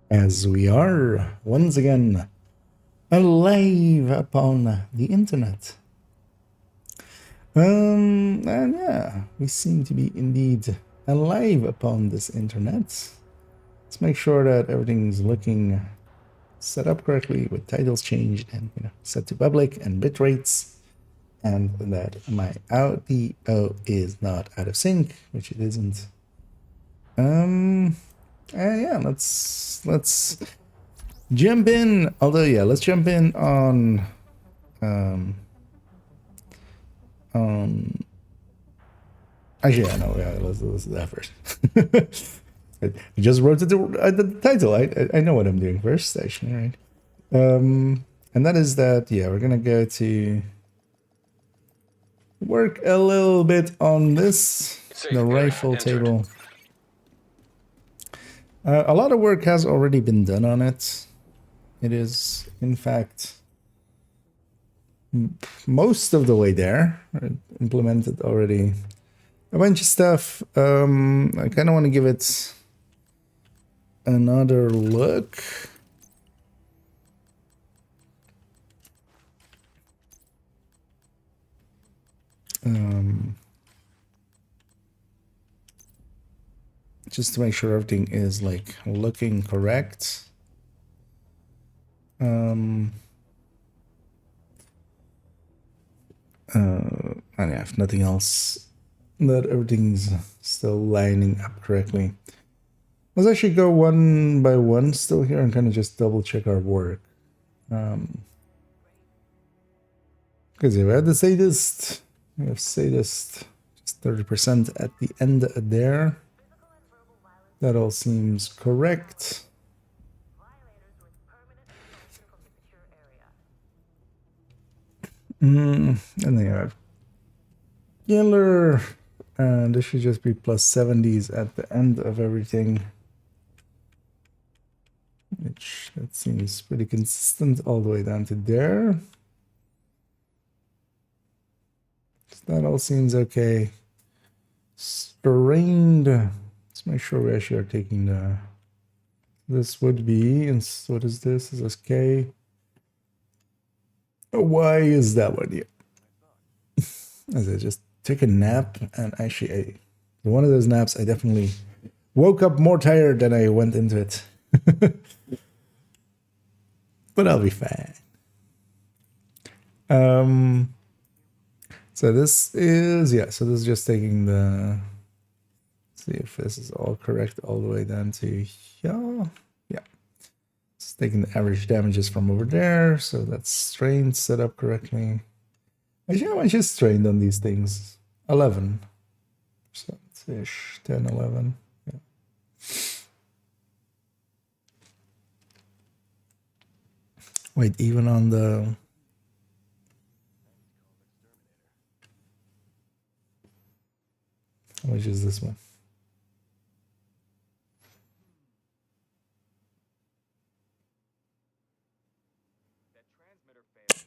As we are once again alive upon the internet. And yeah, we seem to be indeed alive upon this internet. Let's make sure that everything's looking set up correctly with titles changed and set to public and bit rates, and that my audio is not out of sync, which it isn't. Yeah, let's jump in. Although, yeah, let's jump in on actually, yeah, no, yeah, let's do that first. I just wrote it the title. I know what I'm doing first, actually, right? And that is that. Yeah, we're gonna go to work a little bit on this, the rifle table. A lot of work has already been done on it. It is, in fact, most of the way there. Implemented already a bunch of stuff. I kind of want to give it another look. Just to make sure everything is like looking correct. And yeah, if nothing else, that everything's still lining up correctly. Let's actually go one by one still here and kind of just double check our work. Because if I had the sadist, we have sadist just 30% at the end there. That all seems correct. And then you have killer, and this should just be plus 70s at the end of everything. Which that seems pretty consistent all the way down to there. So that all seems okay. Strained. Let's make sure we actually are taking the. This would be, and what is this? Is this K? Why is that one here? As I just took a nap, and actually, one of those naps, I definitely woke up more tired than I went into it. But I'll be fine. So this is, yeah, so this is just taking the, let's see if this is all correct all the way down to here. Yeah. It's taking the average damages from over there, so that's strained set up correctly. Actually, how much is strained on these things? 11%-ish, 10, 11. Yeah. Wait, even on the... How much is this one?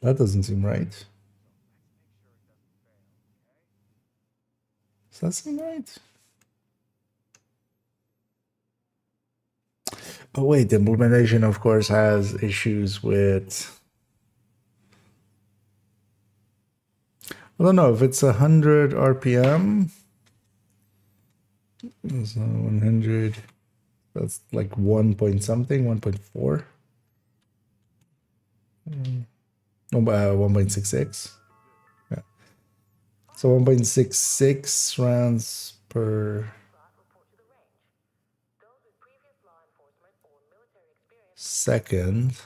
That doesn't seem right. Does that seem right? Oh wait, the implementation of course has issues with... I don't know if it's 100 RPM. So 100, that's like 1 point something, 1.4. 1.66. Yeah. So 1.66 rounds per second.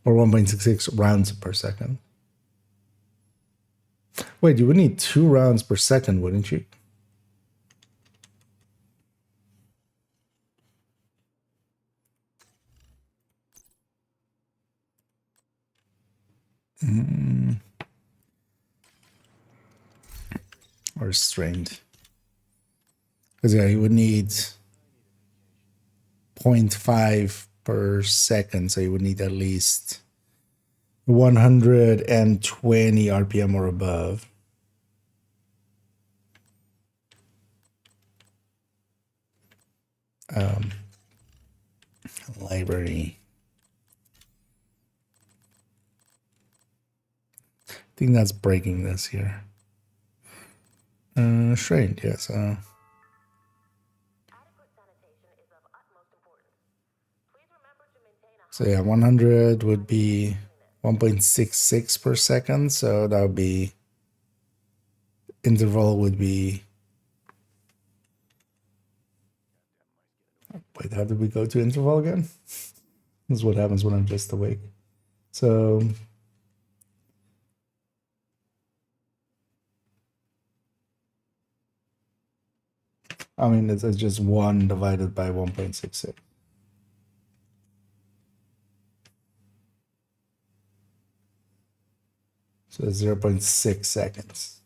Or 1.66 rounds per second. Wait, you would need 2 rounds per second, wouldn't you? Or strained. Because yeah, you would need 0.5 per second, so you would need at least 120 RPM or above. Library. I think that's breaking this here. Strained, yes. So yeah, 100 would be 1.66 per second. So that would be, interval would be, wait, how did we go to interval again? This is what happens when I'm just awake. So I mean, it's just 1 divided by 1.66. So 0.6 seconds.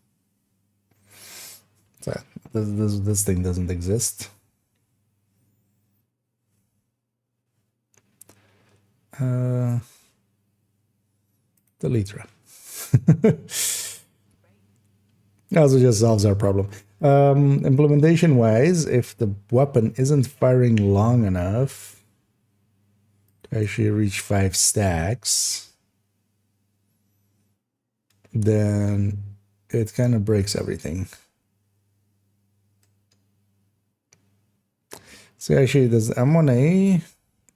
So this thing doesn't exist. Delete run. Also just solves our problem. Implementation wise, if the weapon isn't firing long enough to actually reach 5 stacks, then it kind of breaks everything. So actually this M1A,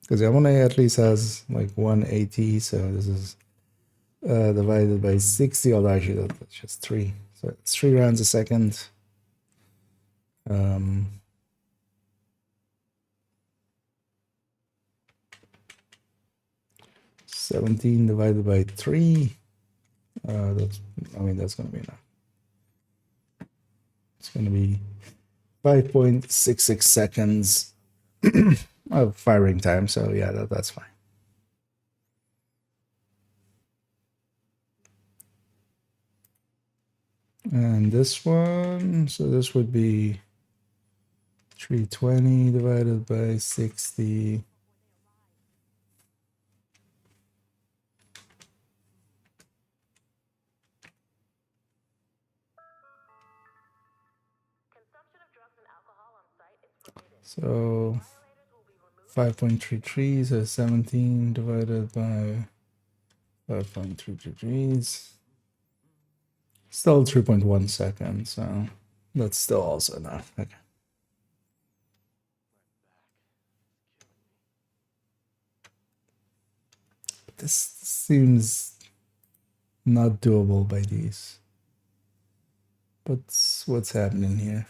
because M1A at least has like 180, so this is divided by 60, although actually that's just 3. So it's 3 rounds a second. 17 divided by 3. That's going to be enough. It's going to be 5.66 seconds of firing time. So yeah, that's fine. And this one, so this would be 320 divided by 60. So 5.33, so 17 divided by 5.333. Still 3.1 seconds, so that's still also enough. Okay. This seems not doable by these. But what's happening here?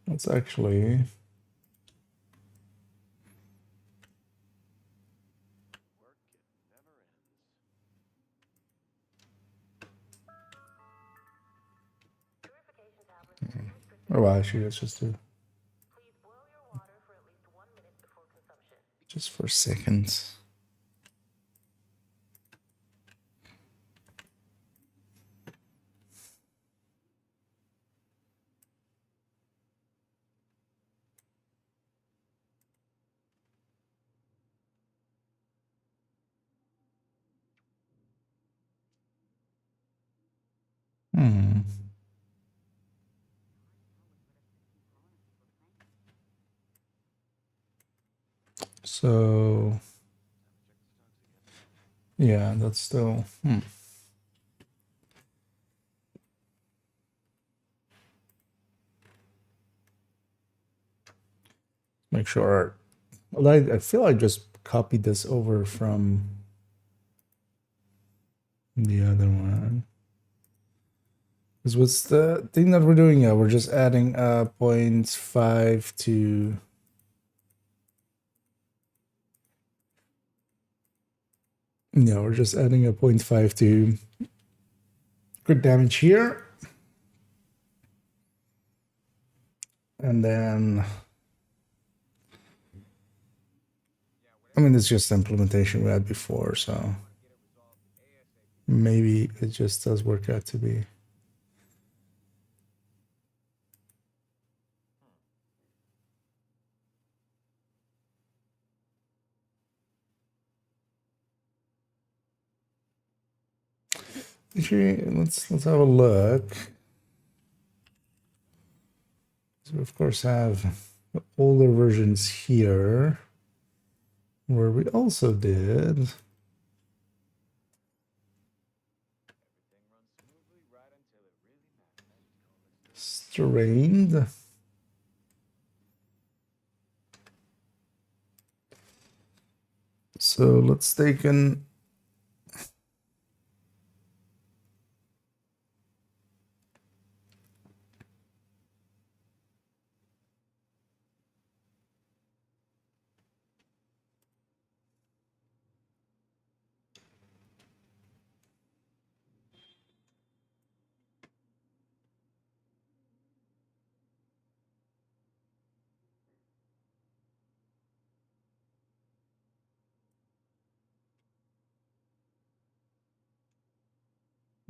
That's actually oh, well, actually, let's just do just for seconds. So yeah, that's still make sure. Well, I feel I just copied this over from the other one. Because what's the thing that we're doing? Yeah, we're just adding 0.5 to. Yeah, we're just adding a 0.5 to crit damage here. And then, I mean, it's just the implementation we had before, so maybe it just does work out to be. Actually, let's have a look. So we of course have the older versions here, where we also did strained. So let's take an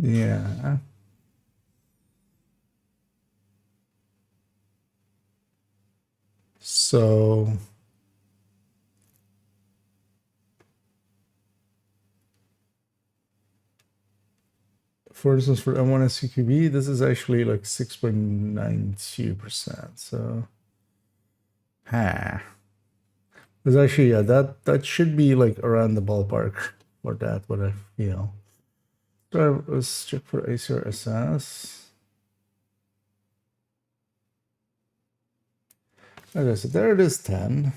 yeah. So for instance, for M1 SCQB, this is actually like 6.92%. So, there's actually, yeah, that should be like around the ballpark for that, what I feel. So let's check for ACRSS. Okay, so there it is, 10.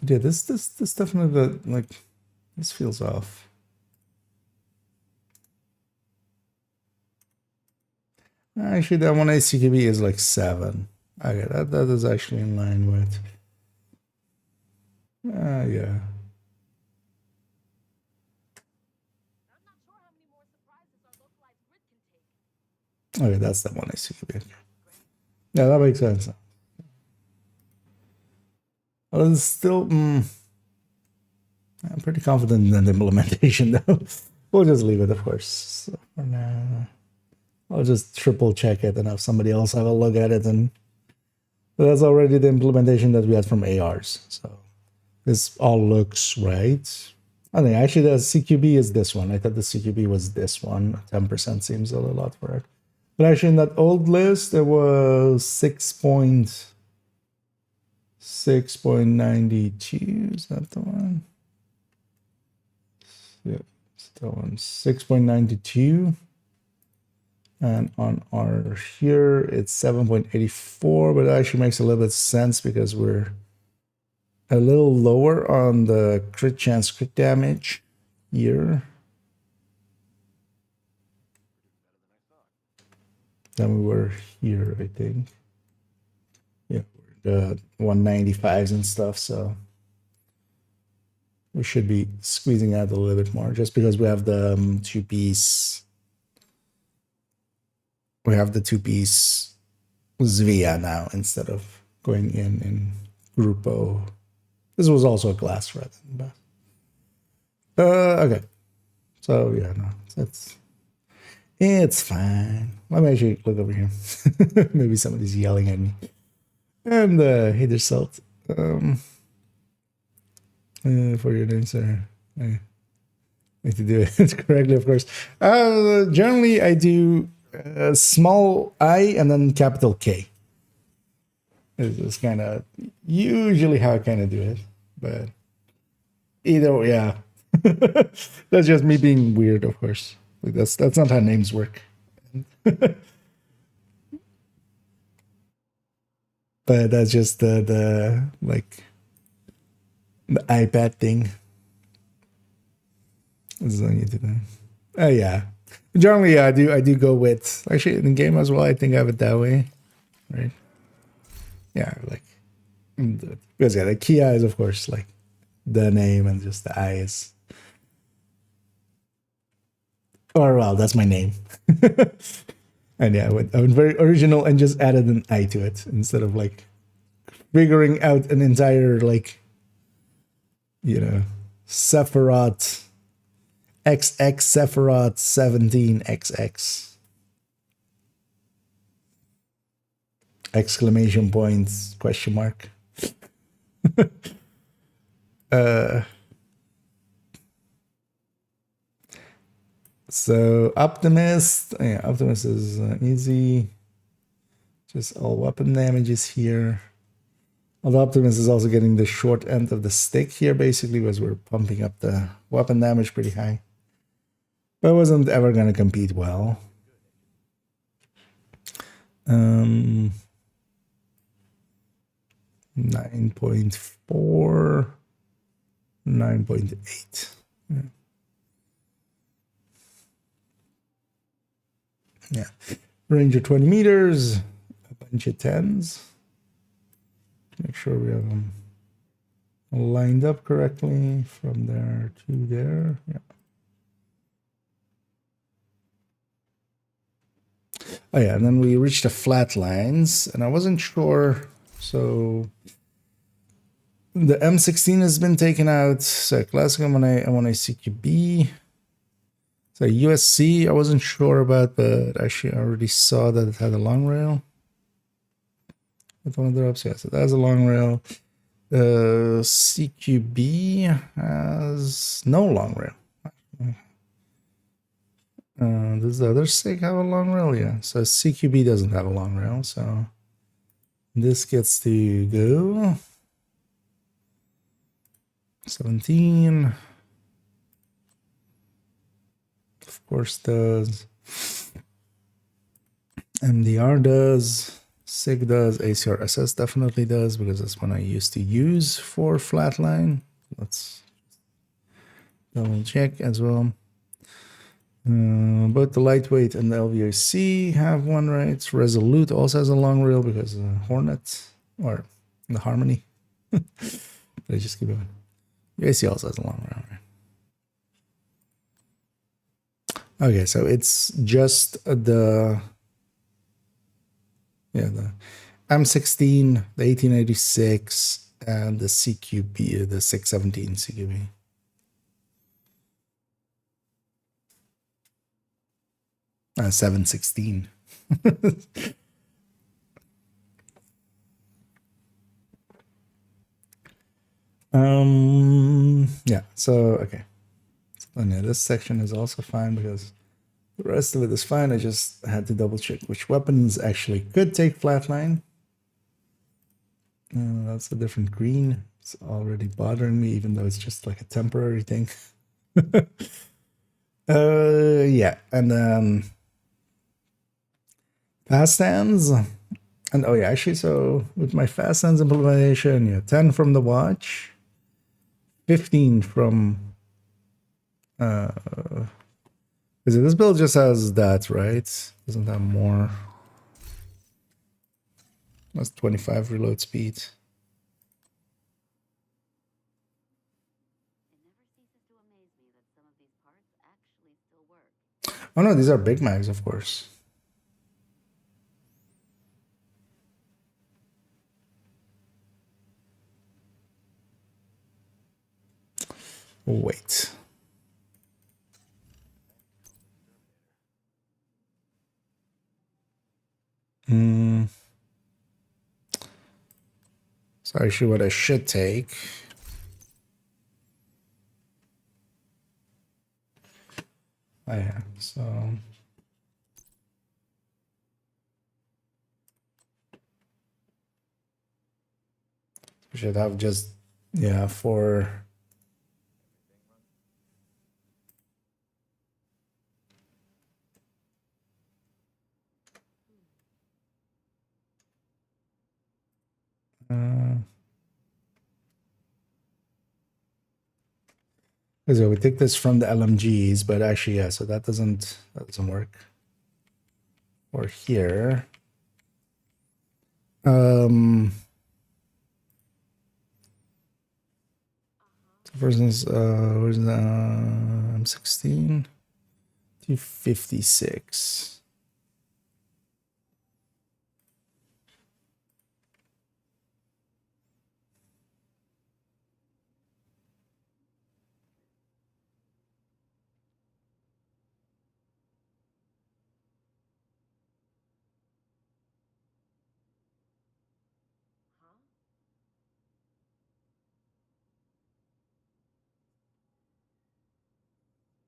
Yeah, this definitely, like, this feels off. Actually, that one ACQB is like 7. Okay, that is actually in line with. Yeah. Okay, that's the one ACQB. Yeah, that makes sense. Well, it's still, I'm pretty confident in the implementation, though. We'll just leave it, of course. So for now, I'll just triple check it and have somebody else have a look at it. And that's already the implementation that we had from ARs. So this all looks right. I think actually the CQB is this one. I thought the CQB was this one. 10% seems a lot for it. But actually in that old list, there was 6.92. Is that the one? Yeah, it's the one. 6.92. And on our here, it's 7.84, but it actually makes a little bit of sense because we're a little lower on the crit chance, crit damage here than we were here, I think. Yeah, the 195s and stuff, so we should be squeezing out a little bit more just because we have the two-piece. We have the two-piece Zvia now instead of going in Grupo. This was also a glass red, but okay. So yeah, no, it's fine. Let me actually look over here. Maybe somebody's yelling at me. And hey there, Salt. For your name, sir. I need to do it correctly, of course. Generally, I do small I and then capital K. It's kind of usually how I kind of do it, but either way, yeah. That's just me being weird, of course. Like that's not how names work. But that's just the like the iPad thing. This is on YouTube. Oh yeah. Generally, yeah, I do go with, actually in the game as well. I think I have it that way, right? Yeah, like because yeah, the Kia is of course like the name, and just the I is, or well, that's my name. And yeah, I went very original and just added an I to it instead of like figuring out an entire like, you know, Sephiroth XX Sephiroth 17XX exclamation points question mark. So Optimist, yeah, Optimist is easy. Just all weapon damages here. Although Optimus is also getting the short end of the stick here, basically, because we're pumping up the weapon damage pretty high. But wasn't ever going to compete well. 9.4, 9.8. Yeah. Range of 20 meters, a bunch of 10s. Make sure we have them lined up correctly from there to there. Yeah. Oh yeah, and then we reached the flat lines, and I wasn't sure. So the M16 has been taken out. So classic M1A CQB. So USC, I wasn't sure about, but actually I already saw that it had a long rail. With one of the drops, yeah, so that has a long rail. CQB has no long rail. Does the other stick have a long rail? Yeah, so CQB doesn't have a long rail, so this gets to go. 17. Of course does. MDR does. SIG does. ACRSS definitely does, because that's one I used to use for flatline. Let's double check as well. Both the lightweight and the LVAC have one, right? Resolute also has a long rail because of the Hornet, or the Harmony. Did I just keep going? AC also has a long rail, right? Okay, so it's just the M16, the 1886, and the CQB, the 617 CQB. Uh, 716. Yeah, so okay. So yeah, this section is also fine because the rest of it is fine. I just had to double check which weapons actually could take flatline. That's a different green. It's already bothering me, even though it's just like a temporary thing. Yeah, and fast stands. And oh yeah, actually, so with my fast hands implementation, yeah, 10 from the watch, 15 from because this build just has that, right? Doesn't have more. That's 25 reload speed. Oh no, these are big mags, of course. Wait. So actually what I should take. Oh yeah, so we should have just, yeah, for So we take this from the LMGs, but actually, yeah, so that doesn't work. Or here. For instance, where's the M16? 256.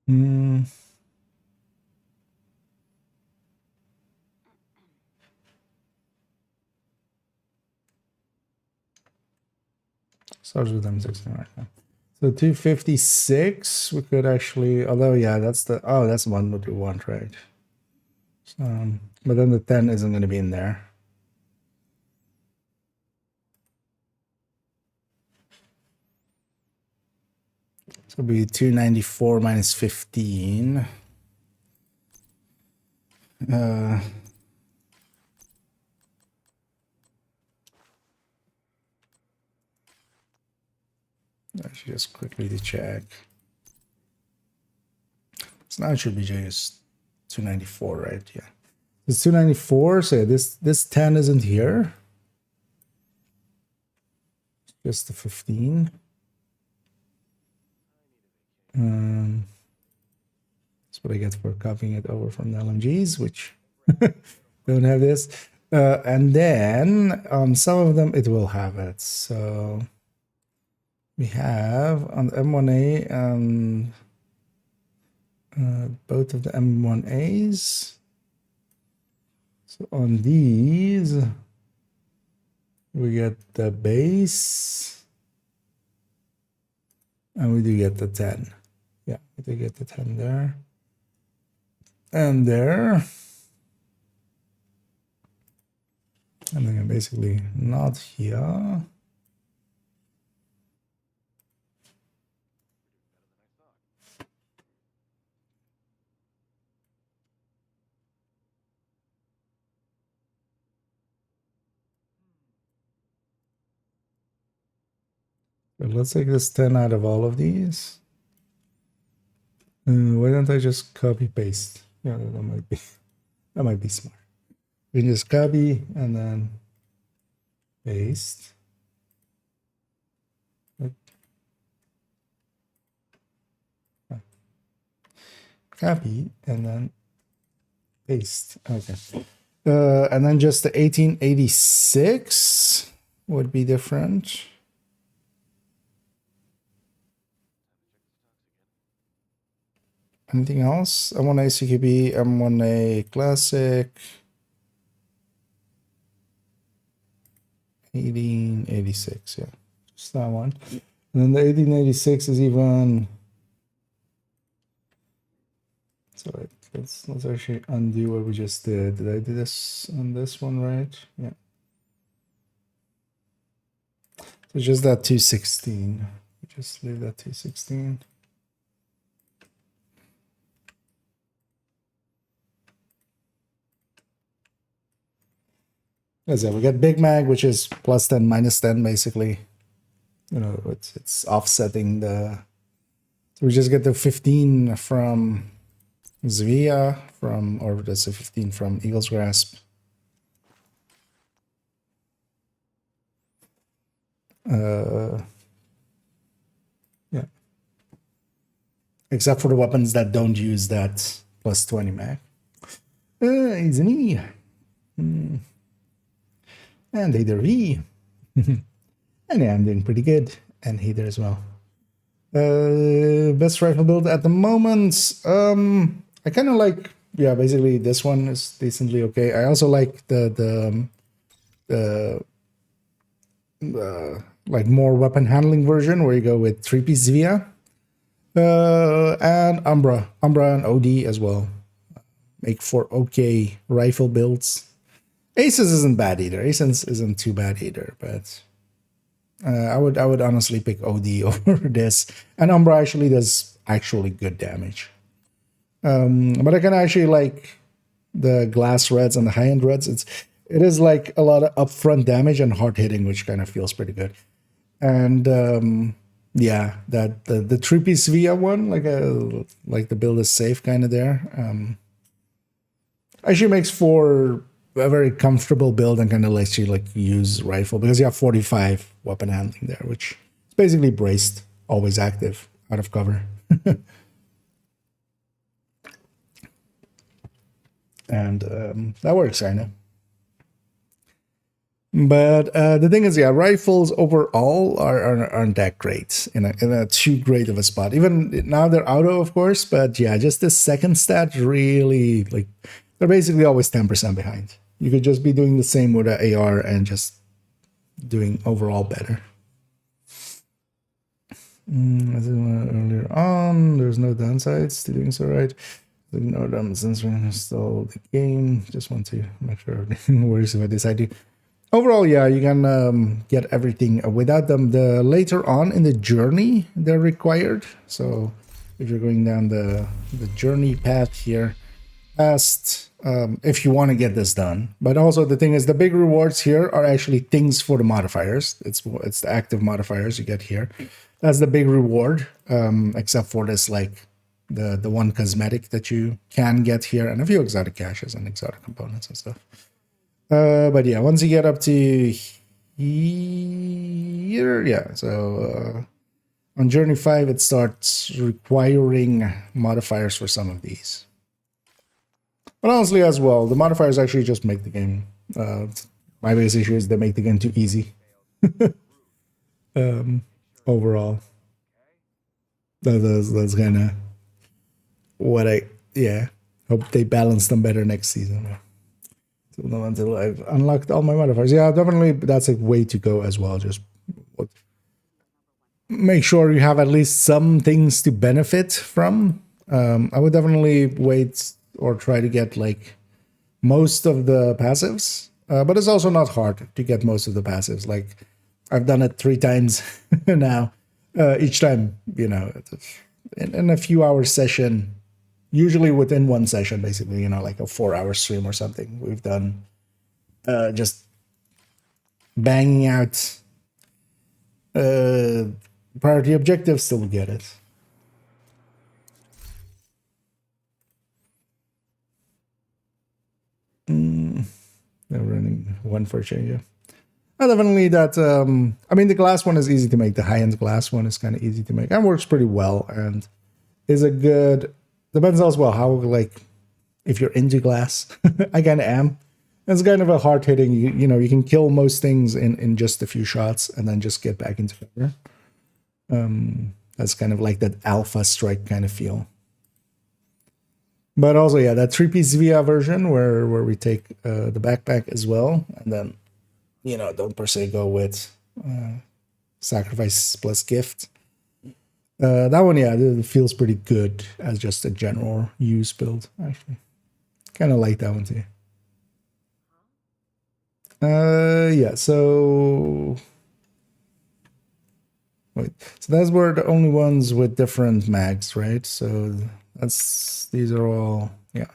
Hmm. Starts with M16 right now. So 256, we could actually, although yeah, that's the one what we want, right? But then the 10 isn't going to be in there. So it'll be 294 minus 15. I should just quickly to check. So now it should be just 294, right? Yeah. It's 294, so this 10 isn't here. Just the 15. That's what I get for copying it over from the LMGs, which don't have this. And then on some of them, it will have it. So we have on the M1A and both of the M1As. So on these, we get the base, and we do get the 10. Yeah, we do get the 10 there. And there. And then basically not here. But let's take this 10 out of all of these. Why don't I just copy paste? Yeah, that might be smart. We can just copy and then paste. Copy and then paste. Okay. And then just the 1886 would be different. Anything else? M1A CQB, M1A Classic. 1886, yeah. Just that one. And then the 1886 is even. So let's actually undo what we just did. Did I do this on this one right? Yeah. So just that 216. Just leave that 216. As we get Big Mag, which is plus 10, minus 10, basically. You know, it's offsetting the. So we just get the 15 from Zvia, or that's a 15 from Eagle's Grasp. Yeah. Except for the weapons that don't use that plus 20 mag. Isn't he? And Hader V. And yeah, I'm doing pretty good. And Hader as well. Best rifle build at the moment. I kind of like, yeah, basically this one is decently okay. I also like the like more weapon handling version where you go with 3-piece Zvia. And Umbra and OD as well. Make for okay rifle builds. Aces isn't bad either. Aces isn't too bad either, but I would honestly pick OD over this. And Umbra actually does actually good damage. But I kind of actually like the glass reds and the high-end reds. It is like a lot of upfront damage and hard hitting, which kind of feels pretty good. And yeah, that the 3-piece Via one, like the build is safe kind of there. Actually makes for a very comfortable build and kind of lets you like use rifle because you have 45 weapon handling there, which is basically braced, always active, out of cover. And that works, I know. But the thing is, yeah, rifles overall aren't that great in a too great of a spot. Even now they're auto, of course, but yeah, just this second stat really, like, they're basically always 10% behind. You could just be doing the same with the AR and just doing overall better. As I said earlier on, there's no downsides to doing so right. Ignore them since we installed the game. Just want to make sure everything works if I decide to. Overall, yeah, you can get everything without them. The later on in the journey, they're required. So if you're going down the journey path here, past if you want to get this done. But also the thing is, the big rewards here are actually things for the modifiers. It's the active modifiers you get here. That's the big reward, except for this, like the one cosmetic that you can get here, and a few exotic caches and exotic components and stuff. But yeah, once you get up to here, yeah, so on Journey 5, it starts requiring modifiers for some of these. But honestly, as well, the modifiers actually just make the game. My biggest issue is they make the game too easy. Overall. That's kind of what hope they balance them better next season. Until I've unlocked all my modifiers. Yeah, definitely that's a way to go as well. Just make sure you have at least some things to benefit from. I would definitely wait or try to get like most of the passives, but it's also not hard to get most of the passives. Like I've done it 3 times now. Each time, in a few hour session, usually within one session, basically, like a 4-hour stream or something, we've done just banging out priority objectives till we get it. They're running one for change. Definitely that. I mean, the glass one is easy to make. The high-end glass one is kind of easy to make and works pretty well. And is a good. Depends as well how, like, if you're into glass. I kind of am. It's kind of a hard hitting. You can kill most things in just a few shots and then just get back into cover. That's kind of like that alpha strike kind of feel. But also, yeah, that 3-piece Via version where we take the backpack as well, and then don't per se go with sacrifice plus gift. That one, yeah, it feels pretty good as just a general use build, actually. Kind of like that one too. Yeah, so wait, so that's where the only ones with different mags, right? So these are all, yeah.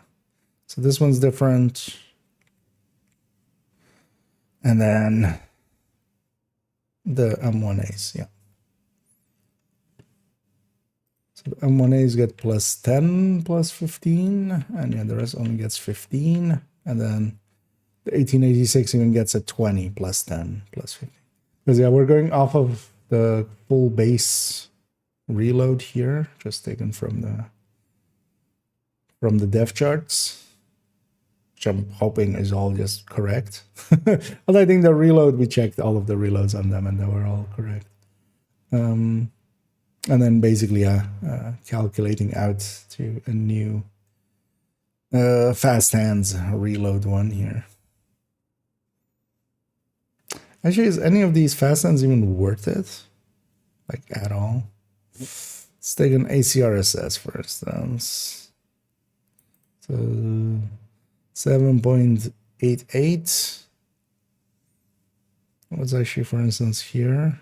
So this one's different. And then the M1As, yeah. So the M1As get plus 10, plus 15, and yeah, the rest only gets 15. And then the 1886 even gets a 20 plus 10 plus 15. Because yeah, we're going off of the full base reload here, just taken from the dev charts, which I'm hoping is all just correct. Although I think the reload, we checked all of the reloads on them and they were all correct. And then basically calculating out to a new fast hands reload one here. Actually, is any of these fast hands even worth it? Like at all? Let's take an ACRSS for instance. So 7.88. What's actually, for instance, here?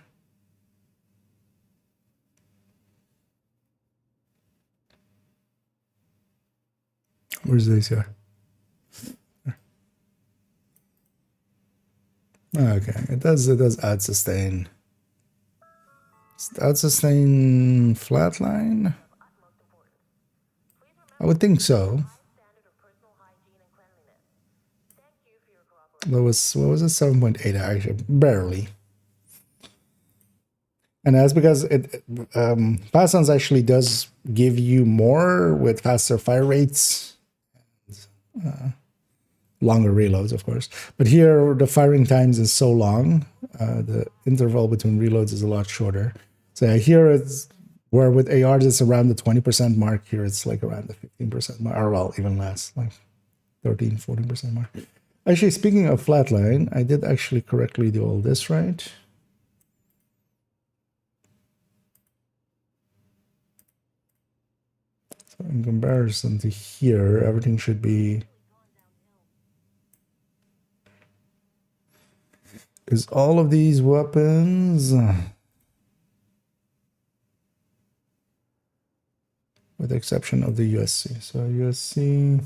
Where's this here? Okay, it does add sustain. Add sustain flatline? I would think so. That was, what was it, 7.8 actually, barely. And that's because it fast sounds actually does give you more with faster fire rates, longer reloads, of course. But here the firing times is so long, the interval between reloads is a lot shorter. So here it's where with ARs it's around the 20% mark. Here it's like around the 15% mark, or well, even less, like 13-14% mark. Actually, speaking of flatline, I did actually correctly do all this right. So in comparison to here, everything should be... Because all of these weapons... with the exception of the USC. So USC...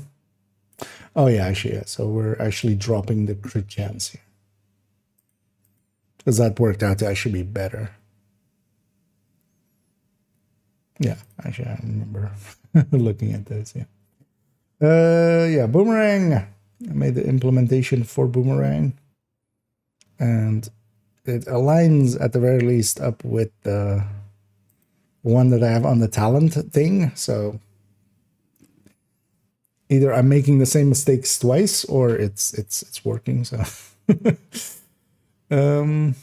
Oh yeah, actually, yeah. So we're actually dropping the crit chance here. Because that worked out to actually be better. Yeah, actually, I remember looking at this, yeah. Yeah, Boomerang. I made the implementation for Boomerang. And it aligns at the very least up with the one that I have on the talent thing. So either I'm making the same mistakes twice or it's working. So and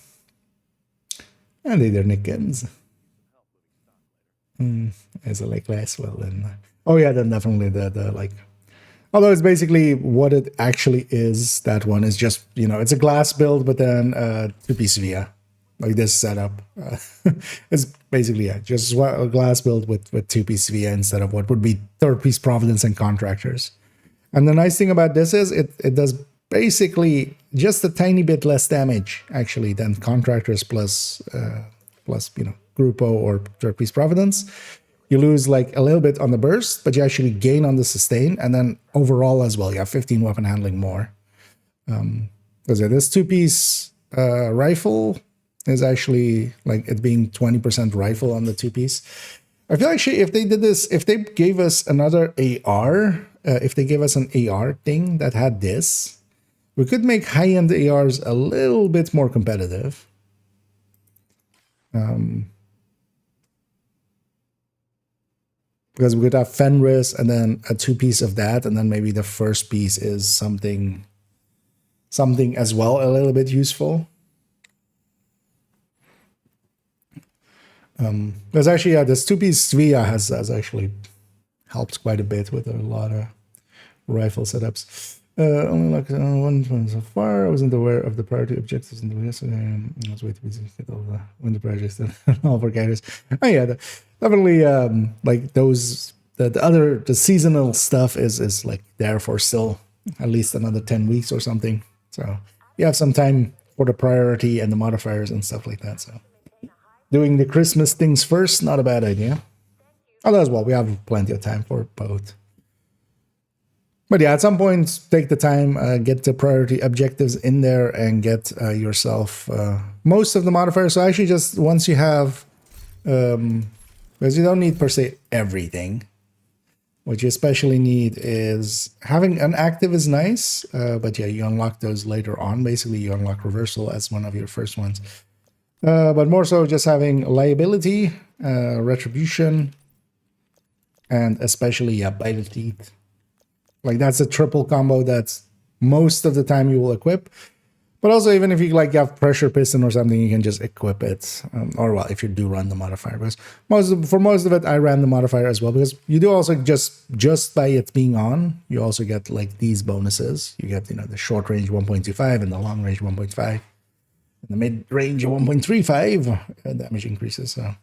either Nickens. As a like less well then. Oh yeah, then definitely the like. Although it's basically what it actually is. That one is just, you know, it's a glass build, but then 2-piece via, like this setup. It's basically, yeah, just a glass build with 2-piece via instead of what would be 3rd-piece Providence and Contractors. And the nice thing about this is it does basically just a tiny bit less damage actually than Contractors plus you know, Grupo or 3rd-piece Providence. You lose like a little bit on the burst, but you actually gain on the sustain, and then overall as well, you have 15 weapon handling more. Because this 2-piece rifle is actually like it being 20% rifle on the 2-piece. I feel actually if they did this, if they gave us another AR, if they gave us an AR thing that had this, we could make high-end ARs a little bit more competitive. Because we could have Fenris and then a 2-piece of that, and then maybe the first piece is something as well, a little bit useful. Because actually, yeah, this 2-piece Via has actually helped quite a bit with a lot of rifle setups. Only like one so far. I wasn't aware of the priority objectives in the yesterday. I was waiting to get all the winter projects and all for gators. Oh yeah, definitely. Like those, the seasonal stuff is like there for still at least another 10 weeks or something. So you have some time for the priority and the modifiers and stuff like that. So doing the Christmas things first, not a bad idea. Although as well, we have plenty of time for both. But yeah, at some point, take the time, get the priority objectives in there, and get yourself most of the modifiers. So actually, just once you have, because you don't need per se everything. What you especially need is having an active is nice, but yeah, you unlock those later on. Basically, you unlock reversal as one of your first ones. But more so, just having liability, retribution, and especially yeah, bite of teeth. Like that's a triple combo that's most of the time you will equip. But also even if you like have pressure piston or something, you can just equip it. Or well, if you do run the modifier. Because for most of it, I ran the modifier as well. Because you do also just by it being on, you also get like these bonuses. You get, you know, the short range 1.25 and the long range 1.5. And the mid range 1.35 damage increases. So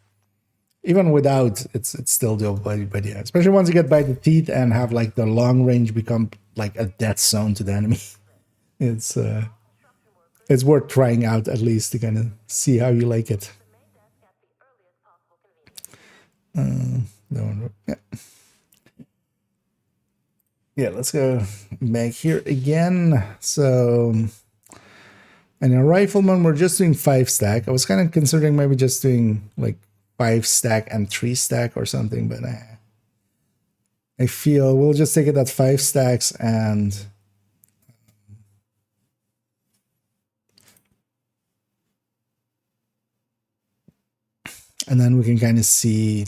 even without, it's still doable, but yeah, especially once you get by the teeth and have like the long range become like a death zone to the enemy. It's worth trying out at least to kind of see how you like it. That one, yeah. Yeah, let's go back here again. So, and a rifleman, we're just doing 5 stack. I was kind of considering maybe just doing like 5 stack and 3 stack or something, but I feel we'll just take it at 5 stacks and then we can kind of see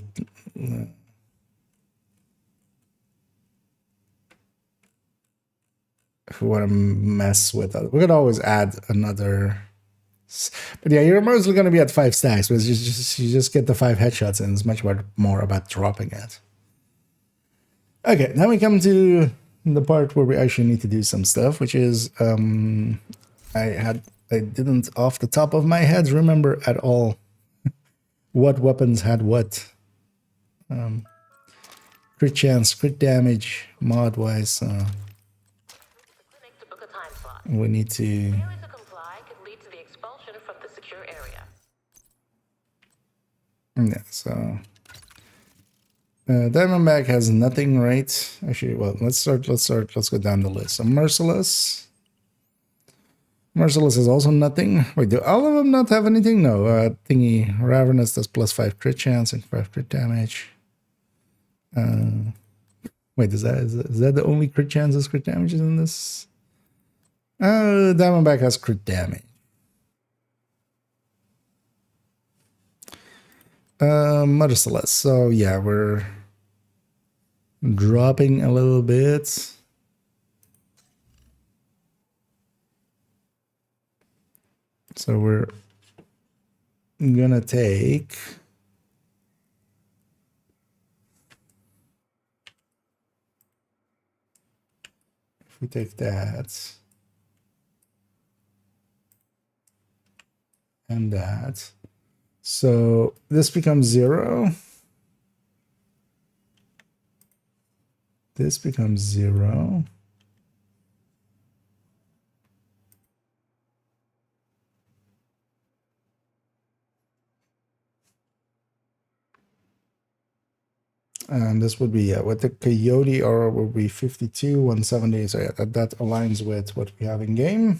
if we want to mess with it. We could always add another. But yeah, you're mostly going to be at 5 stacks, but you just get the 5 headshots, and it's much more about dropping it. Okay, now we come to the part where we actually need to do some stuff, which is I didn't off the top of my head remember at all what weapons had what. Crit chance, crit damage, mod wise. We need to. Yeah, so Diamondback has nothing, right? Actually, well, let's go down the list. So Merciless. Merciless is also nothing. Wait, do all of them not have anything? No, thingy. Ravenous does +5 crit chance and 5 crit damage. Wait, is that the only crit chances, crit damages in this? Diamondback has crit damage. Merciless. So yeah, we're dropping a little bit. So we're gonna take. If we take that and that, so this becomes 0. This becomes 0. And this would be, with the Coyote aura will be 52, 170. So yeah, that aligns with what we have in game.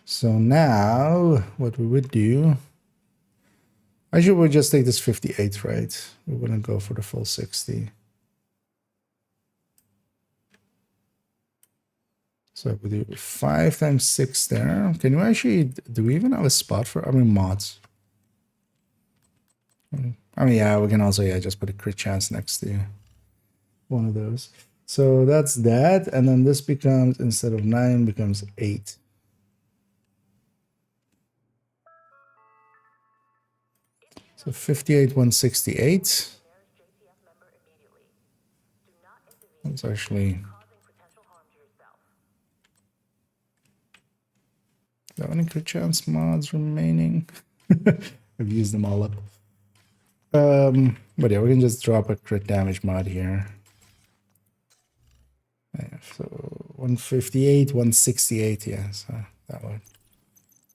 So now what we would do, actually we'll just take this 58, right? We wouldn't go for the full 60. So we do 5 times 6 there. Can you actually, do we even have a spot for, mods? Yeah, we can also, just put a crit chance next to one of those. So that's that. And then this becomes, instead of 9, becomes 8. So 58, 168. That's actually. Do I have any crit chance mods remaining? I've used them all up. But yeah, we can just drop a crit damage mod here. Yeah, so 158, 168, yeah, so that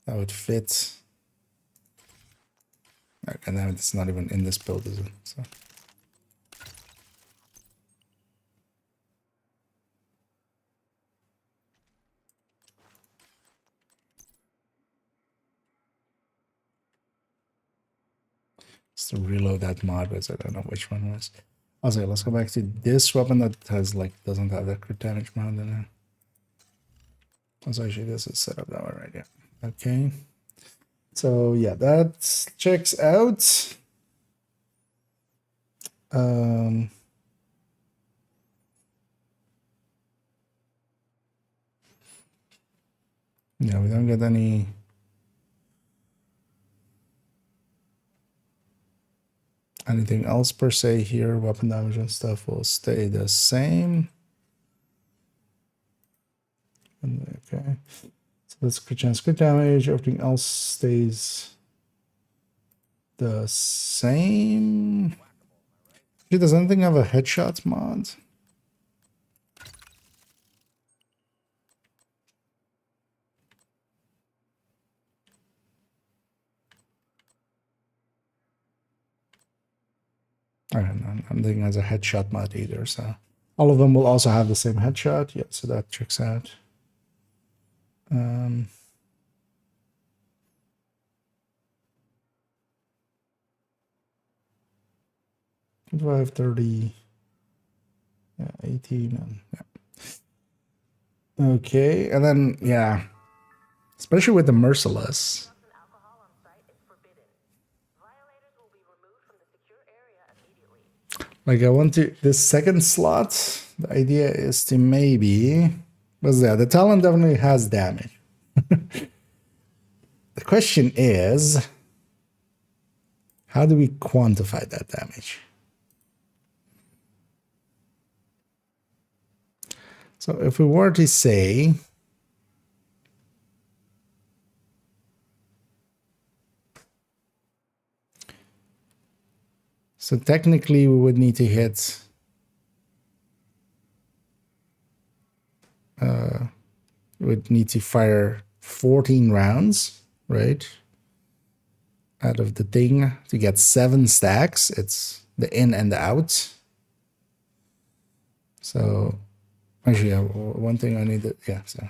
would fit. Okay, now it's not even in this build, is it? So. Just to reload that mod, but I don't know which one was. Also, let's go back to this weapon that has doesn't have that crit damage mod in it. Also, actually, this is set up that way, right? Yeah. Okay. So yeah, that checks out. Yeah, we don't get anything else per se here. Weapon damage and stuff will stay the same. Okay. So that's crit chance, crit damage. Everything else stays the same. Does anything have a headshot mod? I don't know. I'm thinking as a headshot mod either, so all of them will also have the same headshot. Yeah, so that checks out. 530, yeah, 18, and yeah. Okay, and then yeah, especially with the merciless. Like I want to this second slot. The idea is to maybe, what's that? The talent definitely has damage. The question is, how do we quantify that damage? So if we were to say, so technically we would need to hit would need to fire 14 rounds, right? Out of the thing to get 7 stacks. It's the in and the out. So actually, yeah, one thing I need to, yeah, so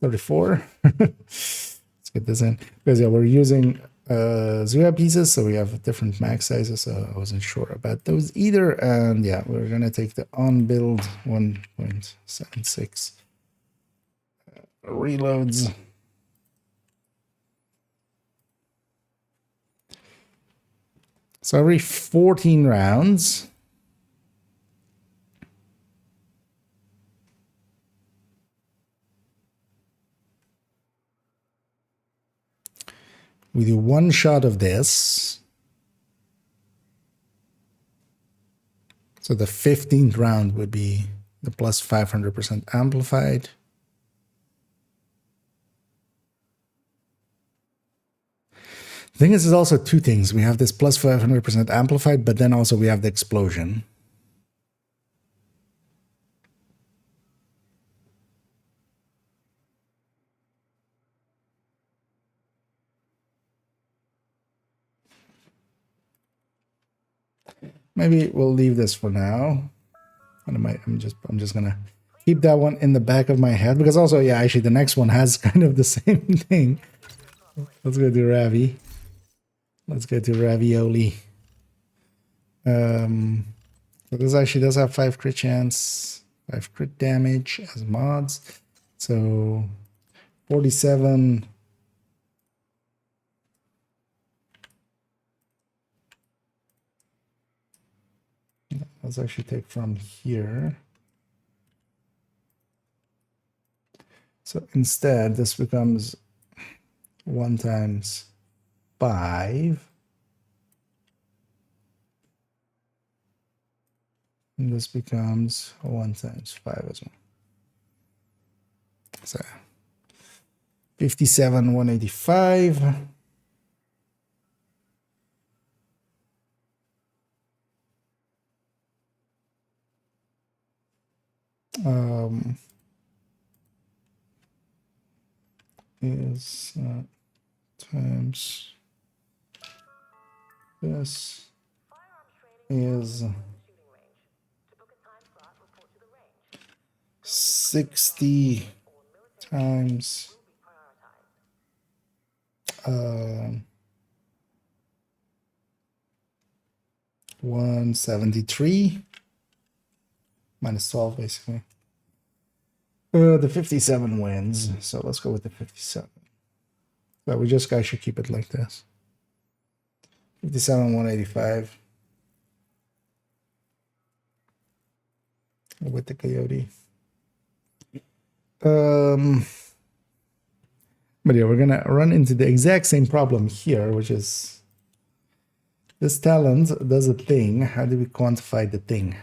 34. Let's get this in. Because yeah, we're using 0 pieces, so we have different max sizes, so I wasn't sure about those either. And yeah, we're gonna take the on build 1.76 reloads. So every 14 rounds, we do one shot of this. So the 15th round would be the plus 500% amplified. The thing is, there's also two things. We have this plus 500% amplified, but then also we have the explosion. Maybe we'll leave this for now. I'm just gonna keep that one in the back of my head because also, yeah, actually the next one has kind of the same thing. Let's go to Ravi. Let's go to Ravioli. So this actually does have 5 crit chance, 5 crit damage as mods. So 47. Let's actually take from here. So instead, this becomes 1 times 5. And this becomes 1 times 5 as well. So 57, 185. Is times this is 60 times 173 minus 12 basically. The 57 wins, so let's go with the 57. But we just guys should keep it like this. 57, 185. With the coyote. But yeah, we're gonna run into the exact same problem here, which is this talent does a thing. How do we quantify the thing?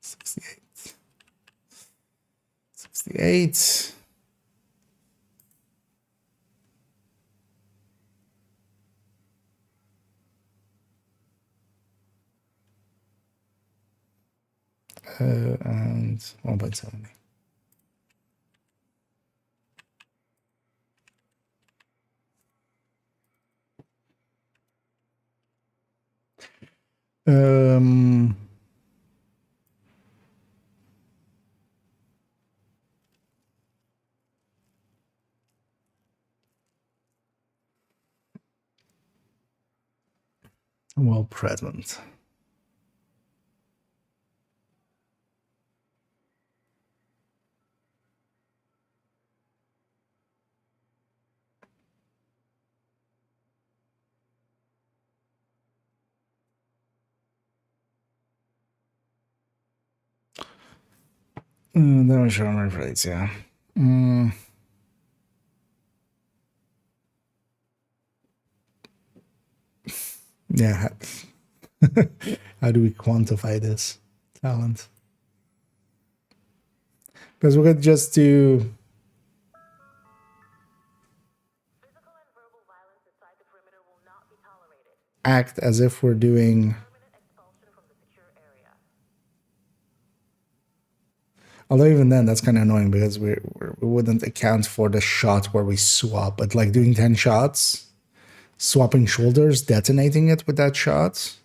68. 68. And 1.70. Um, well present. That was show my phrase, yeah. Yeah. How do we quantify this talent? Because we could just do act as if we're doing. Although even then, that's kind of annoying because we wouldn't account for the shot where we swap. But like doing 10 shots, swapping shoulders, detonating it with that shot.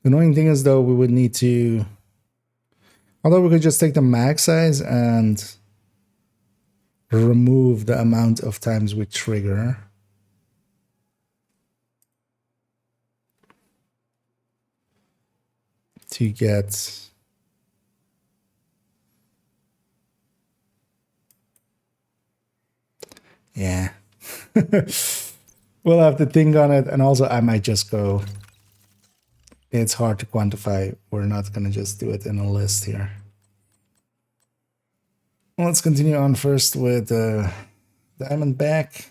The annoying thing is though, we would need to. Although we could just take the max size and remove the amount of times we trigger. To get. Yeah. We'll have to think on it. And also I might just go. It's hard to quantify. We're not going to just do it in a list here. Well, let's continue on first with Diamondback.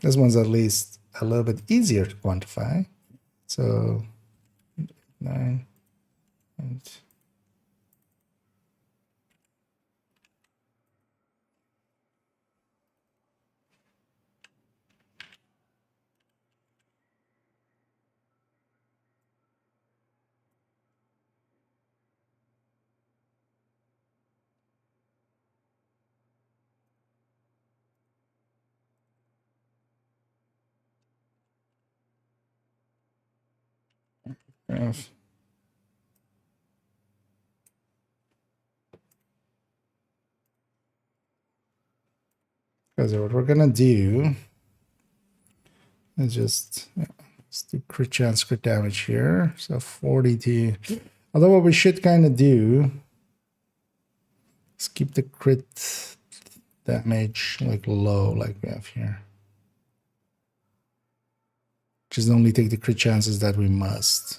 This one's at least a little bit easier to quantify. So 9, 8. Because what we're gonna do is just let's do crit chance, crit damage here. So 42. Although what we should kind of do is keep the crit damage like low, like we have here. Just only take the crit chances that we must.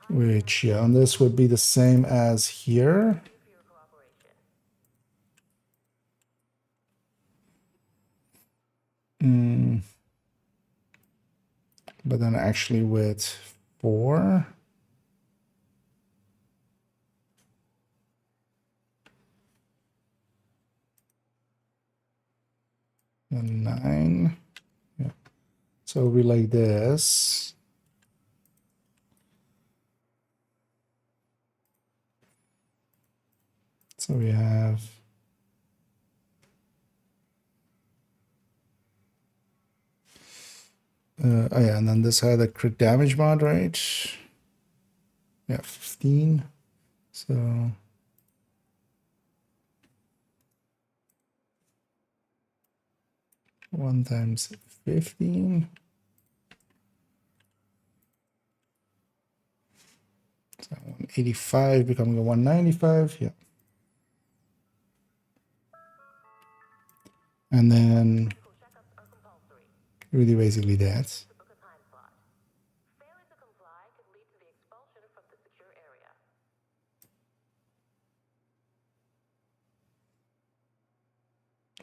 Which, yeah, on this would be the same as here. But then actually with 4. And 9. Yeah. So it'll be like this. So we have oh yeah, and then this had a crit damage mod, right? Yeah, 15. So 1 times 15. So 185 becoming a 195, yeah. And then really basically that.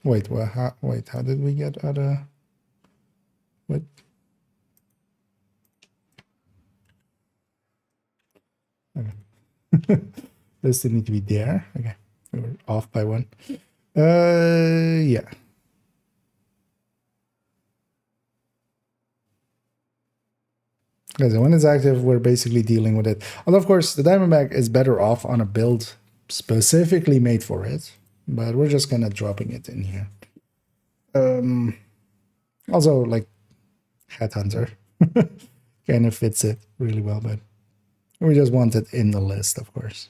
Wait, well, how did we get out of what? Okay. Those didn't need to be there. Okay, we were off by 1. Yeah. Because when it's active, we're basically dealing with it. Although, of course, the Diamondback is better off on a build specifically made for it. but we're just kind of dropping it in here. Also, like Headhunter kind of fits it really well, but we just want it in the list, of course.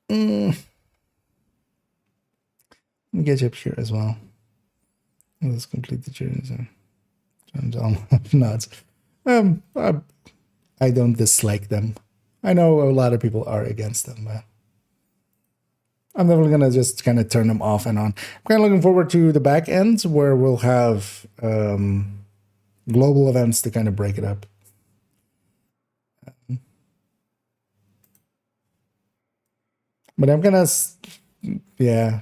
Let me get you up here as well. Let's complete the journey. So I'm nuts. I don't dislike them. I know a lot of people are against them, but I'm definitely gonna just kind of turn them off and on. I'm kind of looking forward to the back ends where we'll have global events to kind of break it up. But I'm gonna, yeah.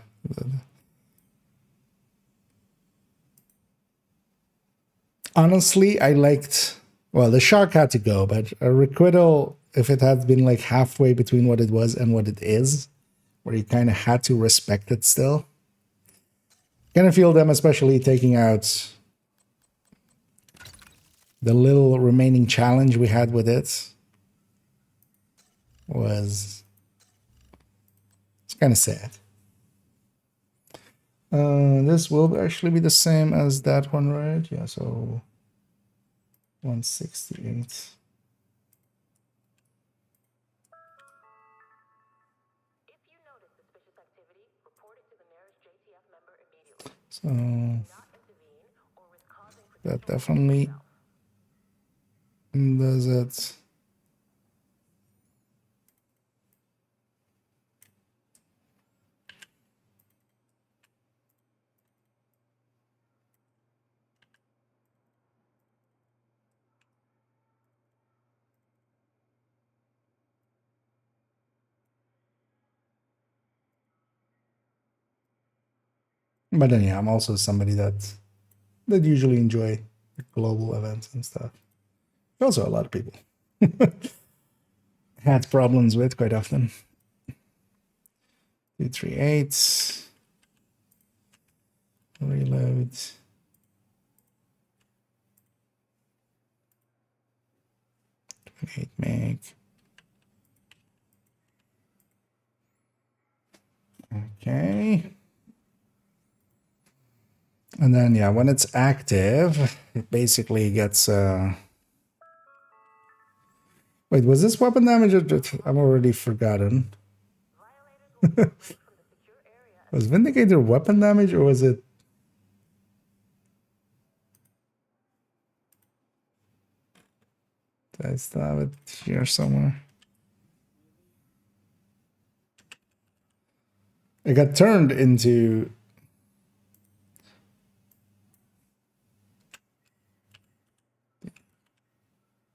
Honestly, I liked, well, the shark had to go, but a requital, if it had been like halfway between what it was and what it is, where you kind of had to respect it still. Kind of feel them, especially taking out the little remaining challenge we had with it, was, it's kind of sad. This will actually be the same as that one, right? Yeah, so 168. So that definitely does it. But then yeah, I'm also somebody that usually enjoy global events and stuff. Also, a lot of people had problems with quite often. 238. Reload. 28 meg. Okay. And then yeah, when it's active, it basically gets wait, was this weapon damage? I'm already forgotten. Was Vindicator weapon damage or was it? I still have it here somewhere. It got turned into.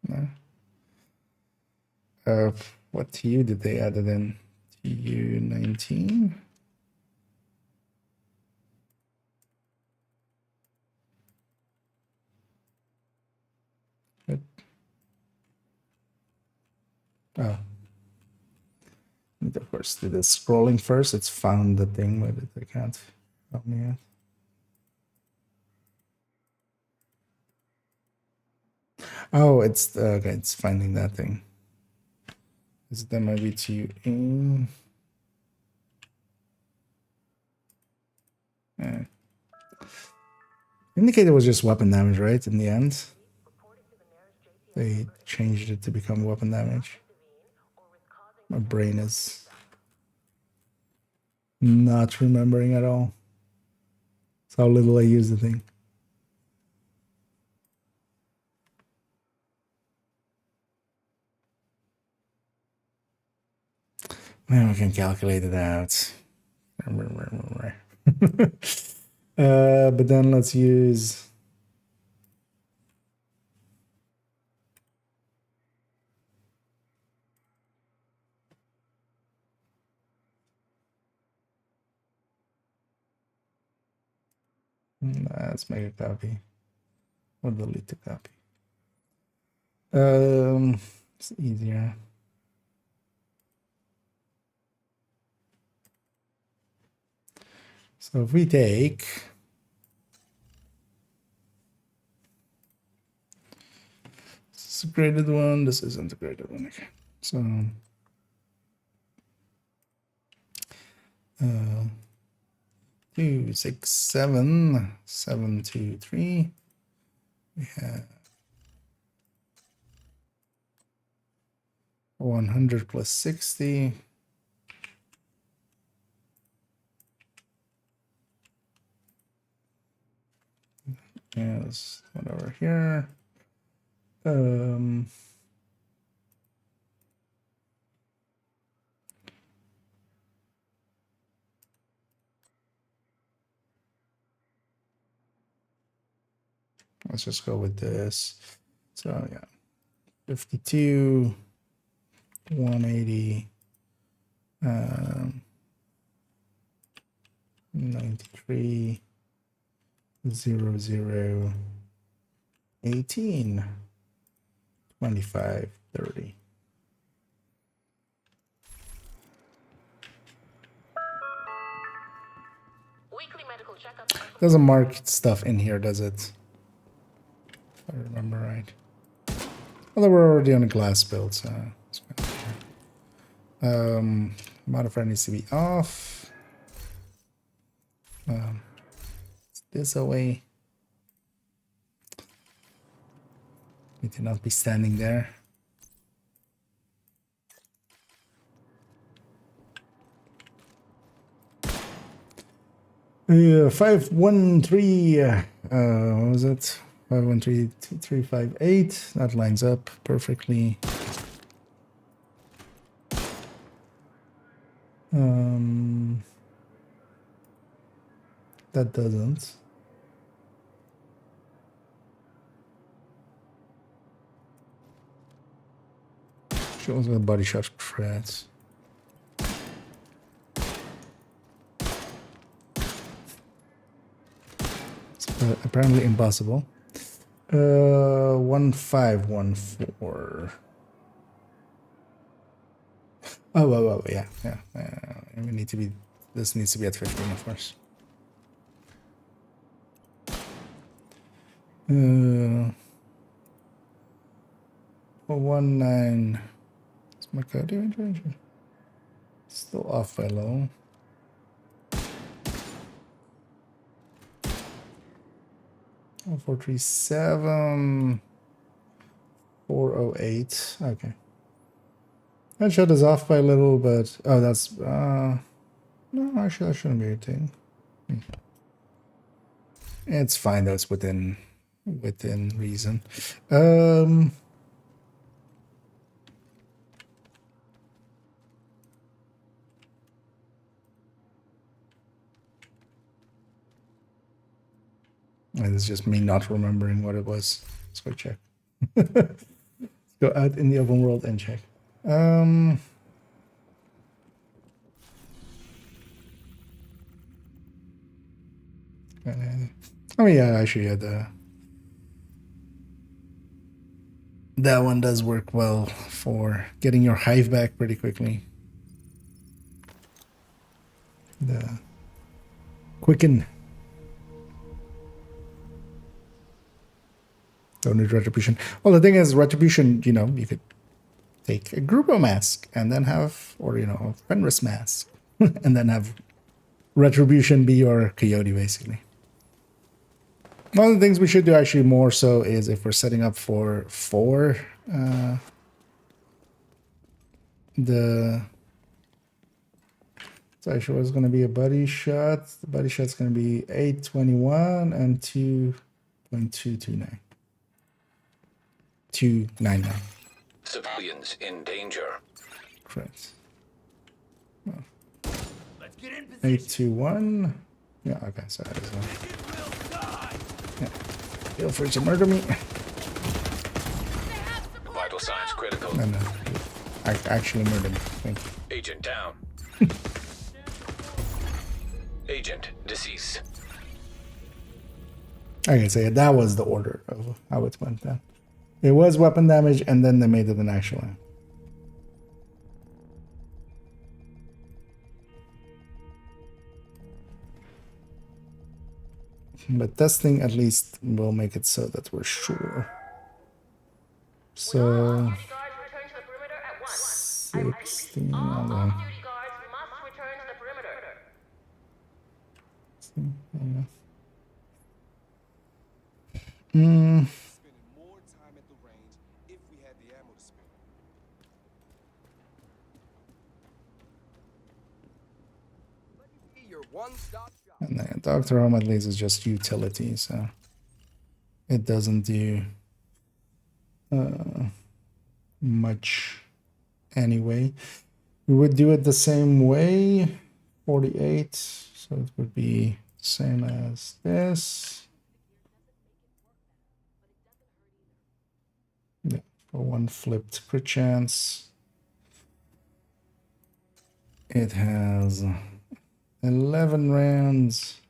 No. What TU did they add it in? TU 19. Oh. And of course, do the scrolling first. It's found the thing, but I can't help me out. Oh, it's okay. It's finding that thing. Is it that might be to aim? Yeah. Indicator was just weapon damage, right? In the end, they changed it to become weapon damage. My brain is not remembering at all. That's how little I use the thing. Man, we can calculate it out. But then let's use. Let's make a copy. Or delete the copy. It's easier. So if we take this is a graded one, this isn't a graded one. Okay. So 2, 6, 7, 7, 2, 3. We have 100 plus 60. Yes, whatever here. Let's just go with this. So yeah, 52, 180, 93, 0, 0, 18, 25, 30. Weekly medical checkup. Doesn't mark stuff in here, does it? If I remember right. Although we're already on a glass build, so it's fine. Modifier needs to be off. This away. Need to not be standing there. Yeah, 513. What was it? 5132358. That lines up perfectly. That doesn't. Shows the body shot creds. It's apparently impossible. 1514. Oh, yeah. We need to be. This needs to be at 15, of course. 19. It's my code range. Still off by a little. 437. 408. Okay. That shot is off by a little, but oh, that's no, actually that shouldn't be a thing. It's fine though. It's within reason. And it's just me not remembering what it was. Let's go check. Let's go out in the open world and check. I mean, yeah, actually, yeah, that one does work well for getting your hive back pretty quickly. The quicken. Don't need retribution. Well, the thing is, retribution, you know, you could take a Grubo mask and then have, or, you know, a Fenris mask and then have retribution be your coyote, basically. One of the things we should do actually more so is if we're setting up for 4, so actually what's going to be a buddy shot. The buddy shot's going to be 821 and 2.229. 299. Civilians in danger. Correct. Well, Let's get in position. 821. Yeah, okay, sorry. Yeah. Feel free to murder me. Vital signs critical. No. Actually murder me. Thank you. Agent down. Agent deceased. Okay, so yeah, that was the order of how it went down. It was weapon damage, and then they made it an actual one. But testing at least will make it so that we're sure. So 16. Mm, Spending more time at the range if we had the ammo to spare. Let me be your one-stop shop. and then Dr. Home at least is just utility, so it doesn't do much anyway. We would do it the same way, 48, so it would be same as this. Yeah, for one flipped perchance. It has 11 rounds.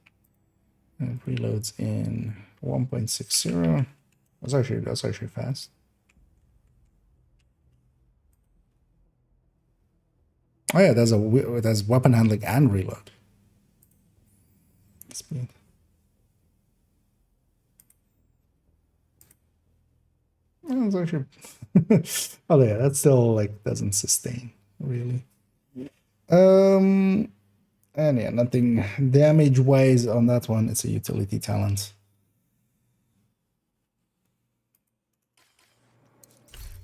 And it reloads in 1.60. That's actually fast. Oh yeah, there's weapon handling and reload speed. Oh, it's actually oh yeah, that still like doesn't sustain really. And yeah, nothing damage wise on that one. It's a utility talent.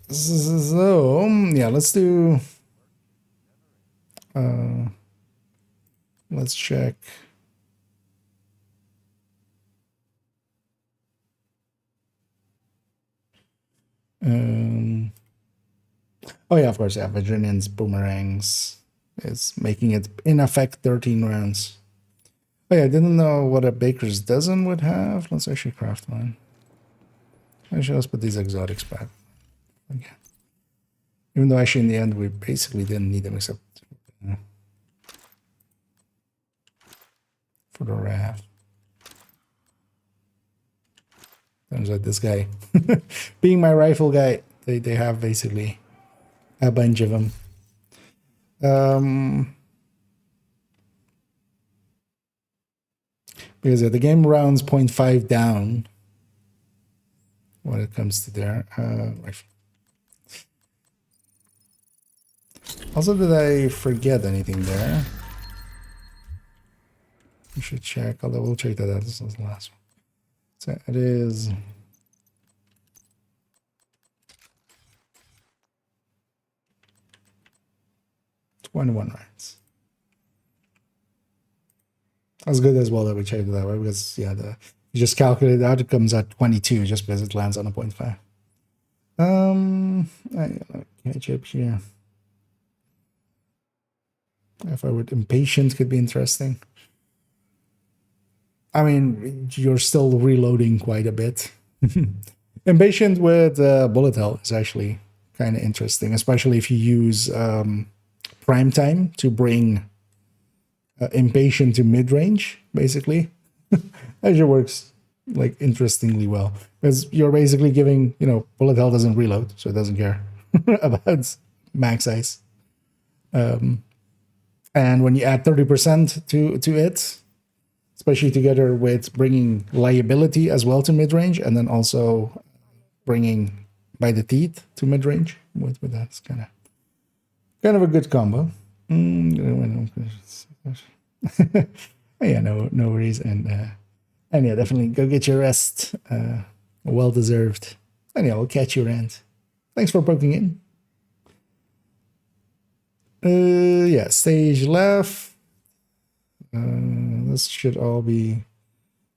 So yeah, let's do let's check. Oh yeah, of course, yeah. Virginian's boomerangs is making it in effect 13 rounds. Oh yeah, I didn't know what a baker's dozen would have. Let's actually craft one. Actually, let's put these exotics back. Okay. Even though actually in the end we basically didn't need them except for the raft. Turns out this guy, being my rifle guy, they have basically a bunch of them. Because the game rounds 0.5 down when it comes to their rifle. Also, did I forget anything there? We should check, although we'll check that out. This is the last one. So it is 21 rounds. That's good as well that we checked it that way because yeah, you just calculate that it comes at 22 just because it lands on a 0.5. I catch up here. If I would impatient could be interesting. I mean, you're still reloading quite a bit. Impatient with bullet hell is actually kind of interesting, especially if you use prime time to bring impatient to mid range. Basically, actually works like interestingly well because you're basically giving bullet hell doesn't reload, so it doesn't care about max ice. And when you add 30% to it, especially together with bringing liability as well to mid-range, and then also bringing by the teeth to mid-range, with that's kind of a good combo. Yeah, no worries, and yeah, definitely go get your rest, well deserved. And yeah, we'll catch you around. Thanks for poking in. Yeah, stage left. This should all be.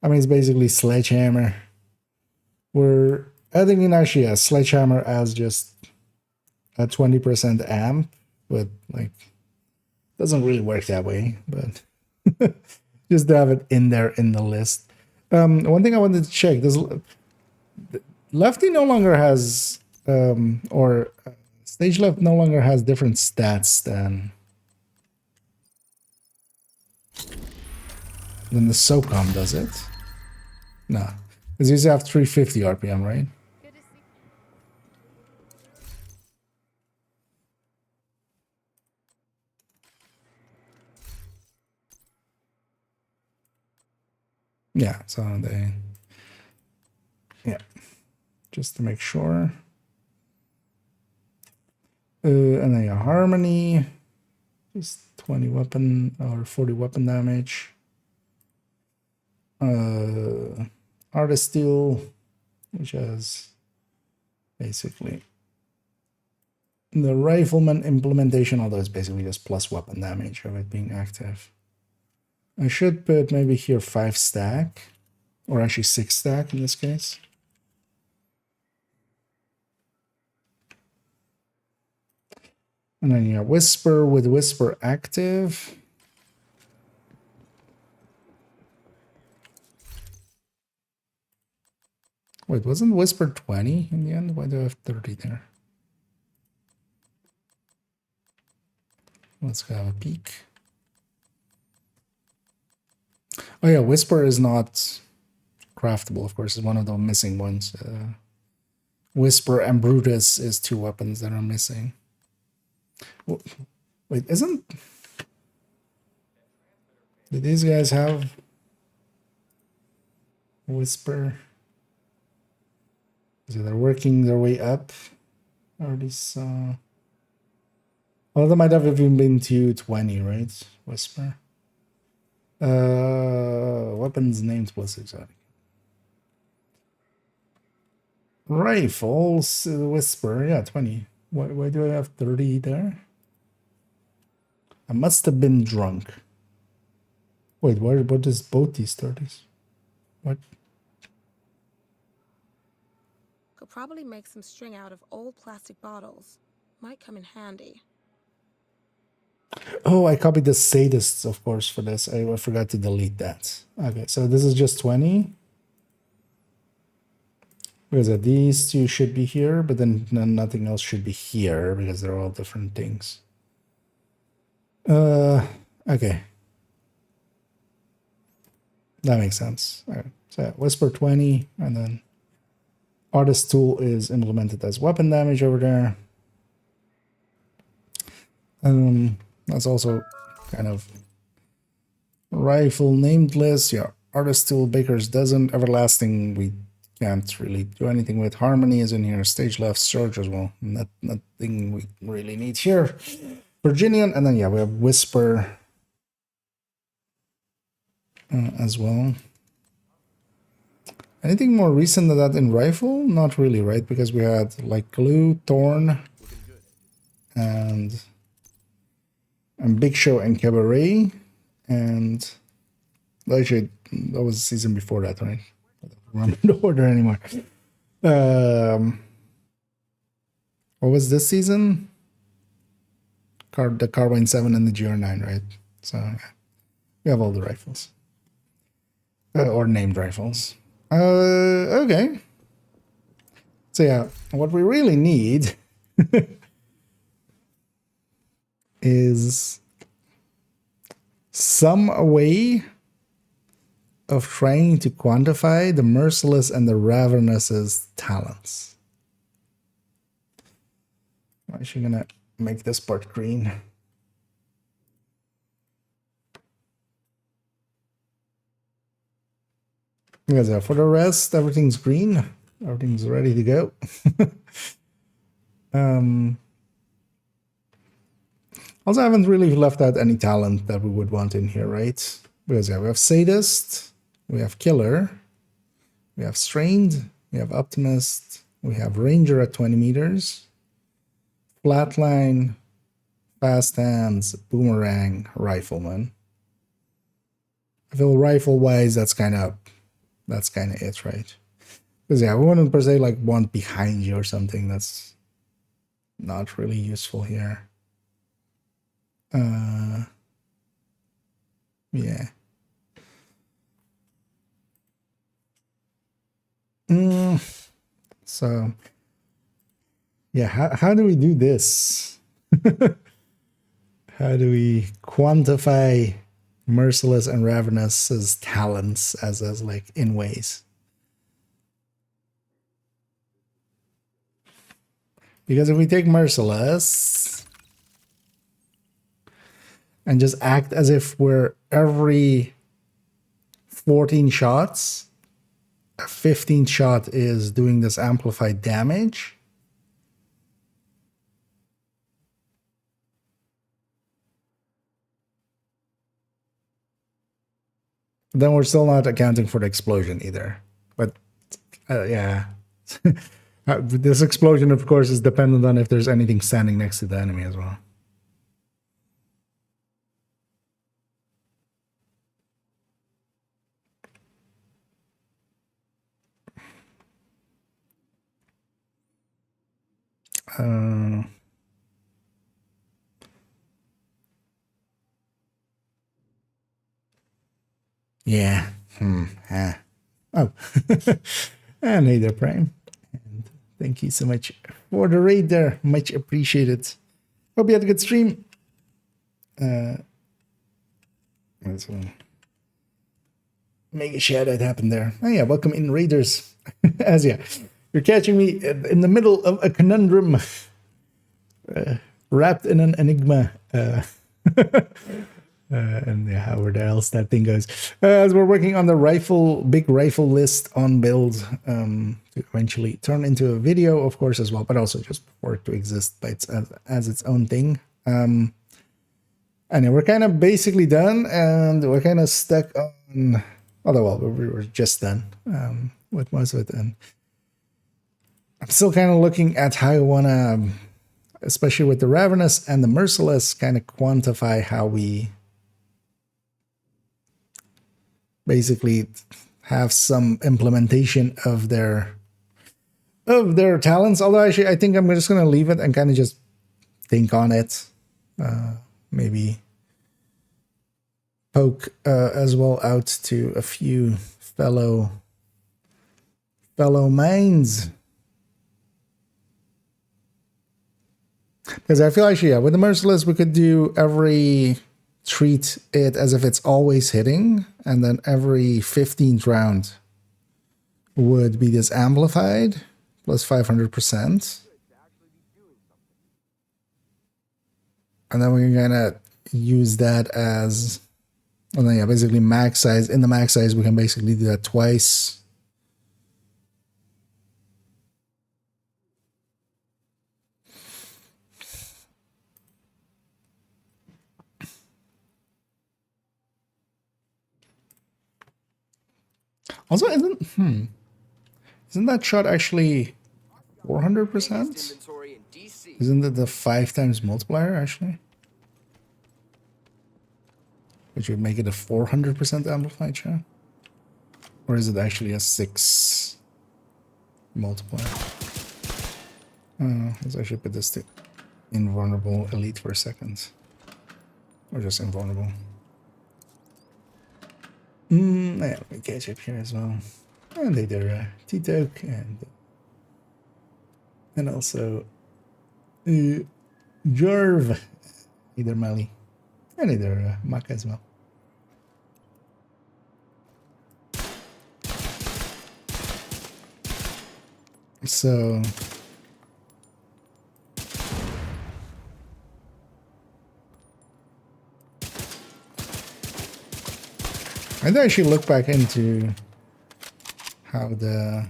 I mean, it's basically sledgehammer. We're adding in actually a sledgehammer as just a 20% amp, but like doesn't really work that way. But just to have it in there in the list. One thing I wanted to check: does Lefty no longer has or stage left no longer has different stats than the SOCOM, does it? No. Because you have 350 RPM, right? Yeah, so yeah, just to make sure. And then your harmony, just 20 weapon or 40 weapon damage. Artist Steel, which has basically the Rifleman implementation, although it's basically just plus weapon damage of it being active. I should put maybe here 5 stack, or actually 6 stack in this case. And then yeah, Whisper with Whisper active. Wait, wasn't Whisper 20 in the end? Why do I have 30 there? Let's have a peek. Oh yeah, Whisper is not craftable, of course, is one of the missing ones. Whisper and Brutus is 2 weapons that are missing. Wait, did these guys have Whisper? So they're working their way up. I already saw. One of them might have even been to 20, right? Whisper. Weapons names was exotic. Rifles, Whisper, yeah, 20. Why do I have 30 there? I must have been drunk. Wait, what is both these 30s? What? Could probably make some string out of old plastic bottles. Might come in handy. Oh, I copied the sadists, of course, for this. I forgot to delete that. Okay, so this is just 20. Because these 2 should be here, but then nothing else should be here because they're all different things. Okay. That makes sense. All right. So yeah, Whisper 20, and then Artist Tool is implemented as weapon damage over there. That's also kind of rifle named list. Yeah, Artist Tool, Baker's doesn't. Everlasting, we can't really do anything with. Harmony is in here. Stage left, Surge as well. Nothing we really need here. Virginian, and then yeah, we have Whisper as well. Anything more recent than that in rifle? Not really, right? Because we had like Glue, Thorn, and Big Show and Cabaret, and actually that was the season before that, right? I don't remember the order anymore. What was this season? The Carbine 7 and the GR9, right? So yeah, we have all the rifles. Or named rifles. Okay. So yeah, what we really need is some way of trying to quantify the Merciless and the Ravenous' talents. I'm actually gonna make this part green. Because for the rest, everything's green. Everything's ready to go. Also, I haven't really left out any talent that we would want in here, right? Because yeah, we have Sadist, we have Killer, we have Strained, we have Optimist, we have Ranger at 20 meters, Flatline, Fast Hands, Boomerang, Rifleman. I feel rifle-wise, that's kind of it, right? Because yeah, we wouldn't per se like want behind you or something. That's not really useful here. Yeah. So yeah, how do we do this? How do we quantify Merciless and Ravenous' talents as like in ways? Because if we take Merciless and just act as if we're every 14 shots, a 15th shot is doing this amplified damage. Then we're still not accounting for the explosion either. But yeah. This explosion, of course, is dependent on if there's anything standing next to the enemy as well. Yeah. Oh. And hey there, Prime. And thank you so much for the raid there. Much appreciated. Hope you had a good stream. Let's make a shout out happen there. Oh yeah, welcome in, Raiders. As yeah, you're catching me in the middle of a conundrum, wrapped in an enigma. And yeah, however else that thing goes. As we're working on the big rifle list on build to eventually turn into a video, of course, as well, but also just for it to exist by as its own thing. And we're kind of basically done, and we're kind of stuck on. Well, we were just done with most of it, and I'm still kind of looking at how I want to, especially with the Ravenous and the Merciless, kind of quantify how we basically have some implementation of their talents. Although actually, I think I'm just going to leave it and kind of just think on it. Maybe poke as well out to a few fellow minds. Because I feel actually, yeah, with the Merciless, we could do treat it as if it's always hitting, and then every 15th round would be this amplified plus 500%. And then we can kind of use that as, and then yeah, basically max size. In the max size, we can basically do that twice. Also, isn't that shot actually 400%? Isn't it the 5 times multiplier actually? Which would make it a 400% amplified shot? Or is it actually a 6 multiplier? Let's actually put this to invulnerable elite for a second. Or just invulnerable. Yeah, let me catch up here as well. And either T-Toke and also Jarv, either Mali and either Maka as well. So I think I should look back into how that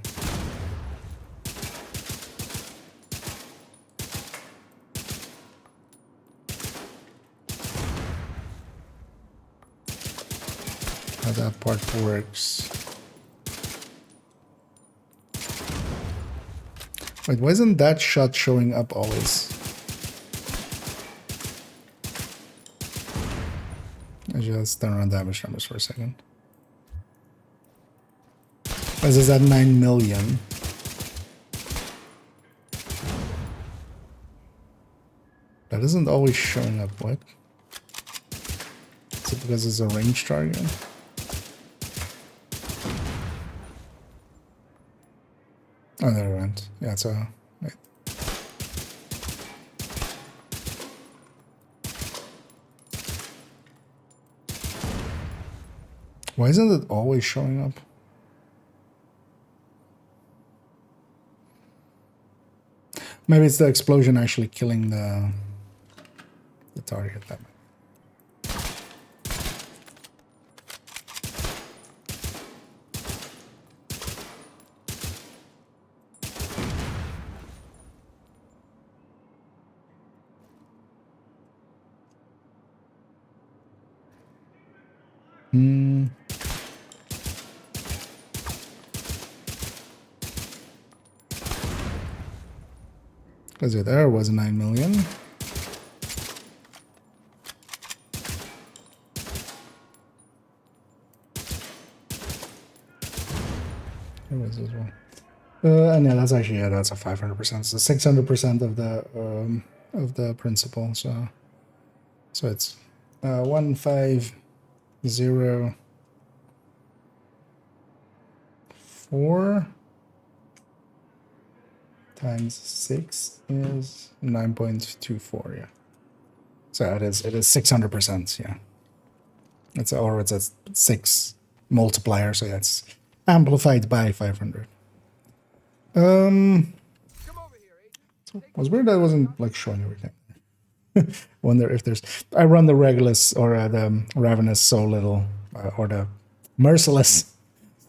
part works. Wait, why isn't that shot showing up always? I just turn on damage numbers for a second. This is at 9 million. That isn't always showing up, what? Is it because it's a range target? Oh, there it went. Yeah, so wait. Why isn't it always showing up? Maybe it's the explosion actually killing the target. That might. because there was 9 million. There was this one. And yeah, that's actually, yeah, that's a 500%. So 600% of the principal. So it's 1504 times 6 is 9.24. Yeah. So it is 600%. Yeah. It's a 6 multiplier. So that's amplified by 500. Was weird that I wasn't like showing everything. Wonder if there's. I run the Regulus or the Ravenous so little, or the Merciless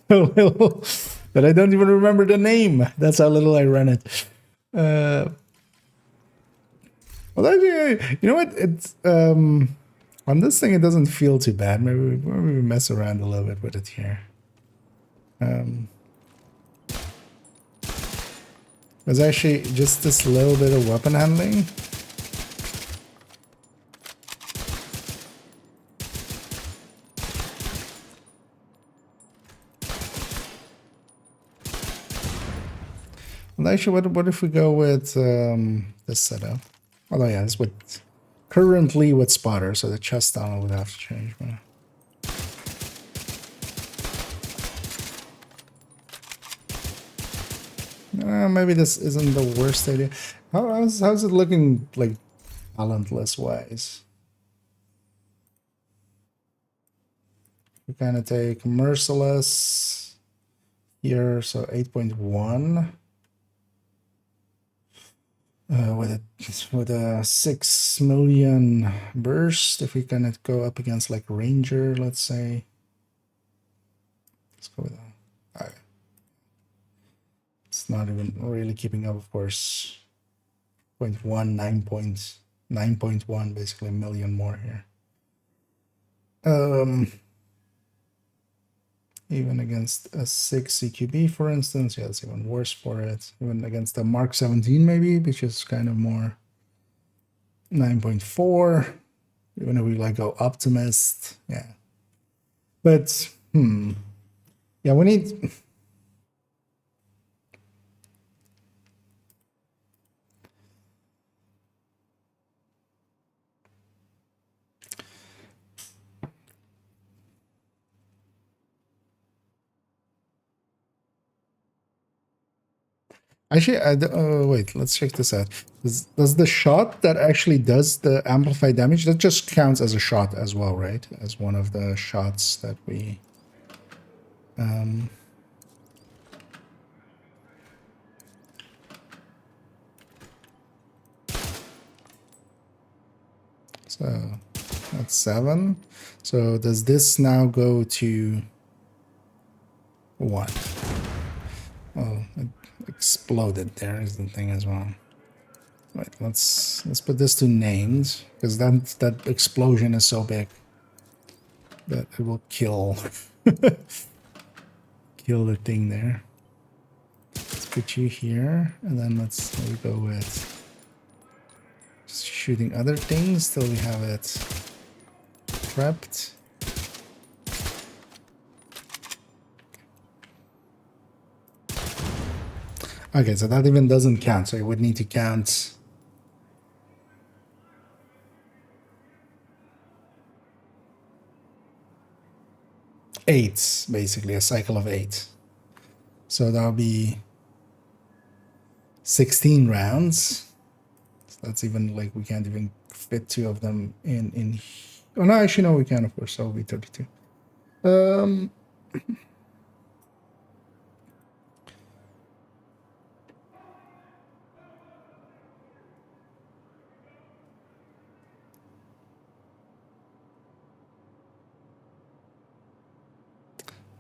so little that I don't even remember the name. That's how little I run it. Well, actually, you know what? It's on this thing it doesn't feel too bad. Maybe we mess around a little bit with it here. There's actually just this little bit of weapon handling. Well, actually, what if we go with this setup? Although, yeah, it's with currently with spotter, so the chest down would have to change. But maybe this isn't the worst idea. How's it looking, like, talentless wise? We kind of take Merciless here, so 8.1. With a 6 million burst, if we kind of go up against like Ranger, let's say. Let's go with that. It's not even really keeping up, of course. 0.1, 9.1, basically a million more here. Even against a 6 CQB, for instance, yeah, it's even worse for it. Even against a Mark 17, maybe, which is kind of more 9.4. Even if we like go Optimist, yeah. But yeah, we need. Actually, wait, let's check this out. Does the shot that actually does the amplified damage, that just counts as a shot as well, right? As one of the shots that we... So that's 7. So does this now go to 1? Oh, it exploded there is the thing as well. Right, let's put this to named, because that explosion is so big that it will kill kill the thing there. Let's put you here, and then let's maybe go with shooting other things till we have it prepped. Okay, so that even doesn't count, so you would need to count 8, basically, a cycle of 8. So that'll be 16 rounds. So that's even, like, we can't even fit 2 of them in. Oh, no, actually, no, we can, of course, so it'll be 32.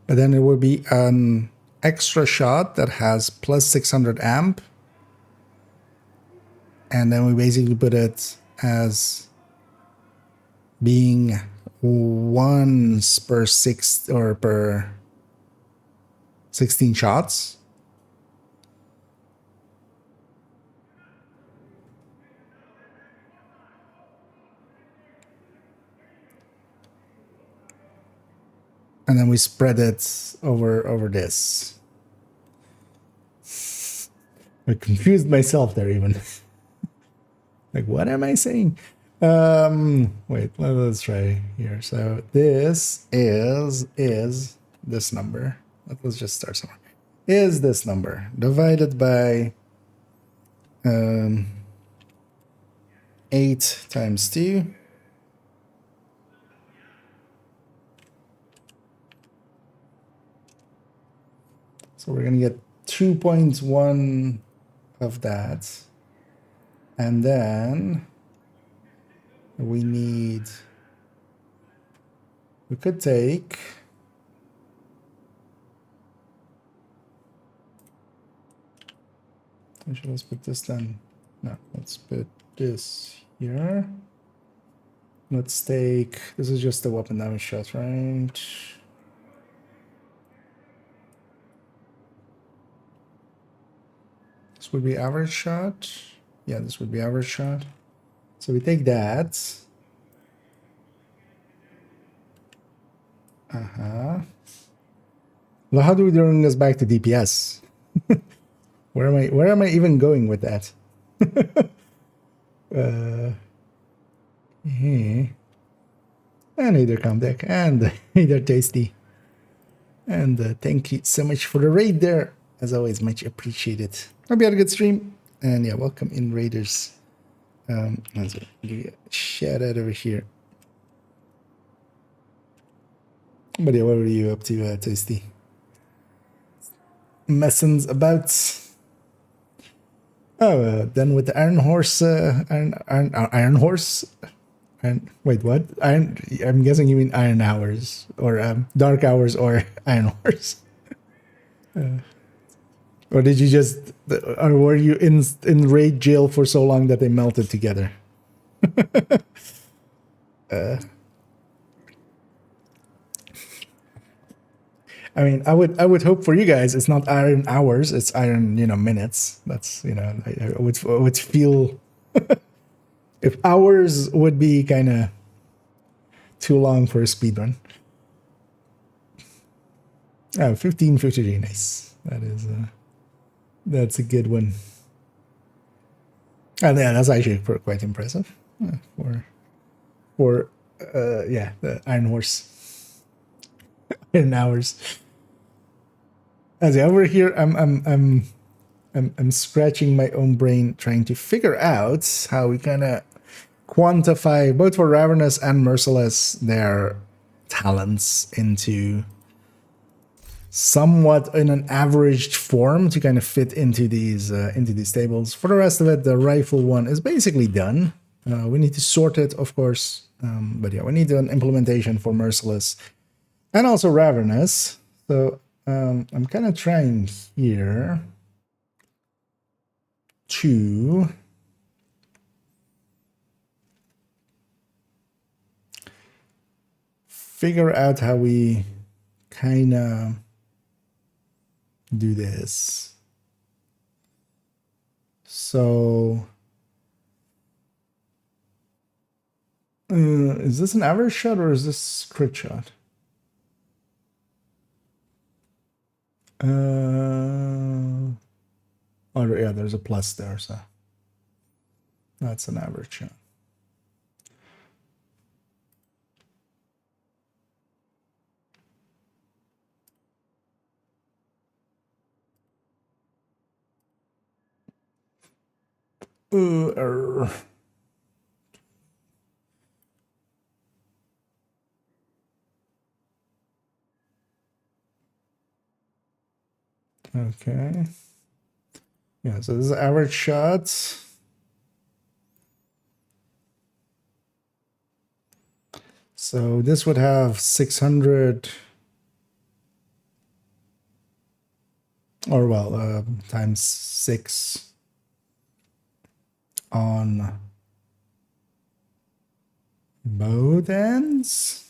But then it would be an extra shot that has plus 600 amp. And then we basically put it as being once per 6 or per 16 shots. and then we spread it over this. I confused myself there even. Like, what am I saying? Wait, let's try here. So this is this number. Let's just start somewhere. Is this number divided by 8 times 2. So we're going to get 2.1 of that. And then we could take actually, let's put this then. No, let's put this here. Let's take, this is just the weapon damage shot, right? This would be average shot. Yeah, this would be average shot. So we take that. Well, how do we bring this back to DPS? Where am I even going with that? And either come deck and either tasty. And thank you so much for the raid there. As always, much appreciated. Hope you had a good stream. And yeah, welcome in, raiders. Let's give you a shout out over here. But yeah, what were you up to, Tasty? Messing about. Oh, done with the Iron Horse. Iron Horse. Wait, what? I'm guessing you mean Iron Hours or Dark Hours or Iron Horse. Or did you just? Or were you in raid jail for so long that they melted together? I mean, I would hope for you guys it's not iron hours, it's iron, minutes. That's, I would feel if hours would be kind of too long for a speed run. Oh, 1553, nice. That's a good one. And yeah, that's actually quite impressive for yeah, the Iron Horse in hours. As over here, I'm scratching my own brain trying to figure out how we kind of quantify both for Ravenous and Merciless their talents into somewhat in an averaged form to kind of fit into these tables. For the rest of it, the rifle one is basically done. We need to sort it, of course, but yeah, we need an implementation for Merciless and also Ravenous. So I'm kind of trying here to figure out how we kind of do this. So is this an average shot or is this crit shot? Oh yeah, there's a plus there, so that's an average shot. Okay. Yeah, so this is average shots. So this would have 600, or well, times 6 on both ends.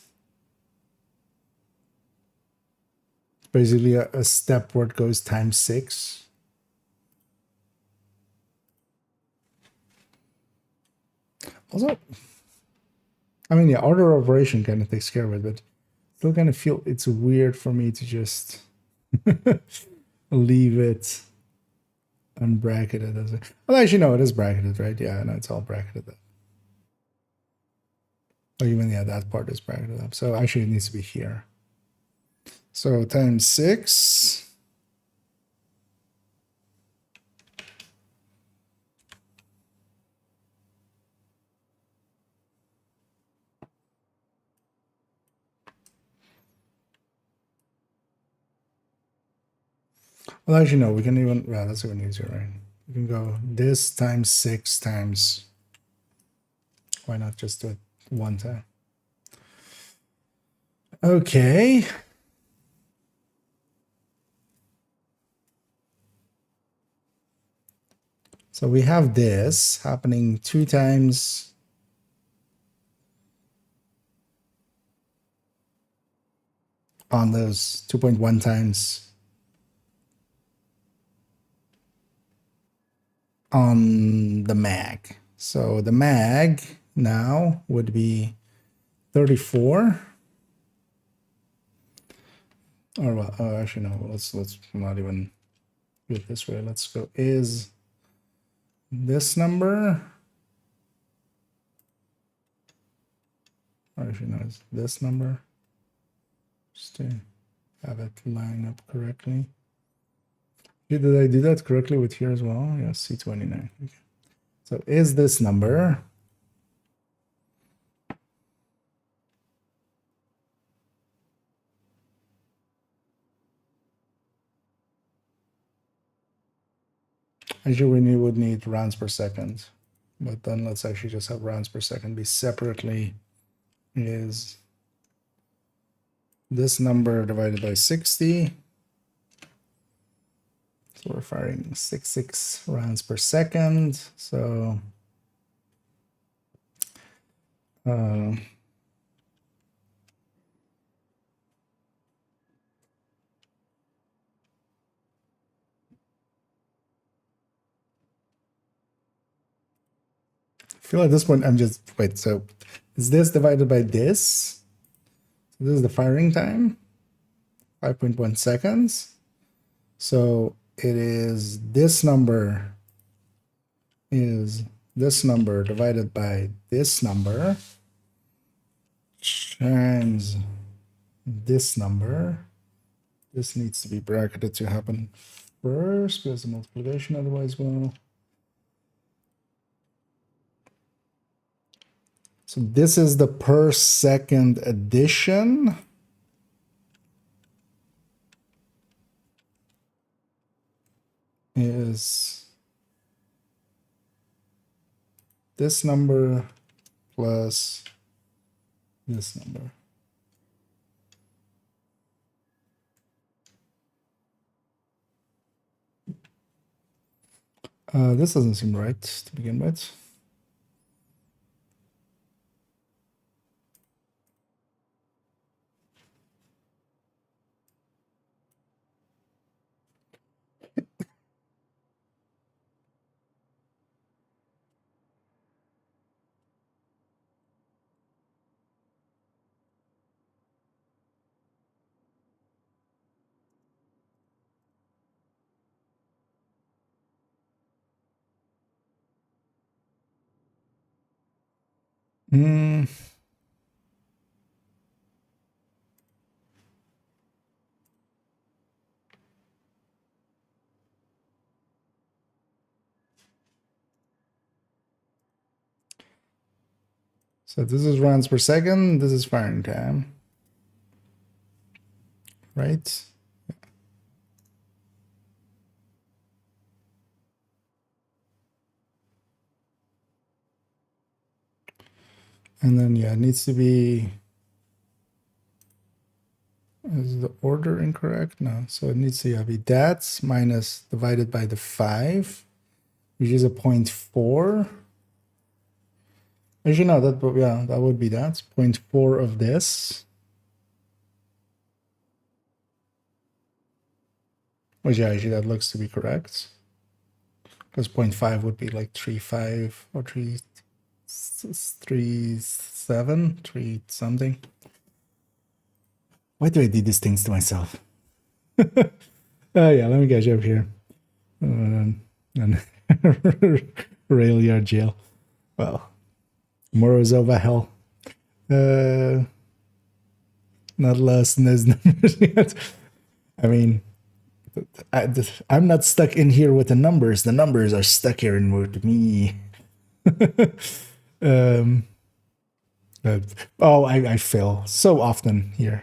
Basically a step where it goes times 6. Also, I mean, yeah, order of operation kind of takes care of it, but Still kind of feel it's weird for me to just leave it unbracketed as a, well, actually no, it is bracketed, right? Yeah, no, it's all bracketed up. Or even, yeah, that part is bracketed up. So actually it needs to be here. So times 6. Well, actually, no, we can even, well, that's even easier, right? We can go this times 6 times, why not just do it one time? Okay. So we have this happening 2 times on those 2.1 times on the mag. So the mag now would be 34. Or well, actually no, let's not even do it this way. Let's go is this number. Or actually no, is this number. Just to have it line up correctly. Did I do that correctly with here as well? Yeah, C29. Okay. So is this number actually we would need rounds per second, but then let's actually just have rounds per second be separately is this number divided by 60. So we're firing 66 rounds per second. So I feel at this point I'm just, wait, so is this divided by this? So this is the firing time, 5.1 seconds. So it is this number is this number divided by this number times this number. This needs to be bracketed to happen first because the multiplication otherwise will. So this is the per second addition. Is this number plus this number. This doesn't seem right to begin with. So this is rounds per second. This is firing time. Right? And then, yeah, it needs to be, is the order incorrect? No. So it needs to be that minus divided by the 5, which is a 0.4. Actually, no, that, yeah, that would be that. 0.4 of this. Which, yeah, actually, that looks to be correct. Because 0.5 would be like 3.5 or 3.7, 3 something. Why do I do these things to myself? Yeah, let me get you up here. And rail yard jail. Well, Morozova hell. Not less than those numbers yet. I mean, I'm not stuck in here with the numbers. The numbers are stuck here in with me. I fail so often here.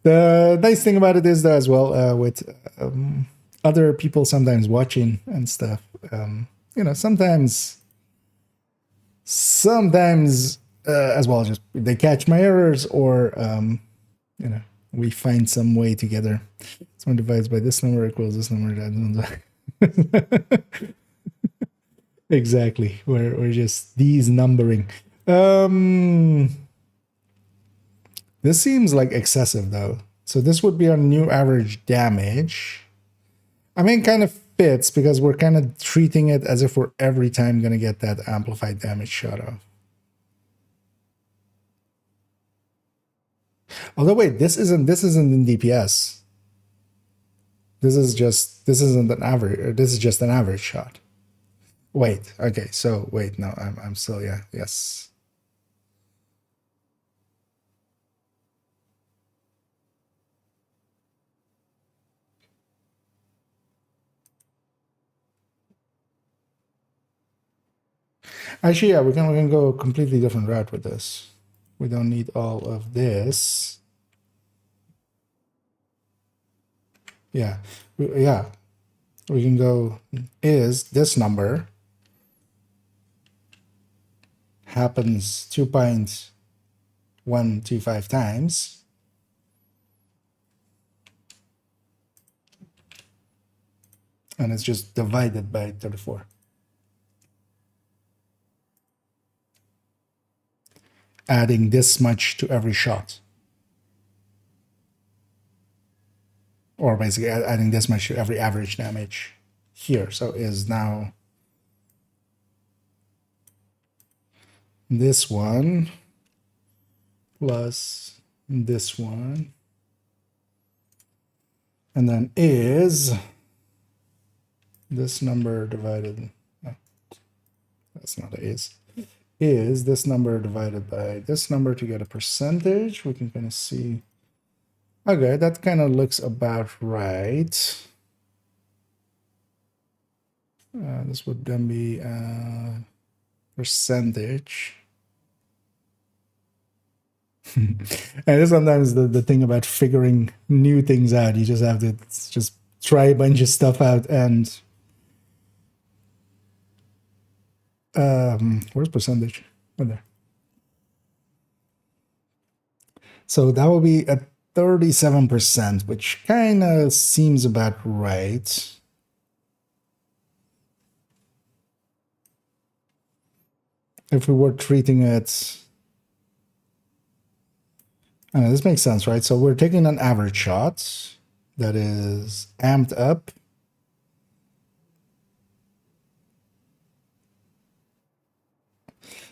The nice thing about it is that as well, with other people sometimes watching and stuff, sometimes as well, just they catch my errors, or we find some way together. Someone divides by this number equals this number. Exactly. We're just these numbering. This seems like excessive though. So this would be our new average damage. I mean, kind of fits because we're kind of treating it as if we're every time going to get that amplified damage shot off. Although wait, this isn't in DPS. This isn't an average. This is just an average shot. Wait, okay, so wait, no, I'm still, yeah, yes. Actually, yeah, we can go a completely different route with this. We don't need all of this. Yeah, we can go is this number happens 2.125 times. And it's just divided by 34. Adding this much to every shot. Or basically adding this much to every average damage here. So is now this one plus this one. And then is this number divided, no, that's not a is this number divided by this number to get a percentage. We can kind of see, okay, that kind of looks about right. This would then be percentage. And sometimes the thing about figuring new things out, you just have to just try a bunch of stuff out. And where's percentage? Oh, there. So that will be at 37%, which kind of seems about right. If we were treating it, I know this makes sense, right? So we're taking an average shot that is amped up.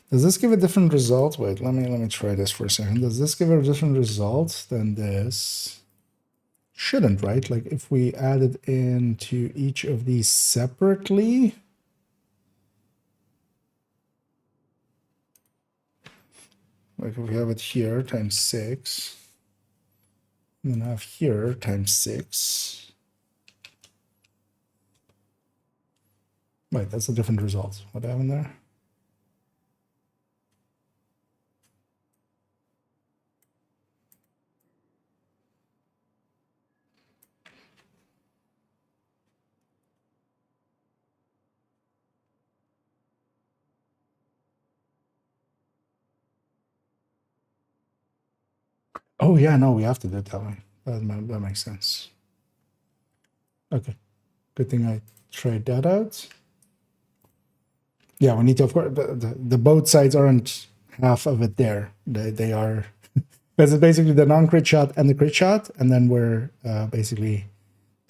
Does this give a different result? Wait, let me try this for a second. Does this give a different result than this? Shouldn't, right? Like if we added into each of these separately. Like if we have it here times 6, and then have here times 6. Wait, that's a different result. What happened there? Oh yeah, no, we have to do it that way. That makes sense. Okay, good thing I tried that out. Yeah, we need to, of course, the both sides aren't half of it there. They are, because it's basically the non-crit shot and the crit shot, and then we're basically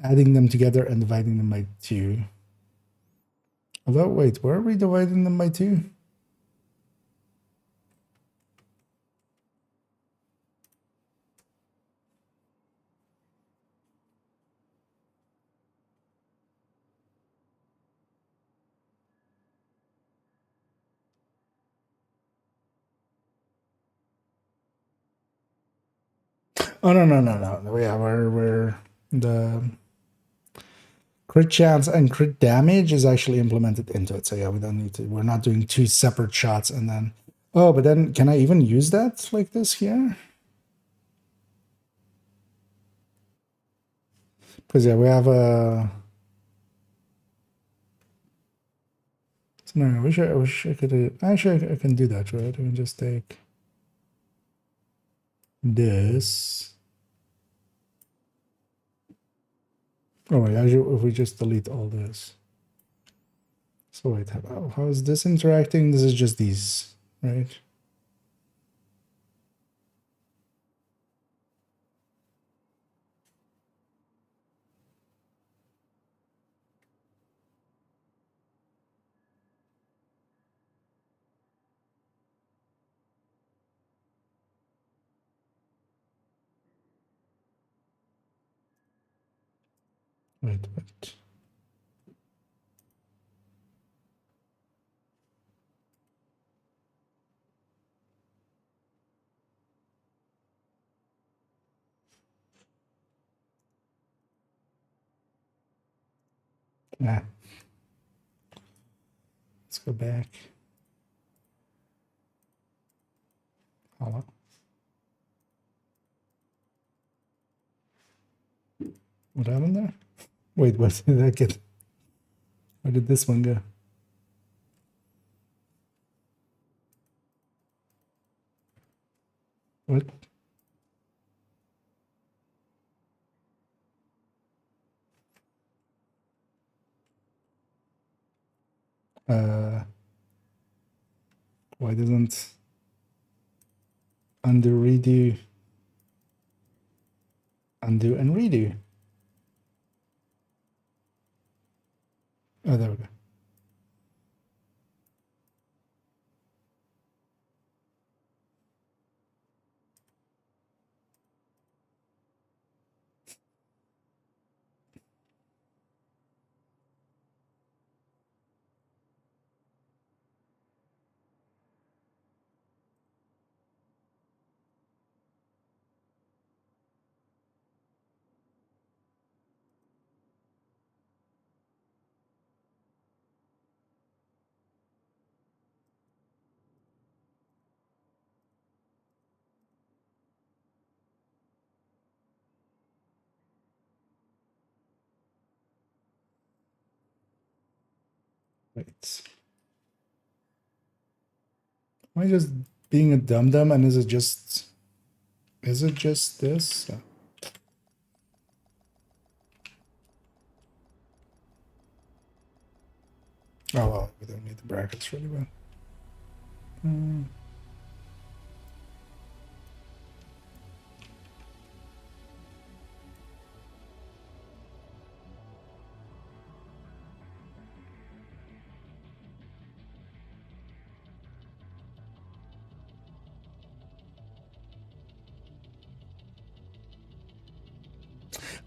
adding them together and dividing them by 2. Although, wait, where are we dividing them by 2? Oh no. Yeah, we're the crit chance and crit damage is actually implemented into it. So yeah, we don't need to. We're not doing two separate shots and then. Oh, but then can I even use that like this here? Because yeah, we have a. So no, I wish I could. Actually, I can do that, right? I can just take this. Oh wait, actually, if we just delete all this. So wait, how is this interacting? This is just these, right? Wait. Ah, let's go back. Hold on. What happened there? Wait, what did I get? Where did this one go? What? Why doesn't undo, redo, undo and redo? Oh, there we go. Wait. Am I just being a dum dum? And is it just this? Oh well, we don't need the brackets really well.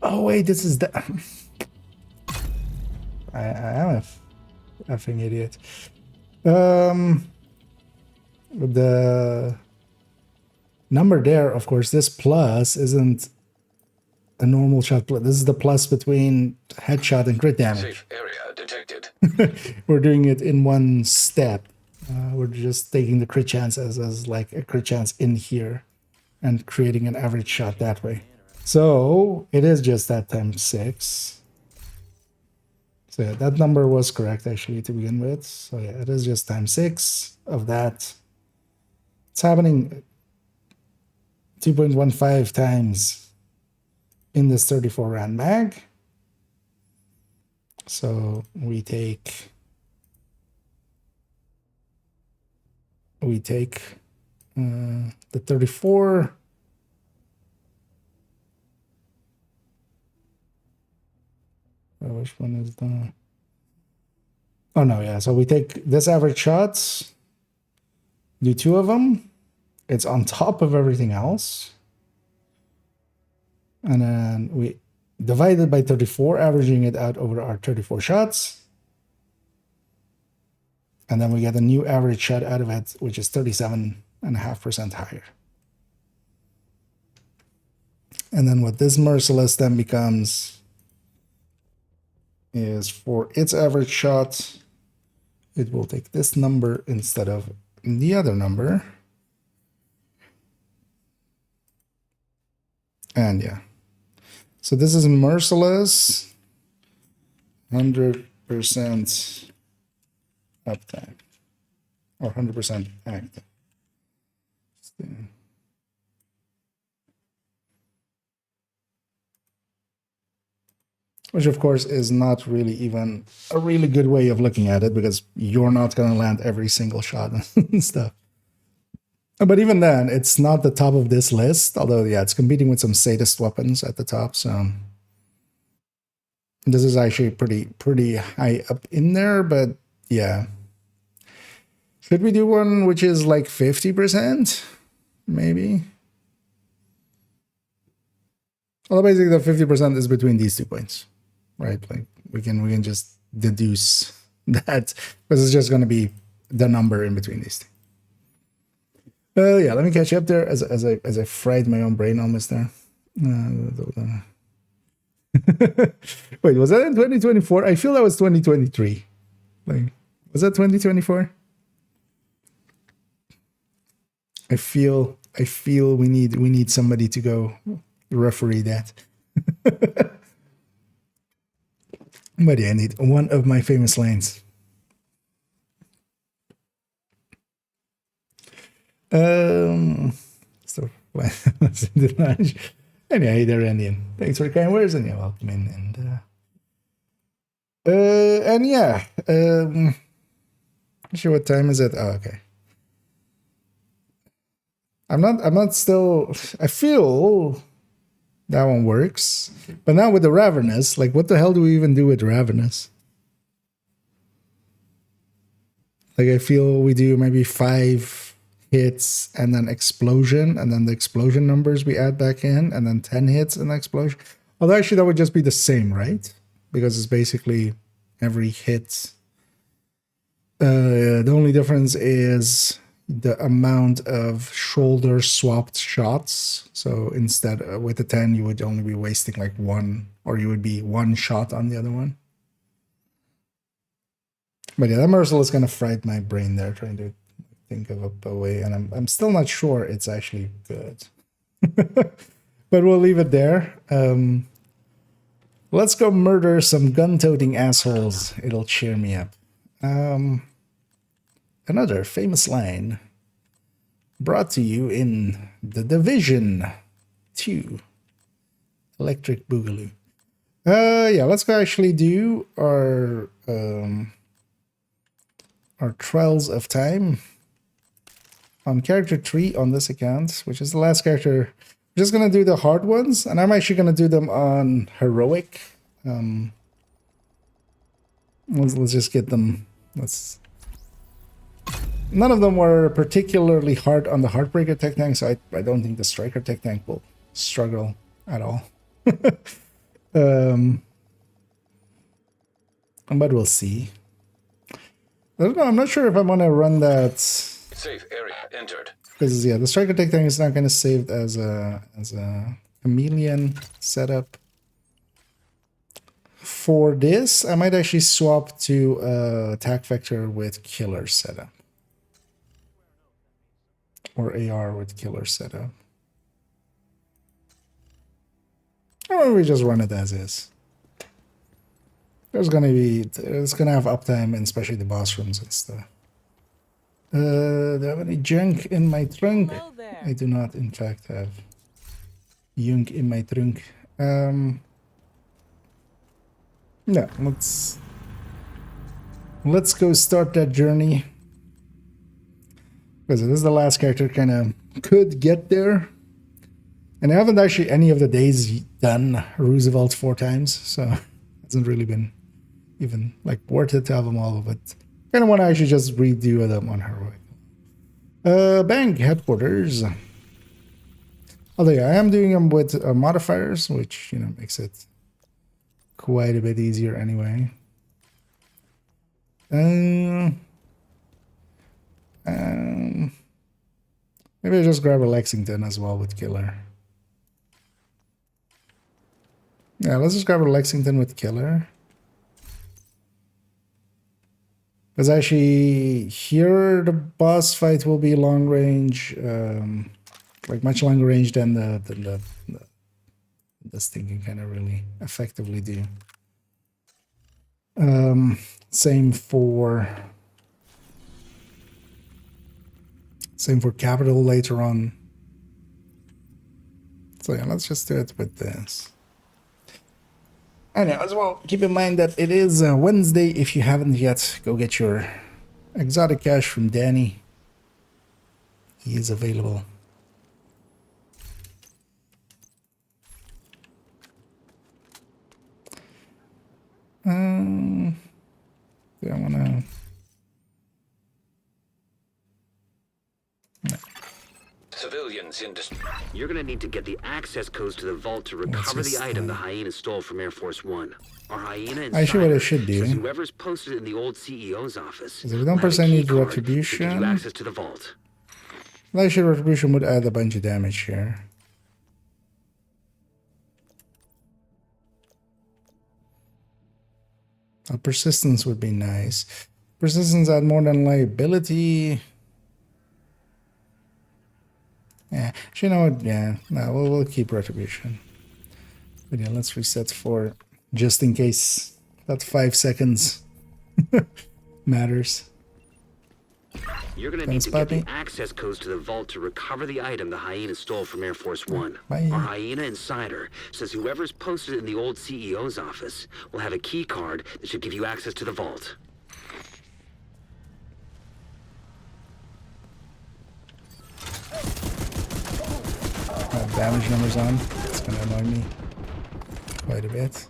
Oh wait, this is the. I am a effing idiot. The number there, of course, this plus isn't a normal shot. This is the plus between headshot and crit damage. Safe area detected. We're doing it in one step. We're just taking the crit chance as like a crit chance in here and creating an average shot that way. So it is just that times 6. So yeah, that number was correct actually to begin with. So yeah, it is just times 6 of that. It's happening 2.15 times in this 34 round mag. So we take the 34. Which one is the? Oh no, yeah. So we take this average shots, do 2 of them. It's on top of everything else, and then we divide it by 34, averaging it out over our 34 shots. And then we get a new average shot out of it, which is 37.5% higher. And then what this merciless then becomes is for its average shot, it will take this number instead of the other number. And yeah. So this is merciless, 100% uptime, or 100% active. Which of course is not really even a really good way of looking at it, because you're not going to land every single shot and stuff. But even then, it's not the top of this list, although yeah, it's competing with some sadist weapons at the top, so this is actually pretty high up in there. But yeah, should we do one which is like 50%? Maybe. Well, basically the 50% is between these 2 points, right? Like we can just deduce that, because it's just going to be the number in between these two. Yeah, let me catch you up there as I fried my own brain almost there. Wait, was that in 2024? I feel that was 2023. Like, was that 2024? I feel we need somebody to go referee that. But yeah, I need one of my famous lines. So let's do the lunch. And yeah, hey there, Indian. Thanks for the kind words, and yeah, welcome in. And yeah, not sure what time is it. Oh, okay. I'm not still. I feel that one works, but now with the Ravenous, like, what the hell do we even do with Ravenous? Like, I feel we do maybe 5 hits and then explosion, and then the explosion numbers we add back in, and then 10 hits and explosion. Although actually that would just be the same, right? Because it's basically every hit. The only difference is the amount of shoulder swapped shots. So instead, with the 10, you would only be wasting like 1, or you would be 1 shot on the other one. But yeah, that Merciless kind of fried my brain there, trying to think of a way, and I'm still not sure it's actually good. But we'll leave it there. Let's go murder some gun-toting assholes. It'll cheer me up. Another famous line brought to you in The Division 2, Electric Boogaloo. Yeah, let's go actually do our Trials of Time on character 3 on this account, which is the last character. We're just gonna do the hard ones, and I'm actually gonna do them on heroic. Let's just get them. None of them were particularly hard on the Heartbreaker tech tank, so I don't think the Striker tech tank will struggle at all. But we'll see. I don't know. I'm not sure if I'm gonna run that. Safe area entered. Because yeah, the Striker tech tank is not gonna save as a chameleon setup. For this, I might actually swap to attack vector with killer setup, or AR with killer setup. Or we just run it as is. It's gonna have uptime, and especially the boss rooms and stuff. Do I have any junk in my trunk? I do not, in fact, have junk in my trunk. No, let's go start that journey. Because this is the last character kind of could get there. And I haven't actually any of the days done Roosevelt 4 times, so it hasn't really been even like worth it to have them all, but kind of want to actually just redo them on heroic. Bank headquarters. Although yeah, I am doing them with modifiers, which, you know, makes it quite a bit easier anyway. Maybe I just grab a Lexington as well with killer. Yeah, let's just grab a Lexington with killer. Because actually, here the boss fight will be long range, like much longer range than this thing can kind of really effectively do. Same for capital later on. So yeah, let's just do it with this. And yeah, as well, keep in mind that it is Wednesday. If you haven't yet, go get your exotic cash from Danny. He is available. Do I wanna? Civilians in distress. You're gonna need to get the access codes to the vault to recover the just, item the hyena stole from Air Force One. Our hyena Actually, what I insider should do, says whoever's posted it in the old CEO's office. if we don't will have a personally key need card that should give retribution, you access to the vault. actually retribution would add a bunch of damage here. Persistence would be nice. Persistence add more than liability. Yeah, you know what? Yeah, no, we'll keep retribution. But yeah, let's reset for just in case that 5 seconds matters. You're gonna need to get the access codes to the vault to recover the item the hyena stole from Air Force One. Bye. Our hyena insider says whoever's posted it in the old CEO's office will have a key card that should give you access to the vault. Damage numbers on. It's gonna annoy me quite a bit.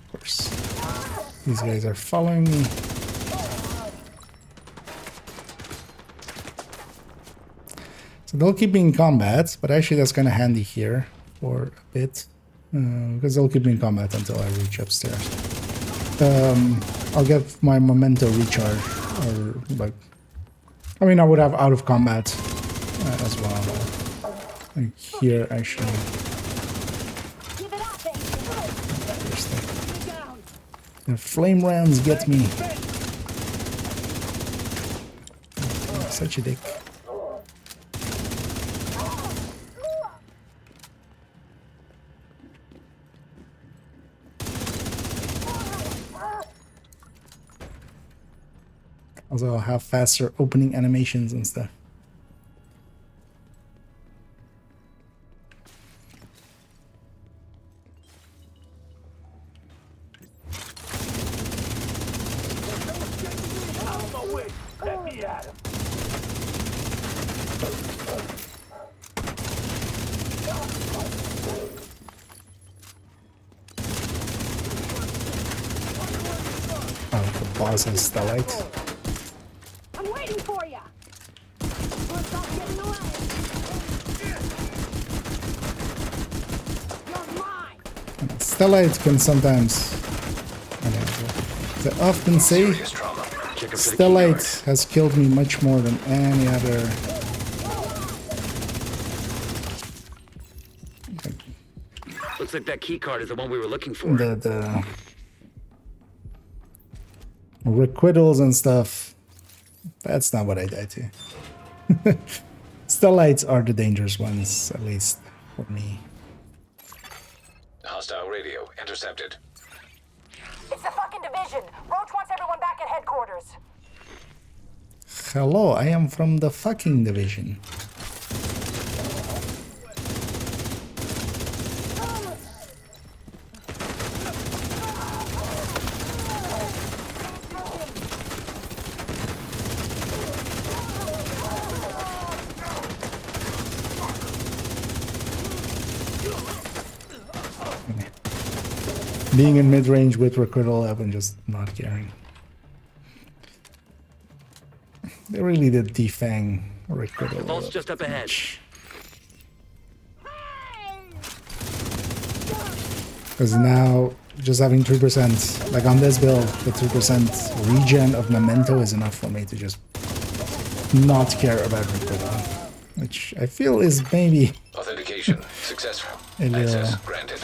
Of course, these guys are following me. So they'll keep me in combat, but actually that's kind of handy here for a bit. Because they'll keep me in combat until I reach upstairs. I'll get my memento recharge, or like, I mean, I would have out of combat as well. Like here, actually. The flame rounds get me. Such a dick. Also, I'll have faster opening animations and stuff. Oh, the boss has Starlight. For ya. Stop getting away. You're mine. Starlight can sometimes, I often say, Serious trauma. Starlight has killed me much more than any other. Looks like that key card is the one we were looking for. The requittals and stuff. That's not what I died to. Starlights are the dangerous ones, at least for me. Hostile radio intercepted. It's the fucking division. Roach wants everyone back at headquarters. Hello, I am from the fucking division. Being in mid-range with requital, I've been just not caring. They really did defang requital. The vault's just up ahead. Because now just having 3%, like on this build, the 3% regen of memento is enough for me to just not care about recoil, which I feel is maybe Authentication successful. a little. Access granted.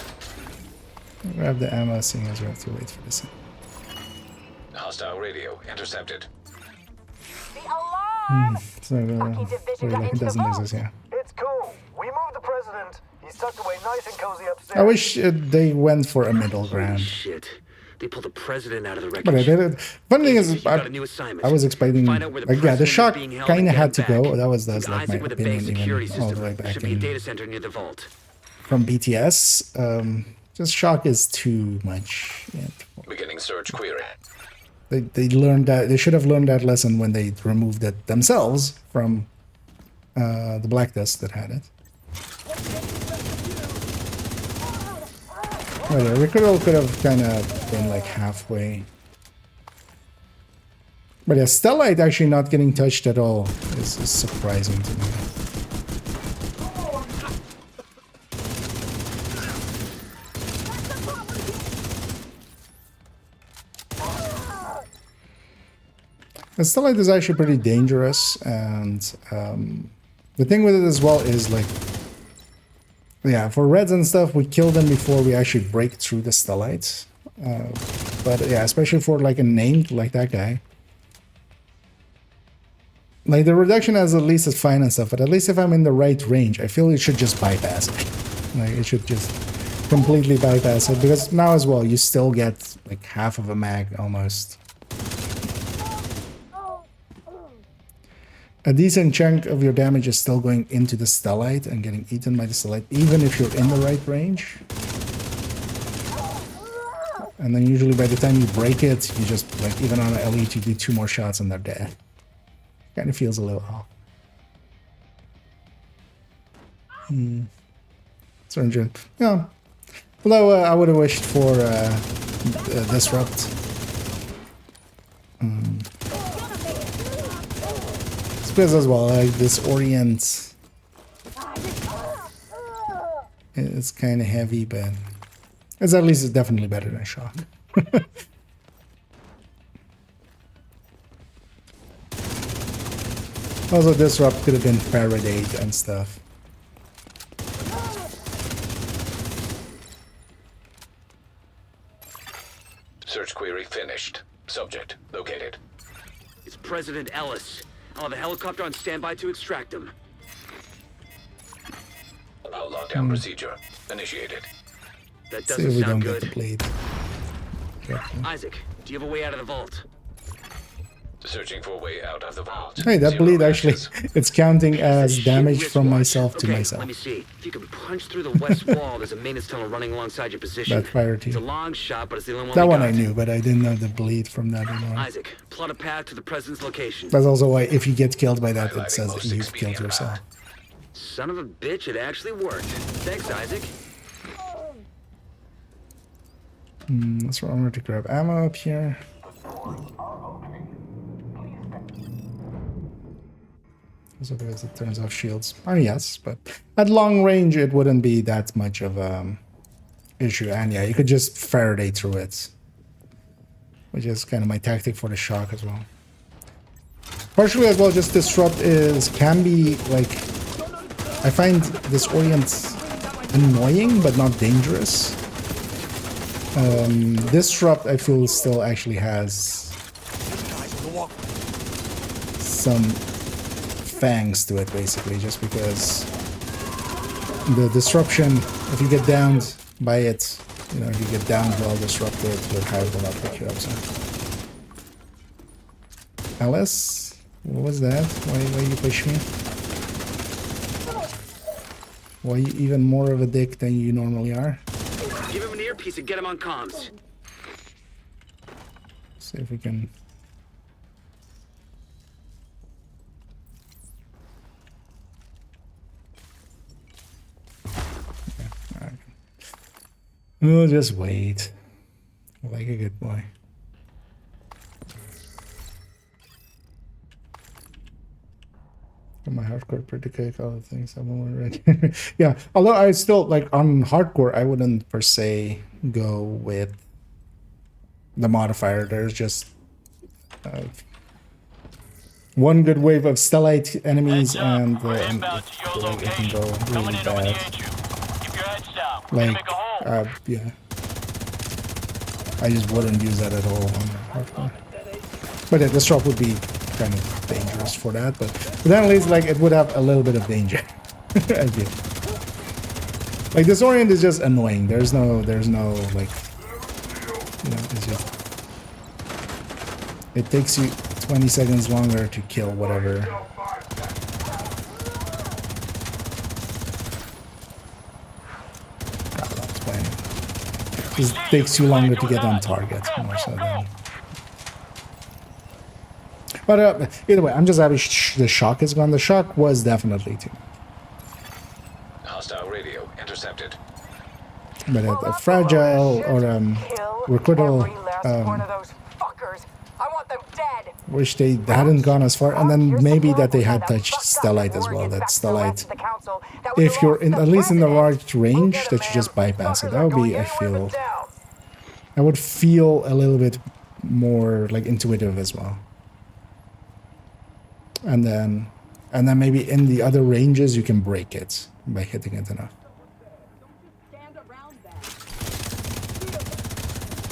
Grab the ammo, seeing as we have to wait for this. Hostile radio intercepted. The alarm! So very lucky it doesn't exist here. It's cool. We moved the president. He's tucked away nice and cozy upstairs. I wish they went for a middle ground. Shit. They pulled the president out of the But I wreckage. did it. Funny thing is, You got a new assignment. I was expecting, Find out where the like, yeah, the president shock is being held kind of and had to get him go. back. That's like my Isaac with a opinion, base security even all the system. way back Should be a in, data center near the vault. from BTS. Just shock is too much. Yeah. Beginning search query. They learned that, they should have learned that lesson when they removed it themselves from the black dust that had it. Well, yeah, recoil could have kind of been like halfway. But yeah, Stellite actually not getting touched at all is surprising to me. The Stellite is actually pretty dangerous, and the thing with it as well is like, yeah, for reds and stuff, we kill them before we actually break through the Stellites. But yeah, especially for like a named like that guy. Like the reduction as at least is fine and stuff, but at least if I'm in the right range, I feel it should just bypass it. Like it should just completely bypass it, because now as well, you still get like half of a mag almost. A decent chunk of your damage is still going into the Stellite and getting eaten by the Stellite, even if you're in the right range. And then usually by the time you break it, you just, like, even on an elite, you do 2 more shots and they're dead. Kind of feels a little off. Surgeon. Yeah. Although I would have wished for Disrupt. Because as well, like this Orient, it's kind of heavy, but it's at least definitely better than Shock. Also, Disrupt could have been Faraday and stuff. Search query finished. Subject located. It's President Ellis. I'll have a helicopter on standby to extract him. Allow lockdown procedure initiated. That See if doesn't we don't sound get the good. blade. Careful. Isaac, do you have a way out of the vault? Searching for a way out of the vault. Hey, that Zero bleed actually, access. it's counting as Shit damage wristwatch. from myself to Okay, myself. let me see. If you can punch through the west wall, there's a maintenance tunnel running alongside your position. That fire It's a team. long shot, but it's the only one That we one got. I knew, but I didn't know the bleed from that anymore. Isaac, plot a path to the president's location. That's also why if you get killed by that, it Highlighting says most that you've expedient killed yourself. route. Son of a bitch, it actually worked. Thanks, Isaac. Let's remember to grab ammo up here. Also because it turns off shields. Oh yes, but at long range it wouldn't be that much of a issue. And yeah, you could just Faraday through it, which is kind of my tactic for the shock as well. Partially as well, just Disrupt can be like, I find this Orient annoying but not dangerous. Disrupt I feel still actually has some fangs to it, basically, just because the disruption, if you get downed by it, you know, if you get downed while disrupted, your hive will not pick you up. So, Alice, what was that? Why you push me? Why you even more of a dick than you normally are? Give him an earpiece and get him on comms. See if we can. We'll just wait. Like a good boy. My hardcore pretty quick, all the things I'm already. Yeah, although I still like on hardcore, I wouldn't per se go with the modifier. There's just one good wave of stellite enemies, and it can go really bad. Like, yeah, I just wouldn't use that at all on hardcore. But yeah, this drop would be kind of dangerous for that. But then at least like it would have a little bit of danger. I feel. Like this orient is just annoying. There's no like, you know, it's just, it takes you 20 seconds longer to kill whatever. God, that's playing. It just takes you longer to get on target, more so than. But either way, I'm just happy the shock is gone. The shock was definitely too. Hostile radio intercepted. But a fragile or recruitable, one of those fuckers. I want them dead. wish they hadn't gone as far, and then maybe that they had touched stellite as well. That stellite, if you're in at least in the large range, that you just bypass it. That would be, I feel, I would feel a little bit more like intuitive as well. And then maybe in the other ranges you can break it by hitting it enough.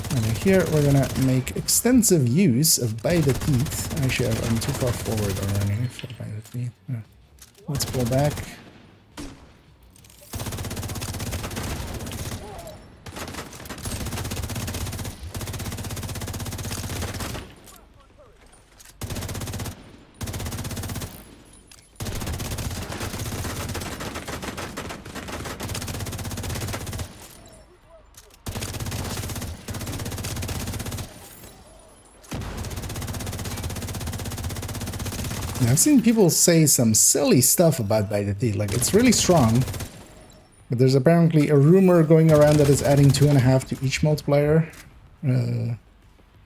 And here we're gonna make extensive use of by the teeth. Actually, I'm too far forward already for by the teeth. Yeah. Let's pull back. I've seen people say some silly stuff about By the Teeth, like it's really strong, but there's apparently a rumor going around that it's adding 2.5 to each multiplier,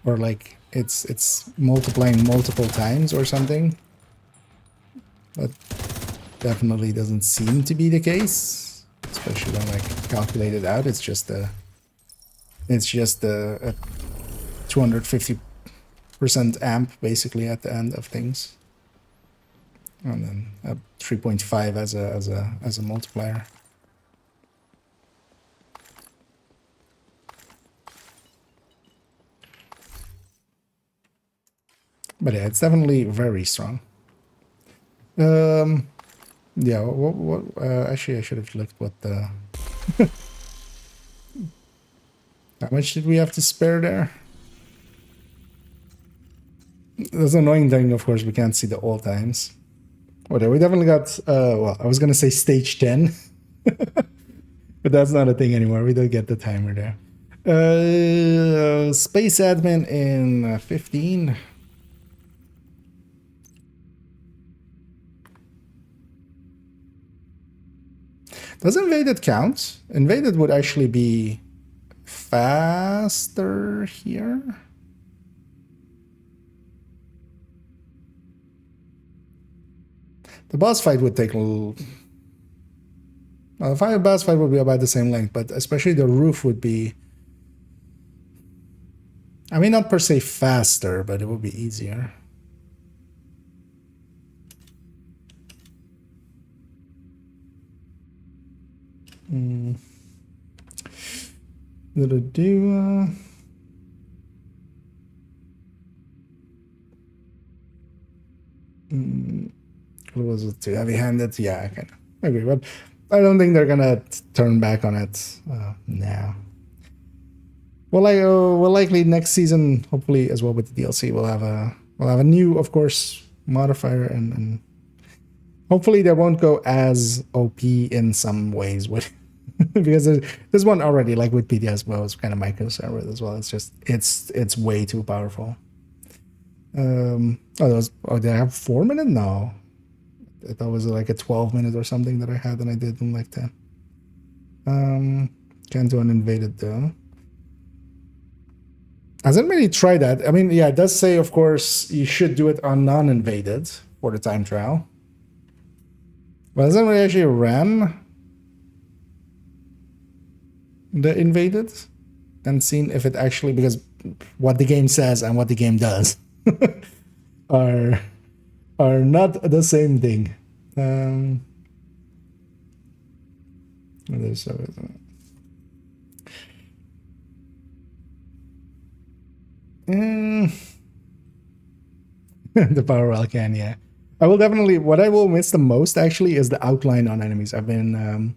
or like it's multiplying multiple times or something. That definitely doesn't seem to be the case, especially when like calculate it out. It's just a 250% amp basically at the end of things. And then a 3.5 as a multiplier. But yeah, it's definitely very strong. Yeah. Actually, I should have looked what the. How much did we have to spare there? That's an annoying thing, of course. We can't see the all times. Whatever, we definitely got, well, I was going to say stage 10, but that's not a thing anymore. We don't get the timer there. Space admin in 15. Does invaded count? Invaded would actually be faster here. The boss fight would take a little... Well, the boss fight would be about the same length, but especially the roof would be... I mean, not per se faster, but it would be easier. Did it do... Was it too heavy-handed? Yeah, I can agree, but I don't think they're gonna turn back on it now. Well, we'll likely next season, hopefully as well with the DLC, we'll have a new, of course, modifier, and hopefully they won't go as OP in some ways with because there's one already, like with PTS, well, it's kind of my concern with as well. It's just it's way too powerful. Did I have 4 minutes? No. I thought it was like a 12-minute or something that I had, and I did in like 10. Can't do uninvaded though. Hasn't really tried that. I mean, yeah, it does say, of course, you should do it on non-invaded for the time trial. Well, hasn't we actually ran the invaded and seen if it actually, because what the game says and what the game does are not the same thing. There's the power Alcan, yeah. I will definitely, what I will miss the most actually is the outline on enemies. I've been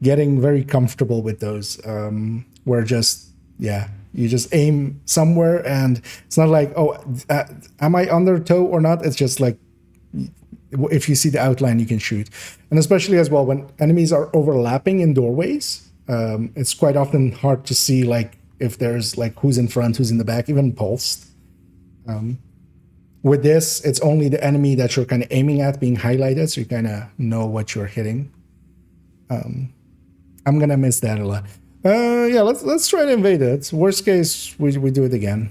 getting very comfortable with those, where just, yeah, you just aim somewhere and it's not like, oh, am I under toe or not? It's just like, if you see the outline, you can shoot. And especially as well, when enemies are overlapping in doorways, it's quite often hard to see, like, if there's like who's in front, who's in the back, even pulsed. With this, it's only the enemy that you're kind of aiming at being highlighted, so you kind of know what you're hitting. I'm gonna miss that a lot. Yeah, let's try to invade it. Worst case, we do it again.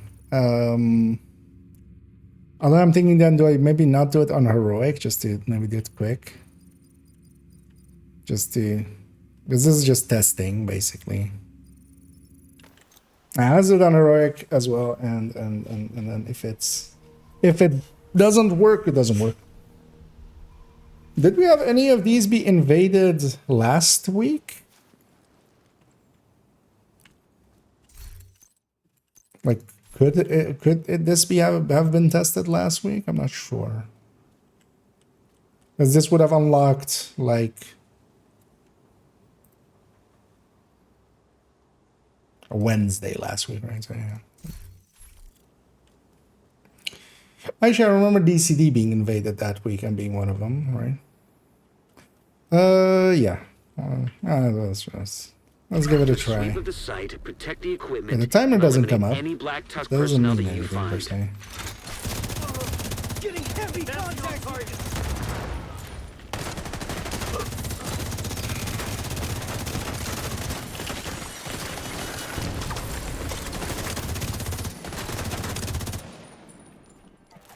Although I'm thinking then, do I maybe not do it on heroic, just to maybe do it quick? Just to, because this is just testing, basically. Let's do it on heroic as well, and then if it doesn't work, it doesn't work. Did we have any of these be invaded last week? Like, could this be have been tested last week? I'm not sure. Because this would have unlocked, like, a Wednesday last week, right? So, yeah. Actually, I remember DCD being invaded that week and being one of them, right? Yeah. Let's give it a try. Sweep of the site, protect the equipment, Yeah, the timer doesn't come up. any Black Tusk Doesn't personnel mean that you anything per find. se. Getting heavy contact.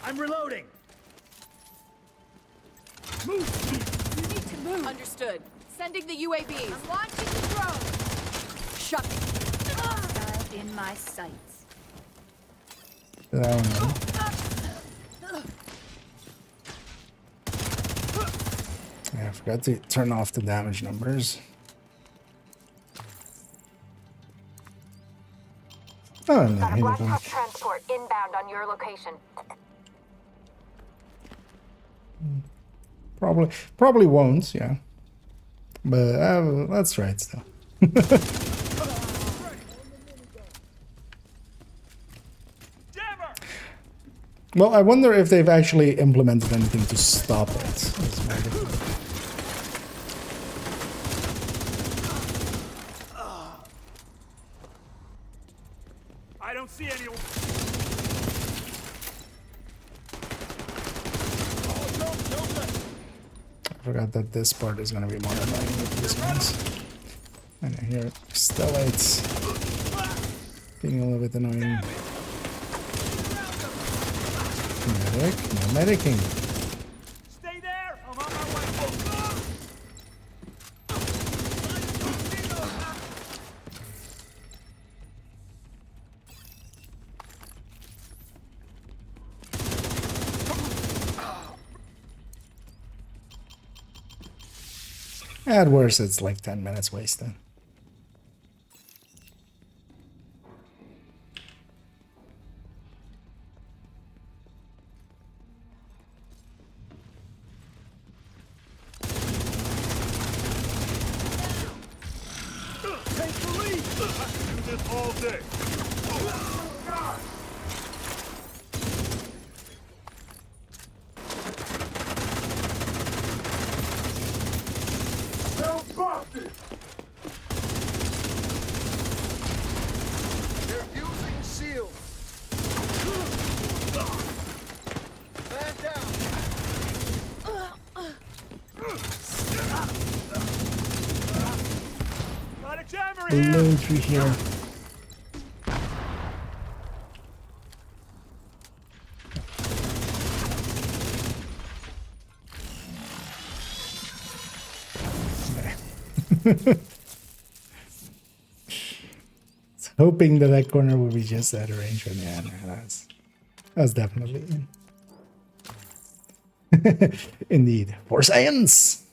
I'm reloading. Move. You need to move. Understood. Sending the UAVs. I'm launching the drone. Shut it. Dialed in my sights. I don't know. Yeah, I forgot to turn off the damage numbers. Oh, no, Got a here we Black go. Hawk transport inbound on your location. Probably won't, yeah. But let's try it still. Well, I wonder if they've actually implemented anything to stop it. I don't see anyone. I forgot that this part is going to be more annoying with these ones. And I hear stellates being a little bit annoying. Medic, no medicing. Stay there. I'm on my way. At worst, it's like 10 minutes wasted. Take the lead. I can do this all day. They're using shields. Man down. Got a jammer here. Reload through here. Hoping that that corner would be just out of range, but yeah, no, that's definitely in. Indeed. For science!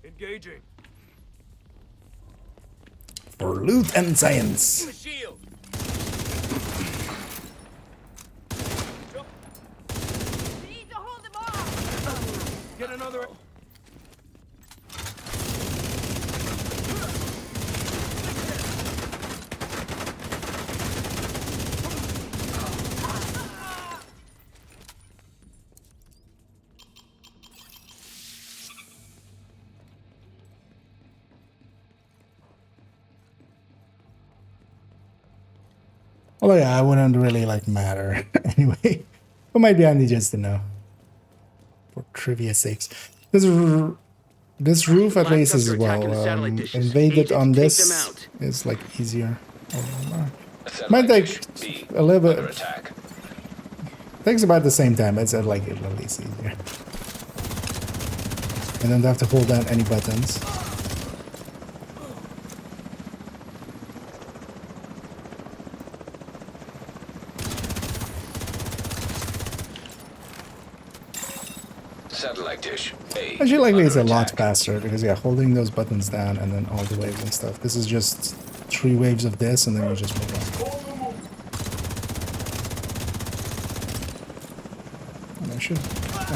Engaging. For loot and science. Shield. Need to hold them off. Get another. Although yeah, I wouldn't really like matter anyway. It might be handy just to know. For trivia sakes. This roof at least is well invaded on this is like easier. Might take a little bit. Attack. Takes about the same time. It's like at least easier. I don't have to hold down any buttons. Satellite dish. A. Actually, likely it's a Under lot attack. faster because yeah, holding those buttons down and then all the waves and stuff. This is just 3 waves of this and then you just move on. And I should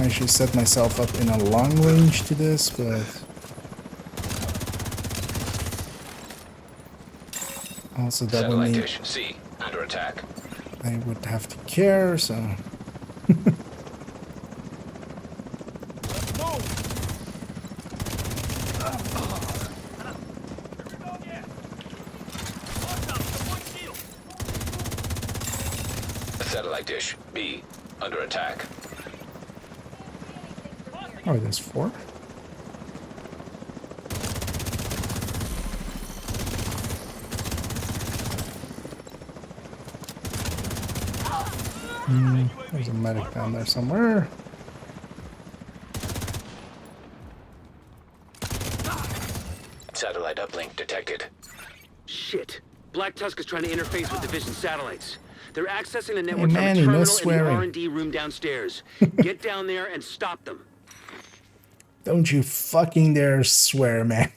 actually set myself up in a long range to this, but also that would Satellite mean dish. C. Under attack. I would have to care, so Satellite dish. B. Under attack. oh, there's 4. There's a medic down there somewhere. Satellite uplink detected. Shit. Black Tusk is trying to interface with Division satellites. They're accessing the network Manny, from no a terminal in swearing. the R&D room downstairs. Get down there and stop them. Don't you fucking dare swear, man.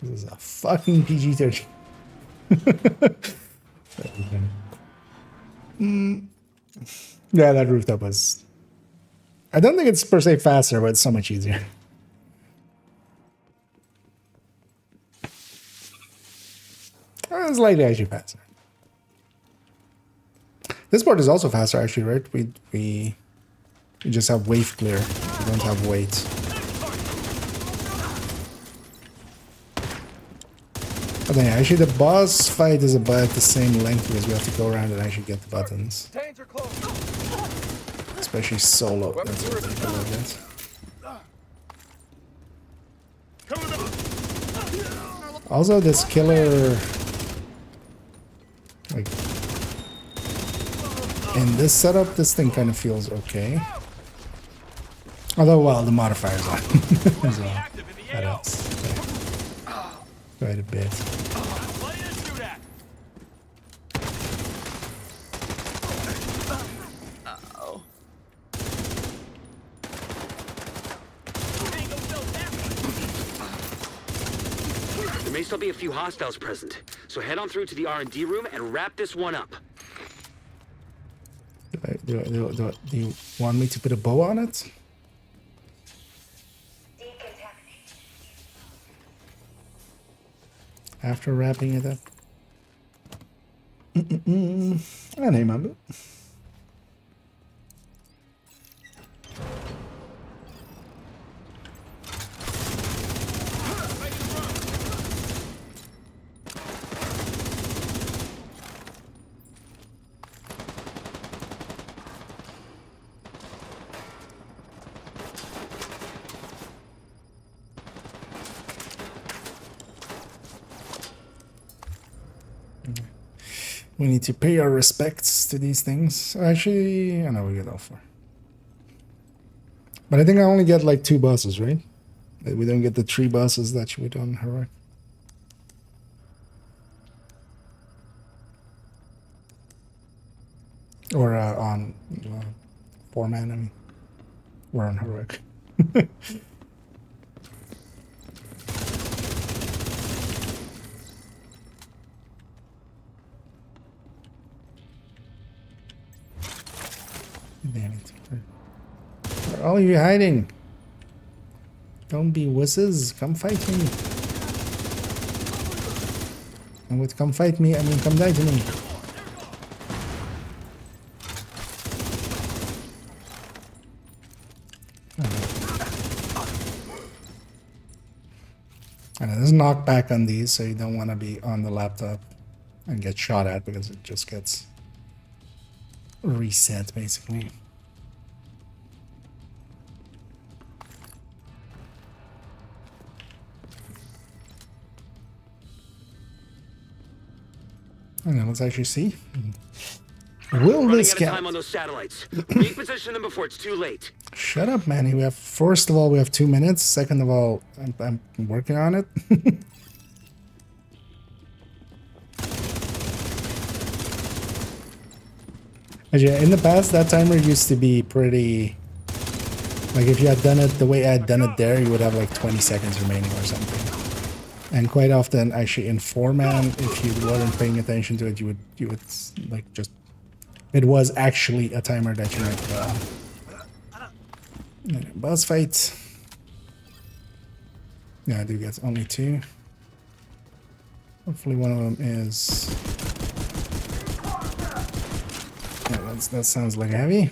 This is a fucking PG-13. Yeah, that rooftop was... I don't think it's per se faster, but it's so much easier. It's slightly actually faster. This part is also faster, actually, right? We just have wave clear. We don't have weight. But yeah, actually the boss fight is about the same length because we have to go around and actually get the buttons. Danger close. Especially solo. That's what I think a little bit. Also, this killer, like, in this setup, this thing kind of feels okay. Although, well, the modifiers on. So, that helps. Quite a bit. There may still be a few hostiles present, so head on through to the R&D room and wrap this one up. Do you want me to put a bow on it? After wrapping it up? I don't remember. We need to pay our respects access to these things. Actually, I know we get all 4. But I think I only get like 2 bosses, right? We don't get the 3 bosses that we do on Heroic. Or on 4-man, I mean. We're on Heroic. Damn it. Where are all you hiding? Don't be wusses. Come fight me. And with come fight me, I mean come die to me. And there's knockback on these, so you don't want to be on the laptop and get shot at because it just gets reset basically. And then let's actually see. Will Running this out of count? time on those satellites. Reposition them before it's too late. Shut up, Manny. We have, first of all, we have 2 minutes. Second of all, I'm working on it. Actually, in the past, that timer used to be pretty... Like, if you had done it the way I had done it there, you would have like 20 seconds remaining or something. And quite often, actually, in 4-man, if you weren't paying attention to it, you would like just... It was actually a timer that you might put on. Boss fight. Yeah, I do get only 2. Hopefully one of them is... Yeah, that sounds like heavy.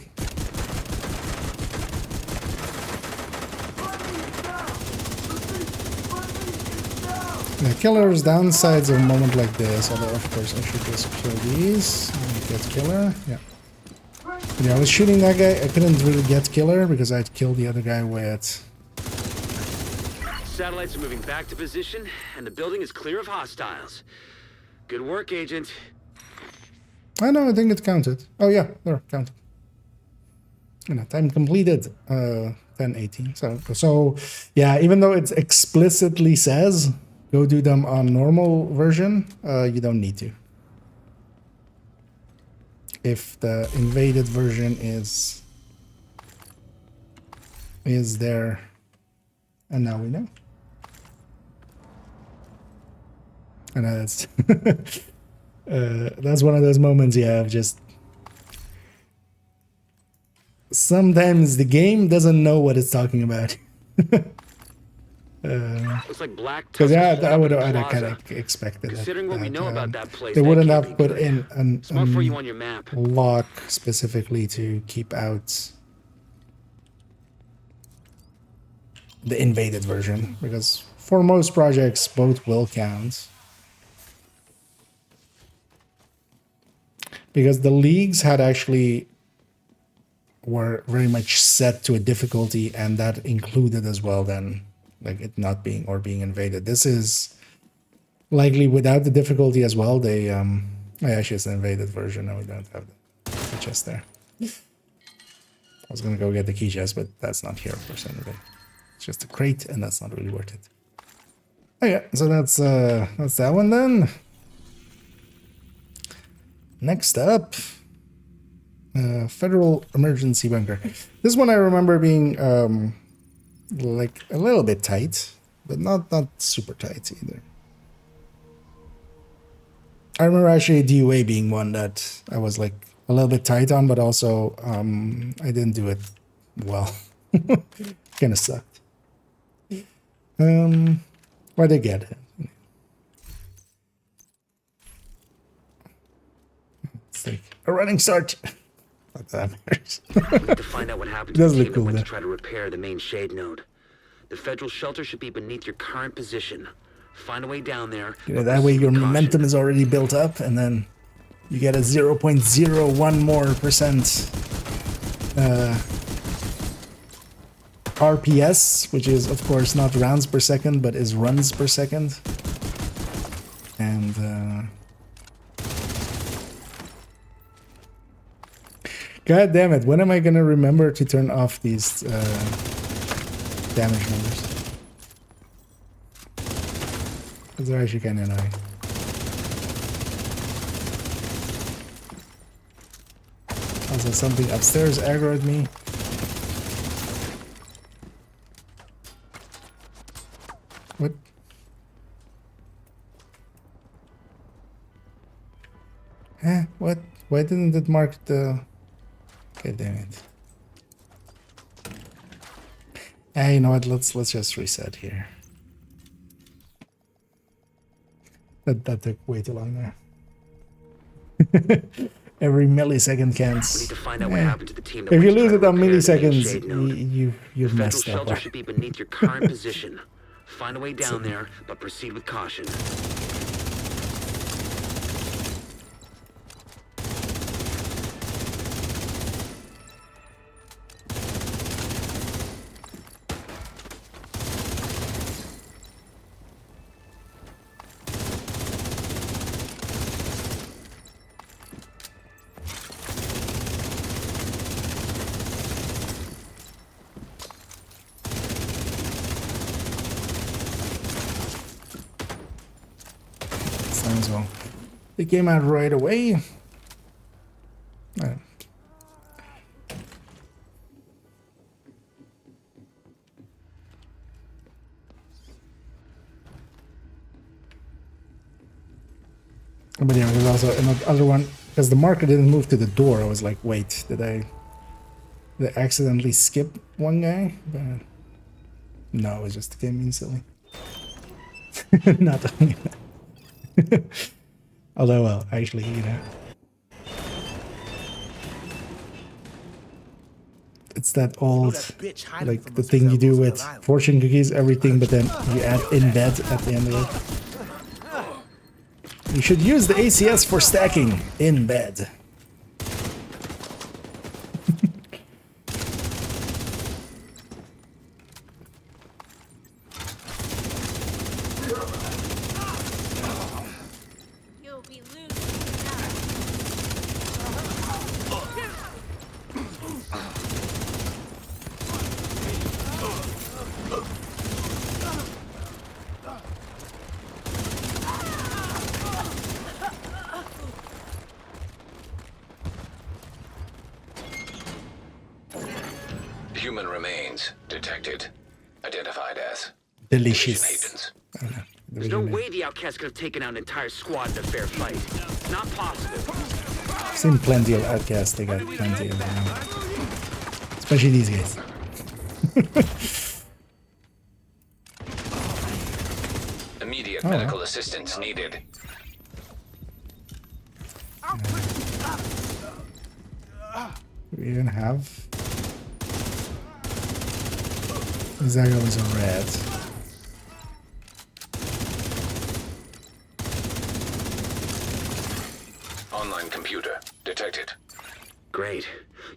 The killer's downsides of a moment like this, although of course I should just kill these and get killer. Yeah. But yeah, I was shooting that guy. I couldn't really get killer because I'd killed the other guy with... Satellites are moving back to position, and the building is clear of hostiles. Good work, Agent. I know, I think it counted. Oh yeah, there, counted. You know, time completed. 10:18. So yeah, even though it explicitly says go do them on normal version, you don't need to. If the invaded version is there, and now we know. And that's that's one of those moments you have just. Sometimes the game doesn't know what it's talking about. Looks like Black. Because yeah, I would have have kind of expected it. Considering what we know about that place, they that wouldn't can't have be put good. in Smart for you on your map. lock specifically to keep out the invaded version, because for most projects both will count. Because the leagues had actually were very much set to a difficulty, and that included as well then like it not being or being invaded. This is likely without the difficulty as well. They actually it's an invaded version and we don't have the chest there. I was gonna go get the key chest, but that's not here of course anyway. It's just a crate and that's not really worth it. Okay, so that's that one then. Next up, Federal Emergency Bunker. This one I remember being like a little bit tight, but not super tight either. I remember actually DUA being one that I was like a little bit tight on, but also I didn't do it well. Kind of sucked. Why'd I get it? It's like a running start. Not that matters. We need to find out what happened It to does the look team that cool went though. to try to repair the main shade node. The federal shelter should be beneath your current position. Find a way down there. You know, that way your momentum is already built up, and then you get a 0.01 more percent RPS, which is of course not rounds per second, but is runs per second. And God damn it, when am I gonna remember to turn off these damage numbers? Those are actually kind of annoying. Also, something upstairs aggroed me. What? Huh? What? Why didn't it mark the... God damn it. You know what? Let's just reset here. That took way too long there. Every millisecond counts. We need to find out what happened to the team. If you lose it on milliseconds, you've messed up. Shelter should be beneath your current position. Find a way down there, but proceed with caution. As well. They came out right away. But yeah, there's also another one because the marker didn't move to the door. I was like, wait, did I accidentally skip one guy? But no, it was just the game being silly. Not only that. Although, well, actually, you know, it's that old, like the thing you do with fortune cookies, everything, but then you add in bed at the end of it. You should use the ACS for stacking in bed. Human remains detected. Identified as Delicious. There's no way the outcasts could have taken out an entire squad in a fair fight. Not possible. I've seen plenty of outcasts. They got plenty of them. Especially these guys. Immediate medical assistance needed. We even have... Zago is a red. Online computer detected. Great.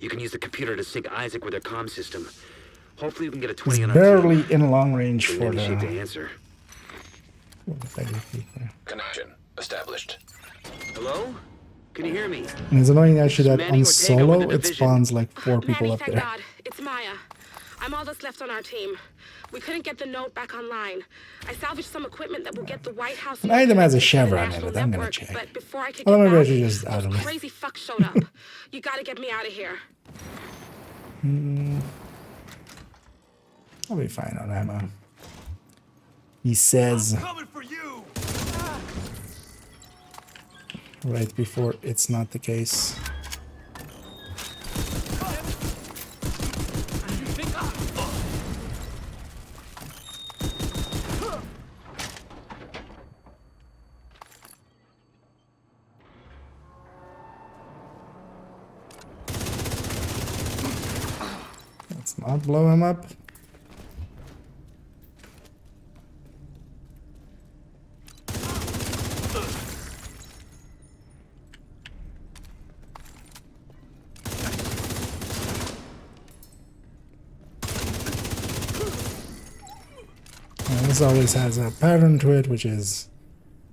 You can use the computer to sync Isaac with their comm system. Hopefully we can get a 20 on It's our barely team. in long range for Maybe she the... to answer. Connection established. Hello? Can you hear me? And it's annoying actually that Manny on Ortega with solo the it division. spawns like 4 people Manny, up thank there. God. It's Maya. I'm all that's left on our team. We couldn't get the note back online. I salvaged some equipment that will get the White House... An item has a chevron in National it. I'm gonna Network, check. But before I could Well, get maybe I back, should just those idle it. crazy fucks showed up. You gotta get me out of here. I'll be fine on ammo. He says Coming for you! right before it's not the case. Let's not blow him up. This always has a pattern to it, which is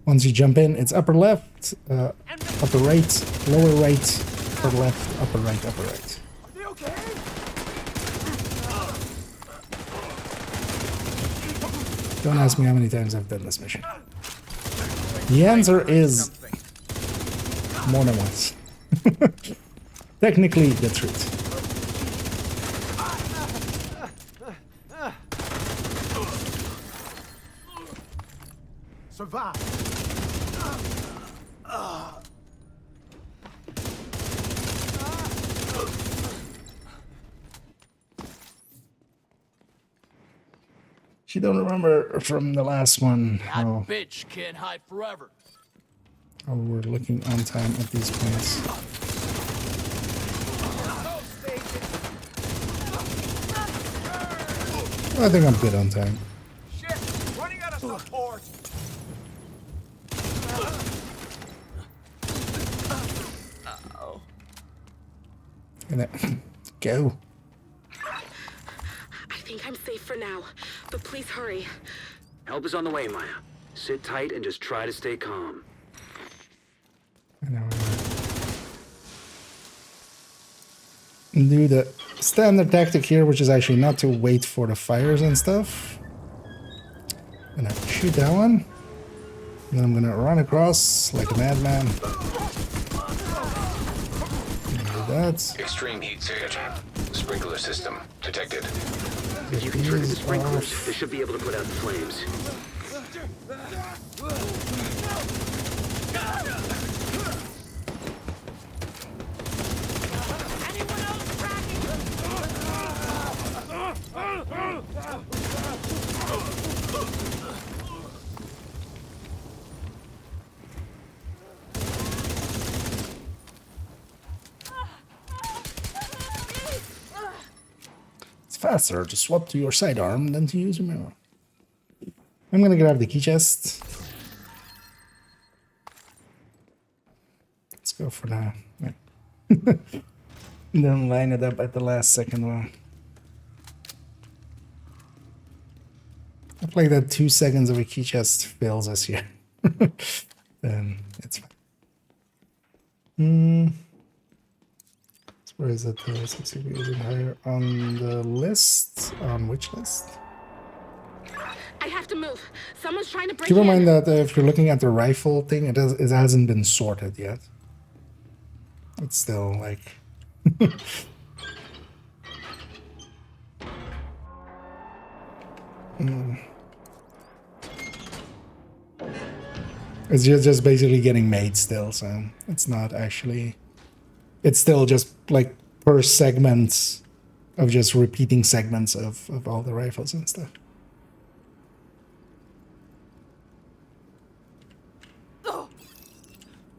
once you jump in, it's upper left, upper right, lower right, upper left, upper right, upper right. Are they okay? Don't ask me how many times I've done this mission. The answer is more than once. Technically, the truth. Survive. She don't remember from the last one That how bitch can't hide forever. we're looking on time at these points. I think I'm good on time. Shit! Running out of support. And then, go. I think I'm safe for now, but please hurry. Help is on the way, Maya. Sit tight and just try to stay calm. I know. Do the standard tactic here, which is actually not to wait for the fires and stuff. I'm gonna shoot that one. And then I'm gonna run across like a madman. Do that. Extreme heat signature. Sprinkler system detected. If you can trigger the sprinklers, they should be able to put out the flames. It's faster to swap to your sidearm than to use your mirror. I'm gonna grab the key chest. Let's go for that. Yeah. Then line it up at the last second one. I play that 2 seconds of a key chest fails us here. Then it's fine. So where is it? 6 CPUs in higher on the list? On which list? I have to move. Someone's trying to break Keep in in. mind that if you're looking at the rifle thing, it hasn't been sorted yet. It's still like... It's just basically getting made still, so it's not actually... It's still just like per segment of just repeating segments of all the rifles and stuff.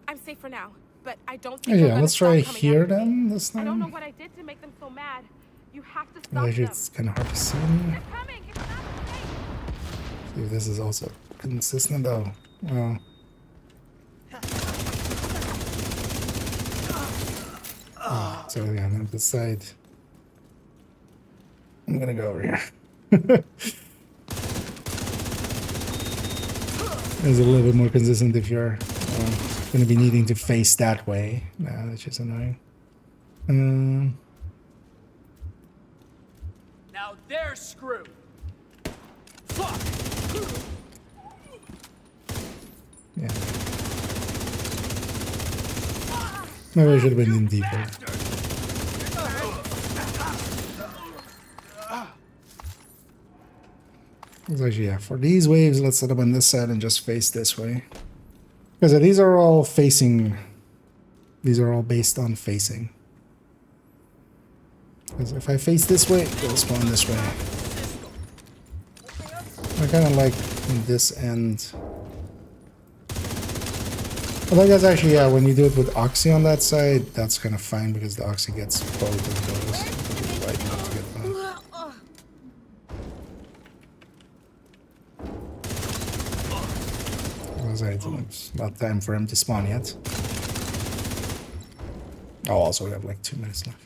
I'm safe for now, but I don't think they're Yeah, gonna let's stop try coming here after me. then this I don't know time. what I did to make them so mad. You have to stop Actually, them. it's kind of hard to see. in here. They're coming. It's not safe. See if this is also consistent. Oh, well. Oh, so yeah, on the side. I'm gonna go over here. It's a little bit more consistent if you're gonna be needing to face that way. Nah, that's just annoying. Now they're screwed. Fuck! Yeah. Maybe I should have been in deeper. It's actually, yeah, for these waves, let's set up on this side and just face this way. Because these are all facing, these are all based on facing. Because if I face this way, it'll spawn this way. I kind of like this end. I think that's actually, yeah, when you do it with Oxy on that side, that's kind of fine because the Oxy gets both of those. Right enough to get by. It's not time for him to spawn yet. Oh, also we have like 2 minutes left.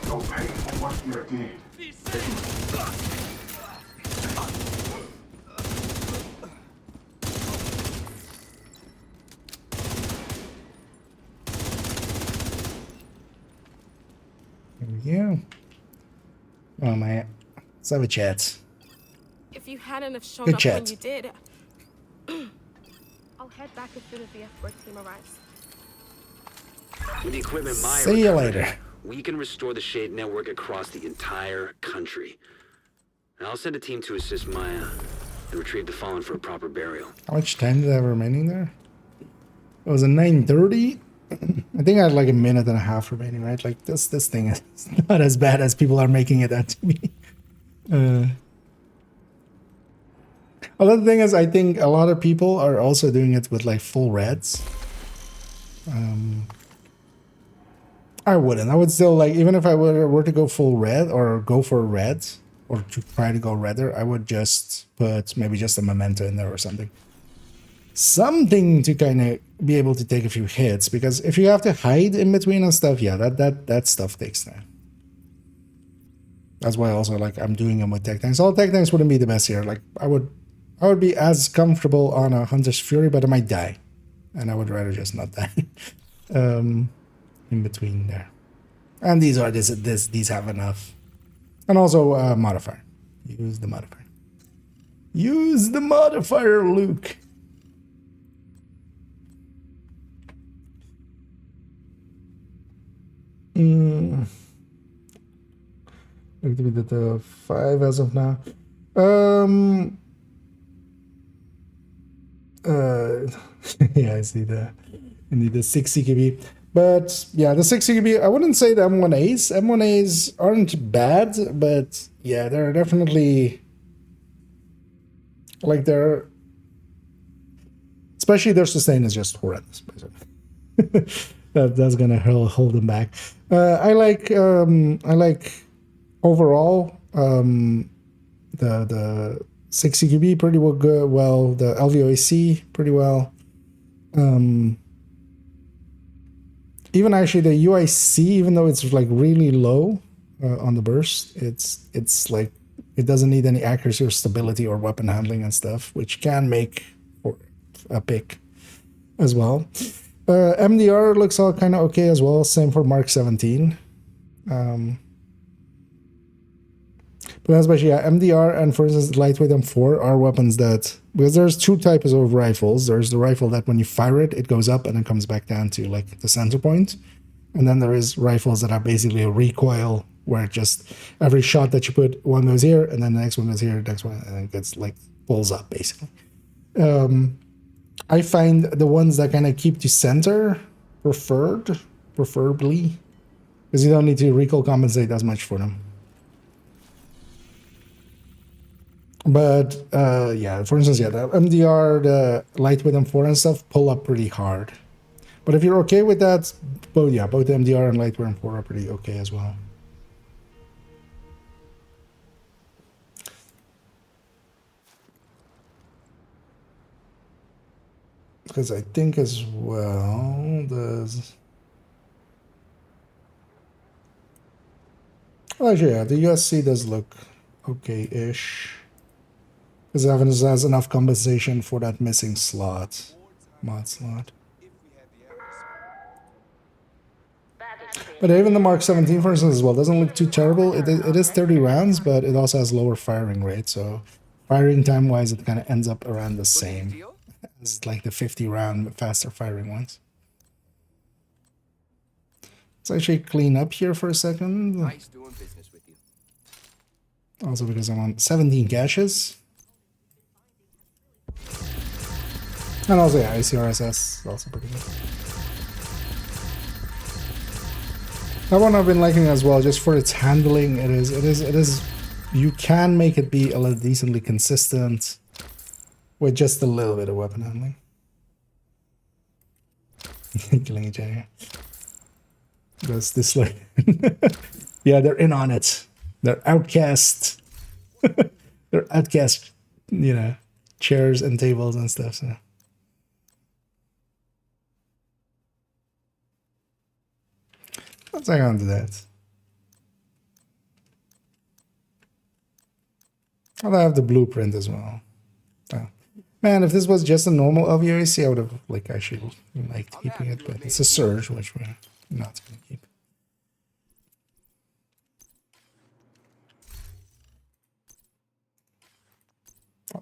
Don't pay for what you did. Oh man. Let's have a chat. If you hadn't have shown Good up chat. when you did, I'll head back as soon as the escort team arrives. With the equipment Maya See you recovered, later. we can restore the Shade network across the entire country. I'll send a team to assist Maya and retrieve the fallen for a proper burial. How much time did I have remaining there? It was a 9:30. I think I had like a minute and a half remaining, right? Like this thing is not as bad as people are making it out to be. Another thing is, I think a lot of people are also doing it with like full reds. I wouldn't. I would still like, even if I were to go full red or go for red or to try to go redder, I would just put maybe just a memento in there or something. Something to kind of be able to take a few hits, because if you have to hide in between and stuff, yeah, that stuff takes time. That's why also like I'm doing them with tech tanks. All tech tanks wouldn't be the best here. Like I would be as comfortable on a Hunter's Fury, but I might die, and I would rather just not die. In between there, and these have enough, and also modifier. Use the modifier. Use the modifier, Luke. Look to be the 5 as of now. Yeah, I see the indeed the 6 CQB. But yeah, the 6 CQB, I wouldn't say the M1As. M1As aren't bad, but yeah, they're definitely like especially their sustain is just horrendous. That's gonna hold them back. I like overall the 6 CQB pretty well, the LVOAC pretty well. Even actually the UIC, even though it's like really low on the burst, it's like it doesn't need any accuracy or stability or weapon handling and stuff, which can make for a pick as well. MDR looks all kind of okay as well. Same for Mark 17. But especially yeah, MDR and for instance lightweight M4 are weapons that, because there's two types of rifles. There's the rifle that when you fire it, it goes up and then comes back down to like the center point. And then there is rifles that are basically a recoil where it just every shot that you put, one goes here and then the next one goes here, the next one, and it gets like pulls up basically. I find the ones that kind of keep to center preferably, because you don't need to recoil compensate as much for them. But yeah, for instance, yeah, the MDR, the lightweight M4 and stuff pull up pretty hard. But if you're okay with that, both the MDR and lightweight M4 are pretty okay as well. Because I think as well, actually, yeah, the USC does look okay-ish. Because Evans has enough compensation for that missing slot, mod slot. But even the Mark 17, for instance, as well, doesn't look too terrible. It is 30 rounds, but it also has lower firing rate. So firing time-wise, it kind of ends up around the same as like the 50-round faster firing ones. Let's actually clean up here for a second. Nice doing business with you. Also because I'm on 17 caches. And also, yeah, ICRSS is also pretty good. That one I've been liking as well, just for its handling. It is. You can make it be a little decently consistent with just a little bit of weapon handling. Killing each other. That's this like. Yeah, they're in on it. They're outcast. They're outcast. You know, chairs and tables and stuff. So. Let's hang on to that. I'll have the blueprint as well. Oh. Man, if this was just a normal LVOAC, I would have like actually liked keeping it, but it's a surge, which we're not going to keep.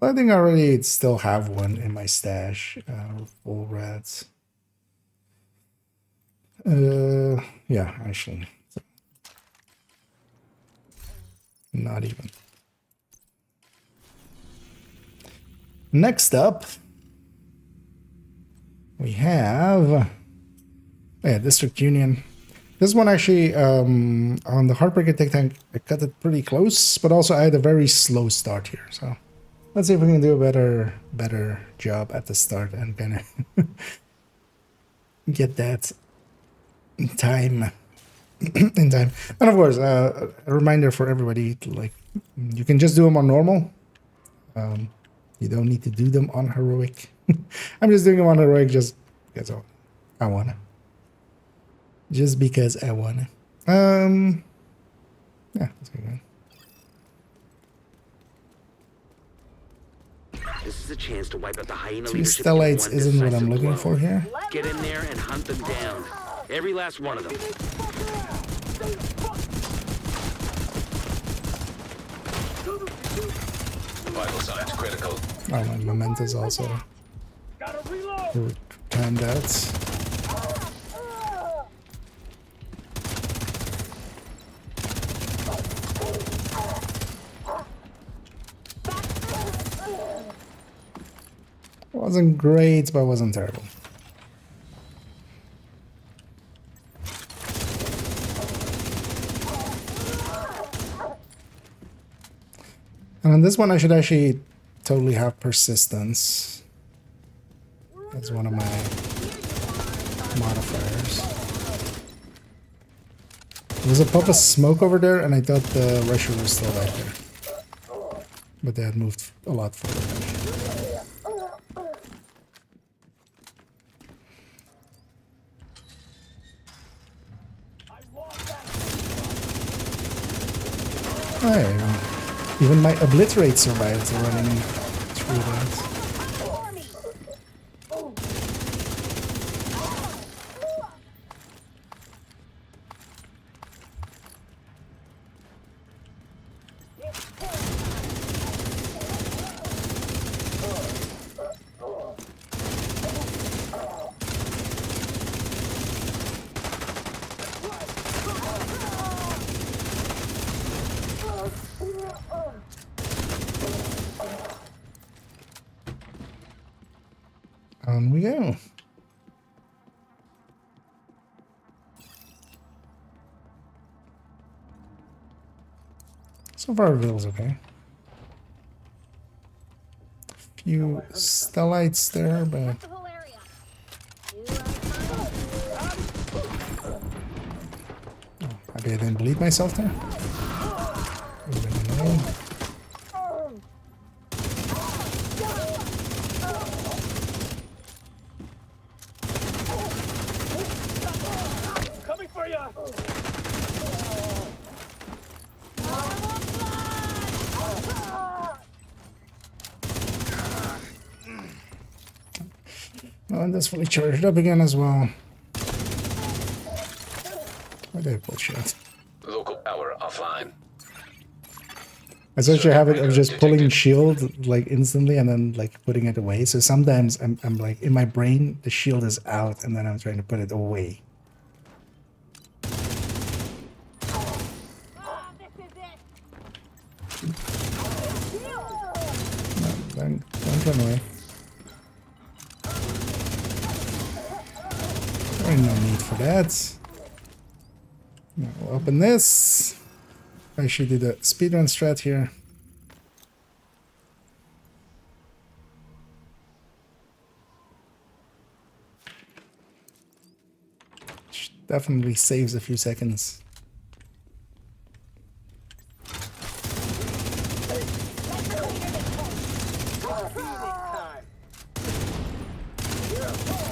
I think I already still have one in my stash. Full rats. Yeah, actually. Not even. Next up, we have District Union. This one actually, on the Heartbreaker Take Tank, I cut it pretty close, but also I had a very slow start here. So let's see if we can do a better job at the start and kind of get that in time. In time. And of course, a reminder for everybody, like, you can just do them on normal. You don't need to do them on heroic. I'm just doing them on heroic just because I wanna. Just because I wanna. Yeah, that's good. This is a chance to wipe out the hyena Three leadership in stellates one isn't what I'm decisive looking blow. for here. Get in there and hunt them down. Every last one of them. Vital signs critical. Oh, my mementos also timed out. Wasn't great, but wasn't terrible. And on this one, I should actually totally have persistence. That's one of my modifiers. There was a puff of smoke over there, and I thought the Rusher was still right there. But they had moved a lot further. Hey, even my Obliterate survives running through that. On we go. So far, it feels okay. Few stellites there, but maybe I didn't bleed myself there. Oh, and that's fully charged up again as well. What that bullshit. Local power offline. I essentially have it of just pulling shield like instantly and then like putting it away. So sometimes I'm like in my brain the shield is out and then I'm trying to put it away. No, don't run away. There's no need for that. Now we'll open this. I should do the speedrun strat here. Definitely saves a few seconds.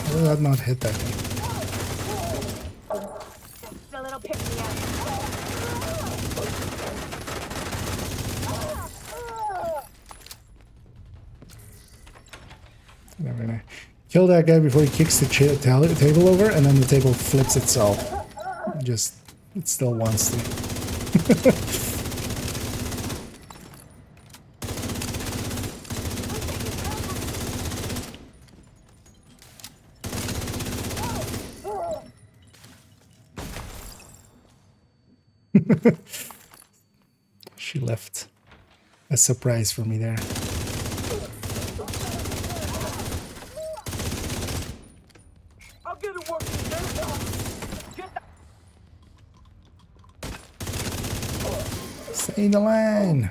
How did that not hit that thing? Just a little pick me up. I'm gonna kill that guy before he kicks the table over, and then the table flips itself. Just, it still wants to. She left a surprise for me there. I'll get it working. Stay in the line.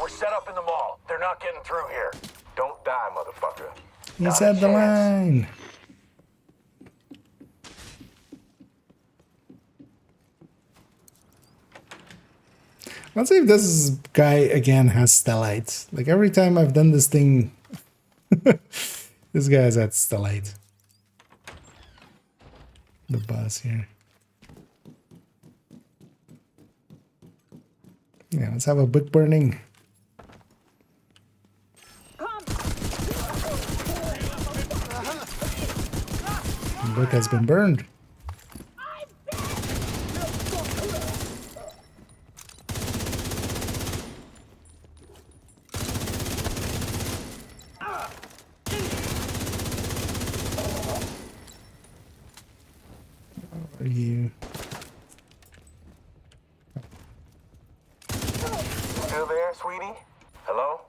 We're set up in the mall. They're not getting through here. Don't die, motherfucker. He's at the line. Let's see if this guy again has stellite. Like every time I've done this thing, this guy's at stellite. The boss here. Yeah, let's have a book burning. The book has been burned. Are you? Still there, sweetie? Hello?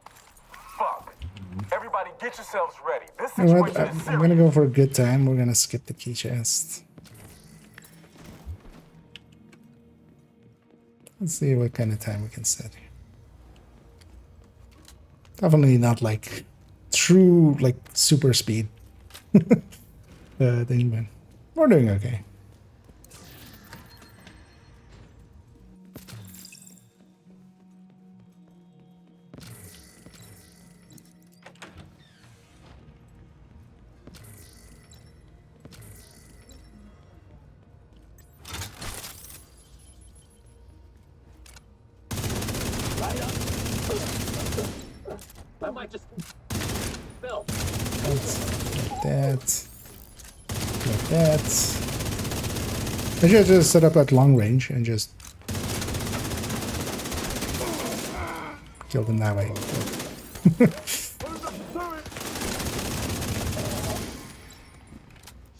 Fuck. Everybody get yourselves ready. This You know what? situation is I'm gonna serious. go for a good time. We're gonna skip the key chest. Let's see what kind of time we can set here. Definitely not like true, like super speed thing, but we're doing okay. I might just spill. Like that. Like that. I should just set up at long range and just kill them that way.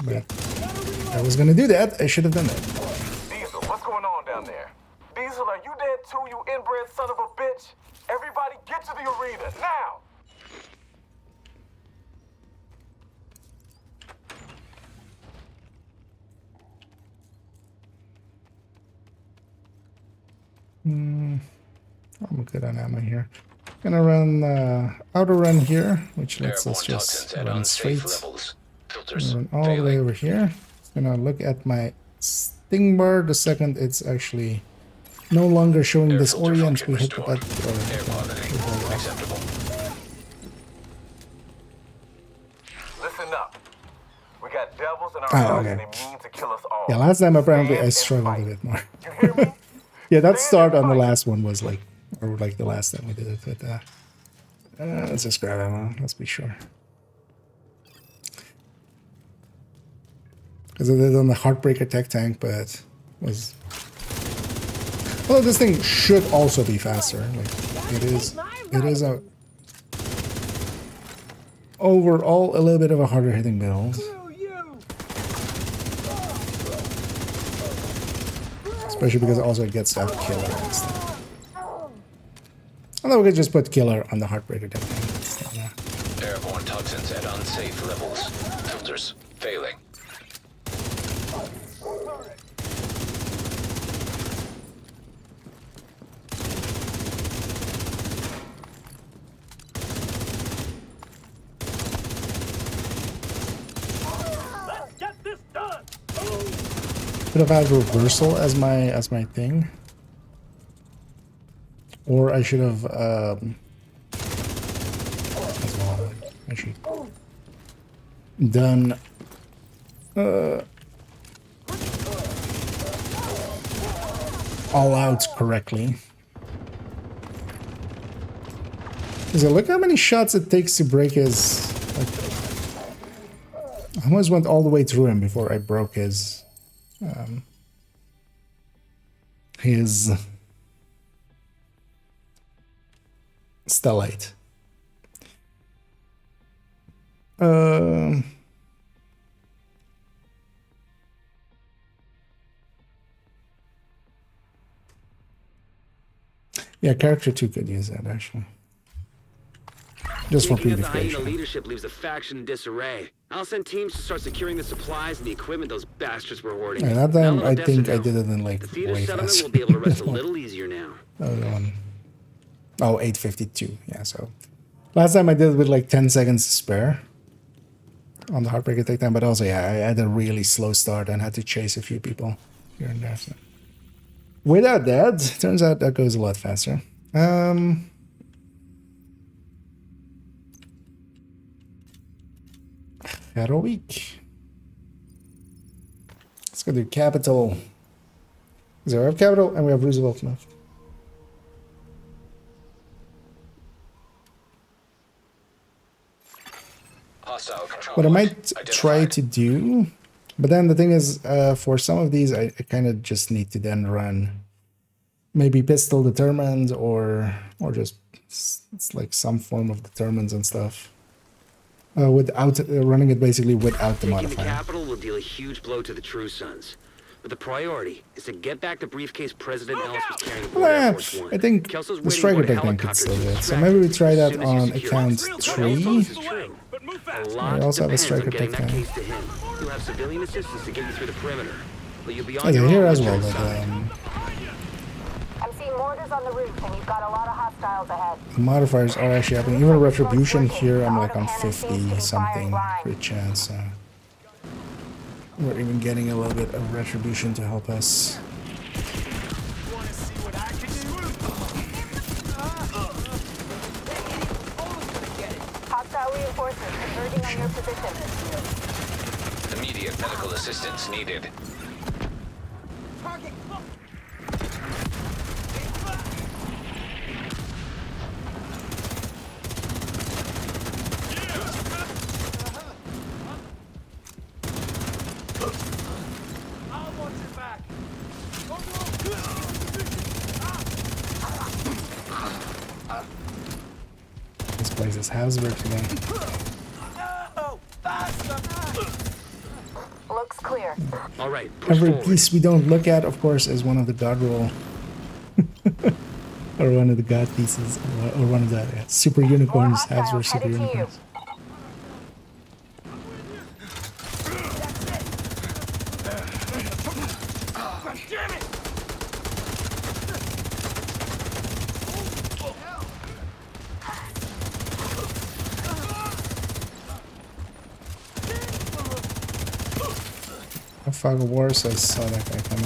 But I was gonna do that. I should have done that. Diesel, what's going on down there? Diesel, are you dead too, you inbred son of a bitch? Everybody get to the arena, now! I'm good on ammo here. Gonna run outer run here, which lets us Airborne just toxins at run unsafe straight. levels. Filters Run all the way failing. over here. Gonna look at my sting bar the second it's actually no longer showing Air this filter orient. function We hit the restored. button. Air quality acceptable. Listen up. We got devils in our Oh, house okay. and they mean to kill us all. Yeah, last time apparently I Stand and struggled fight. a bit more. You hear me? Yeah, that Stand start and on the fight. last one was like, or like the last time we did it. But let's just grab ammo. Let's be sure. Because I did on the Heartbreaker tech tank, but was. Although this thing should also be faster. Like it is a overall a little bit of a harder hitting build. Especially because also it gets that killer and stuff. Although we could just put killer on the Heartbreaker tech tank. It's not a- Airborne toxins at unsafe levels. Filters failing. Let's get this done! Could have had reversal as my thing, or I should have as well. I should done all out correctly. Because look how many shots it takes to break his. Like, I almost went all the way through him before I broke his stellite. Yeah, character 2 could use that actually. Just for Taking out the hyena purification. leadership leaves the faction in disarray. I'll send teams to start securing the supplies and the equipment those bastards were hoarding. Yeah, that Now time that I Odessa think I knows, did it in like the theater way settlement faster. will be able to rest a little easier now. The other one. Oh, 8:52. Yeah, so last time I did it with like 10 seconds to spare on the Heartbreaker takedown, but also yeah, I had a really slow start and had to chase a few people here and there. So. Without that, turns out that goes a lot faster. Battle week. Let's go do capital. So we have capital and we have Roosevelt left. Hostile control What I point might try identified. to do, but then the thing is, for some of these, I kind of just need to then run maybe pistol determined or just it's like some form of determined and stuff. Without running it basically without the Taking the modifier. capital will deal a huge blow to the True Sons. But the priority is to get back the briefcase President Ellis was carrying aboard Air Well, Force One. I think Kelso's the waiting striker aboard a takedown could helicopter still to do it. So distract maybe we him try as that soon as on you secure account it. What 3. Ellis is true. A lot also have a depends on striker getting that takedown. case to him. You'll have civilian assistance to get you through the perimeter. But you'll be on Okay, your here own as once well. you're But, inside. I'm seeing mortars on the roof, and you've got a lot of hostiles ahead. the modifiers are actually happening. Even retribution here, I'm like on 50 something crit chance. So we're even getting a little bit of retribution to help us. Hostile reinforcements converging on your position. Immediate medical assistance needed. This place is Hasbro today. Looks clear. All right, push Every forward. piece we don't look at, of course, is one of the god roll. Or one of the god pieces. Or one of the super unicorns, More Hasbro hostiles super headed to you. unicorns. A fog of war, so I saw that guy coming.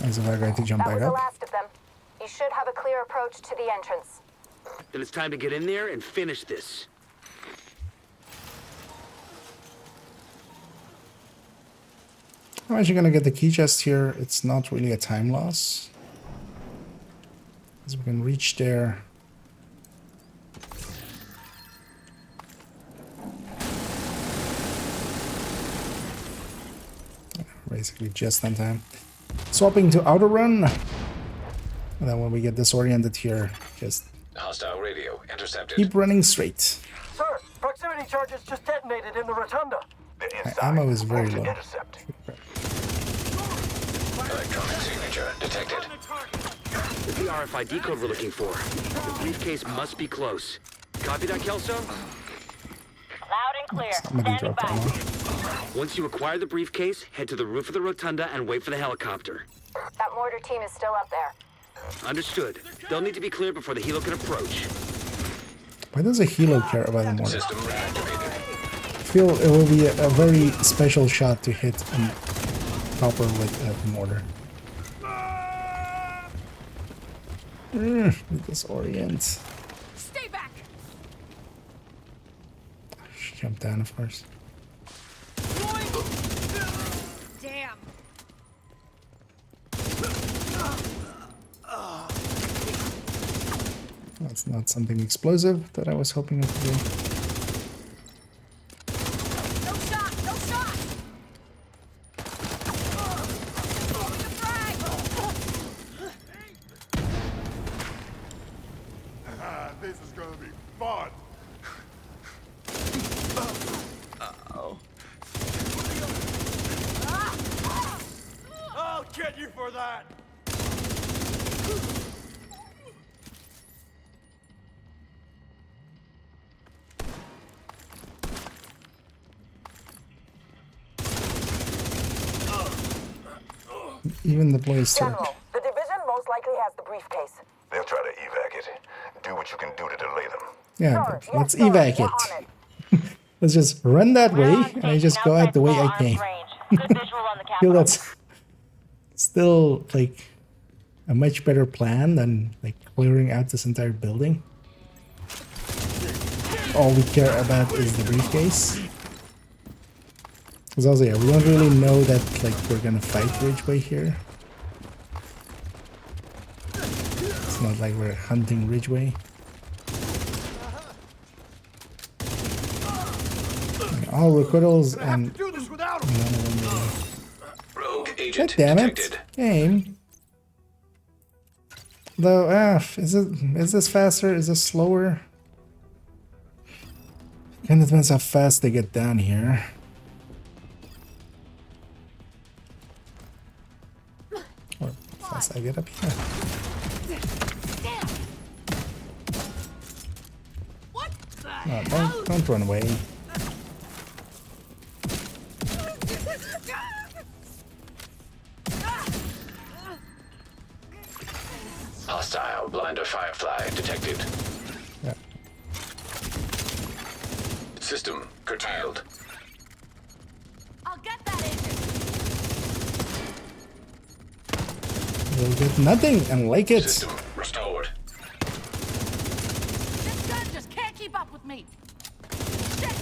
As if I got to jump That back was the up. last of them. You should have a clear approach to the entrance. Then it's time to get in there and finish this. I'm actually gonna get the key chest here. It's not really a time loss. As we can reach there. Basically just on time. Swapping to outer run. And then when we get disoriented here, just Hostile radio intercepted. keep running straight. Sir, proximity charges just detonated in the rotunda. They're My inside. ammo is very low. Intercept. Electronic signature detected. It's the RFID code we're looking for. The briefcase must be close. Copy that, Kelso? Loud and clear. Somebody dropped ammo. Once you acquire the briefcase, head to the roof of the rotunda and wait for the helicopter. That mortar team is still up there. Understood. They'll need to be cleared before the helo can approach. Why does a helo care about a mortar? System reactivated. I feel it will be a very special shot to hit a copper with a mortar. Disorient. Stay back! Jump down, of course. Damn. That's not something explosive that I was hoping it to be. No shot! No shot! Throwing the frag! This is gonna be fun. for that. Even the place. General, the division most likely has the briefcase. They'll try to evac it. Do what you can do to delay them. Yeah, Sure, but yes, let's sir. evac We're it. on it. Let's just run that way, and I just go out the way I came. Good visual on the I feel that's still like a much better plan than like clearing out this entire building. All we care about is the briefcase. Because also, yeah, we don't really know that like we're gonna fight Ridgeway here. It's not like we're hunting Ridgeway. All requittals and Do this without none of them really. Rogue God agent damn it! detected. Game. Though, is this faster? Is this slower? Kind of depends how fast they get down here. Or how fast I get up here. No, don't run away. Hostile blinder firefly detected. Yeah. System curtailed. I'll get that agent. We'll get nothing and like it. System restored. This gun just can't keep up with me. Shit.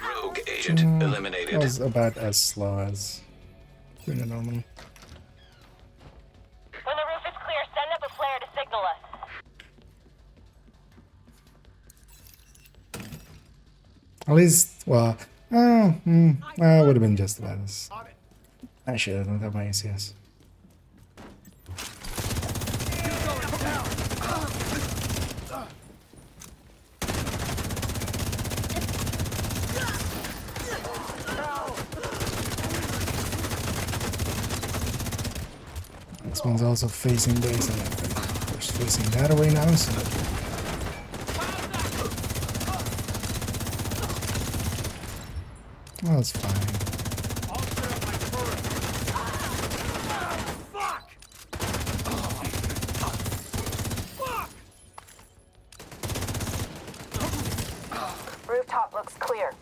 Rogue agent eliminated. That was about as slow as doing it normally. When the roof is clear, send up a flare to signal us. At least, well, it would have been just about as. I should have done that my ACS. This one's also facing base, and we're facing that away now, so. Well, it's fine. Rooftop looks clear.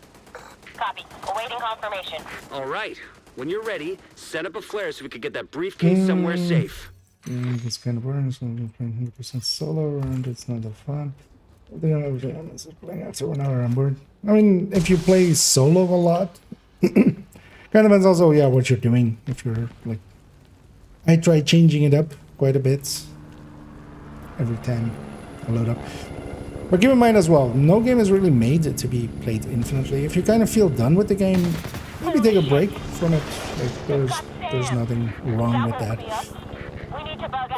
Copy. Awaiting confirmation. All right. When you're ready, set up a flare so we could get that briefcase somewhere safe. This kind of burn is going to be playing 100% solo, and it's not that fun. They don't have it's playing after 1 hour on board. I mean, if you play solo a lot, kind of depends also, yeah, what you're doing. If you're like, I try changing it up quite a bit every time I load up. But keep in mind as well, no game is really made to be played infinitely. If you kind of feel done with the game, maybe take a break from it. Like, there's nothing wrong with that.